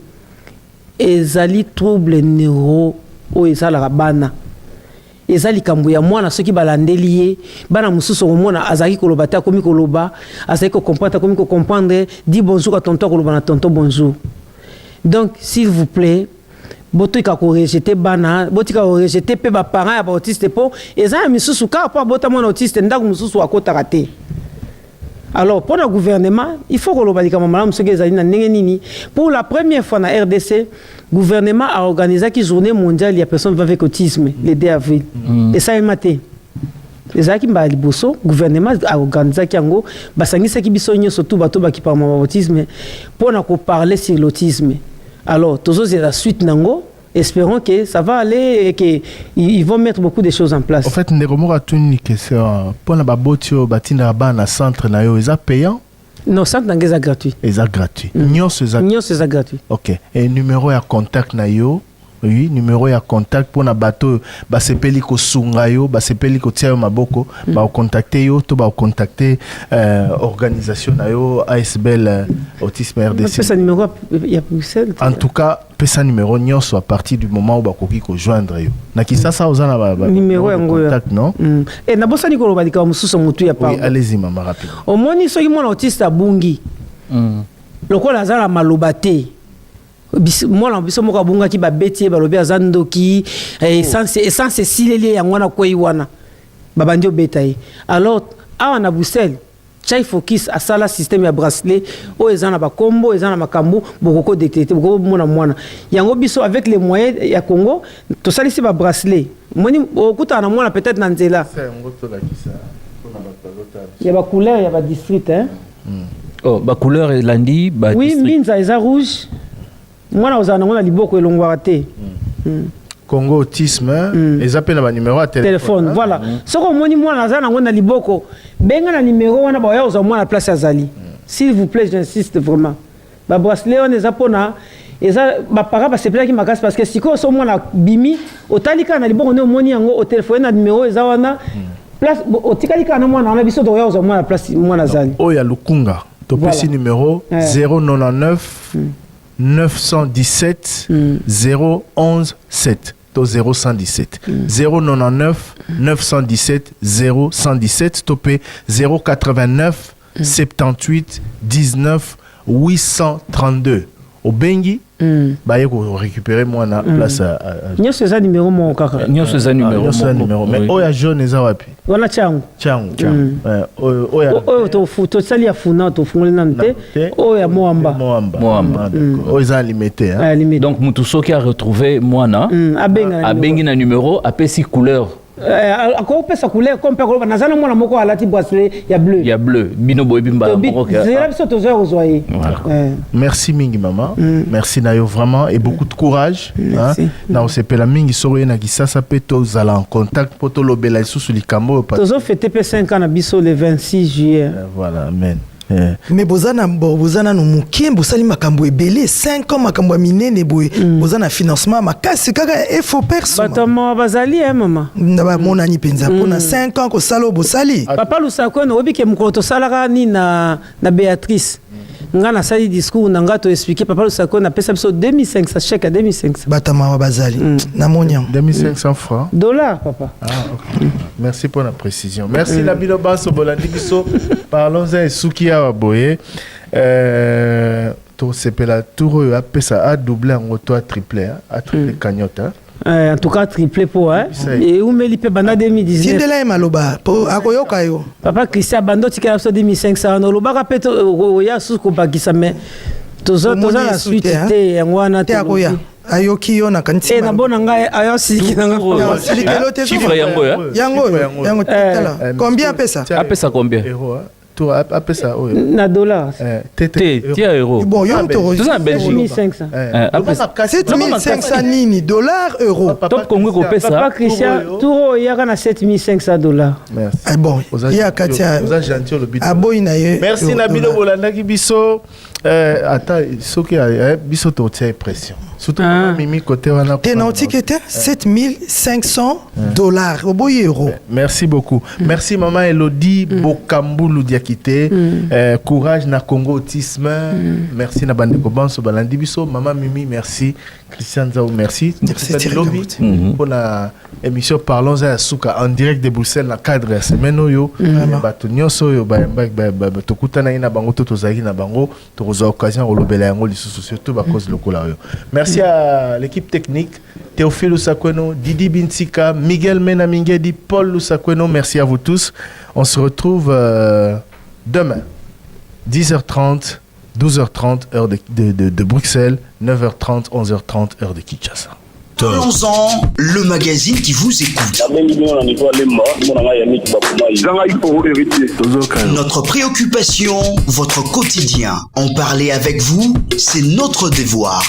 ezali trouble neuro o ezala bana ezali kambu ya mwana soki balandeli ye bana mususu komona azaki koloba ta komi koloba azaki ko comprendre komi ko comprendre dit bonjour à tonton koloba na tonton bonjour. Donc s'il vous plaît botika ko rejeter bana botika ko rejeter pe ba parents ya ba autiste po ezali misusu ka po bota mwana autiste ndako mususu akota raté. Alors, pour le gouvernement, il faut que le pour la première fois dans la RDC, le gouvernement a organisé une journée mondiale des personnes avec autisme, le 2 avril. Et ça est maté. Les acquis le gouvernement a organisé surtout qui parlent de l'autisme pour parler sur l'autisme. Alors, tous la suite nango. Espérons que ça va aller et qu'ils vont mettre beaucoup de choses en place. En fait, nous avons une question. Pour la babotio, batina bana centre na yo, est payant? Non, centre na est gratuit. Est gratuit. Nyon c'est gratuit. OK. Et numéro à contact na yo? Oui, numéro à contact pour na bateau, ba sepeli ko sunga yo, ba sepeli ko tia yo maboko, ba contacter yo, to ba contacter organisation na yo ASBL Autisme RDC. Pesa numéro ya Bruxelles. En tout cas, pesa numéro nyonso à partir du moment où ba koki ko joindre yo. Na kisasa ozana ba numéro ya contact non? Et na bosa nikolo ba dika mususu mutu ya pa. Oui, allez-y maman rapide. Au moni soki mona autiste abungi. Lokola azala malobate. Moi la biso moko abunga ki ba beti ba lobi azandoki essence sileli ya ngwana koi wana babandi obetaye. Alors awa na Bruxelles chai focus à sala système ya bracelet o ezana ba kombo ezana makambu bokoko détecter bokoko mona mwana yango biso avec les moyens ya Congo to salisi ba bracelet moni okuta na mwana peut-être na nzela ya ba couleur ya ba district hein. Oh ba couleur landi ba oui minza eza rouge. mwana ozana ngona liboko elongwaka te Congo autisme ils appellent un numéro à téléphone voilà soko moni mwana azana ngona liboko benga na numéro wana ba ya ozamwa na place azali s'il vous plaît j'insiste vraiment ba bracelet on eza pona eza ba para ba sepela ki makasi parce que siko so mwana bimi otalika na liboko ne moni yango au téléphone na numéro eza wana place otikalika na mwana na biso do ya ozamwa na place mwana azali oya lukunga to pesi numéro 099 917 011 7 to 0117 099 917 0117 topé 089 78 19 832 au Bengi baye ko récupérer moi na place nyo c'est numéro mon kaka nyo c'est numéro mais oya jaune eza wapi wana changu oya to photo sali ya funa to fungole nante oya moamba oya limité hein donc mutu soki a retrouvé mwana abengi na numéro apesi couleur akopesa couleur comme pe ko nazana mwana moko alati bracelet ya bleu bino boy bimba moko zela biso to zo zoye merci mingi maman merci nayo vraiment et beaucoup de courage na osepela mingi soro na kisasa pe to zala en contact poto lobela isusu likambo to zo fêter pe 5 ans na biso le 26 juillet voilà amen mais bozana no mukie bosali makambo ebele 5 ans makambo minene boye bozana financement makasi kaka il faut personne batama bazali mama ndaba monani penza pona 5 ans ko salo bosali papa lusako no obike mukoto salaka ni na Béatrice ngana sali discours na ngato expliquer papa lusako na pesa biso 2500 chèque à 2500 batama bazali na monya 2500 francs dollars papa okay. Merci pour la précision merci la bilobaso bolandi biso parlons à Sukia boye to sepela tour a pesa a doublé en auto a triplé cagnotte en tout cas triplé pour et umeli pe banda 2019 tindela maloba po akoyoka yo papa Christian bando tika so 2500 no loba pe to ya suko bakisa mais toza la suite te ngwana te akoya ayoki yo na kanti na bona ngai ayo siliki na nga chiffre yango tala combien pesa combien to apesa oyo na dollars tia euro bon yo to ça Belgique 7500 7500 nini dollars euro top Congo ko pesa papa Christian turo yaka na 7500 dollars merci bon ya katia vous êtes gentil le bit aboyi na ye merci na bino bolandaki biso ata soki biso to tia pression surtout mimi côté wana te na otikete 7500 dollars oboyi euro merci beaucoup merci maman Elodie Bokambulu diakité courage na Congo autisme merci na bandeko banso balandi biso maman Mimi merci Christian Zao merci pour la émission Parlons à Suka en direct de Bruxelles na cadre semaine oyo bato nyonso oyo ba tokutana ina bango to tozaki na bango to za occasion olobela yango lisusu surtout ba cause lokola oyo merci à l'équipe technique Théophile Lusakweno, Didi Bintika, Miguel Menamingedi, Paul Lusakweno, merci à vous tous. On se retrouve demain, 10h30, 12h30, heure de Bruxelles, 9h30, 11h30, heure de Kinshasa. Parlons-en, le magazine qui vous écoute. Notre préoccupation, votre quotidien. En parler avec vous, c'est notre devoir.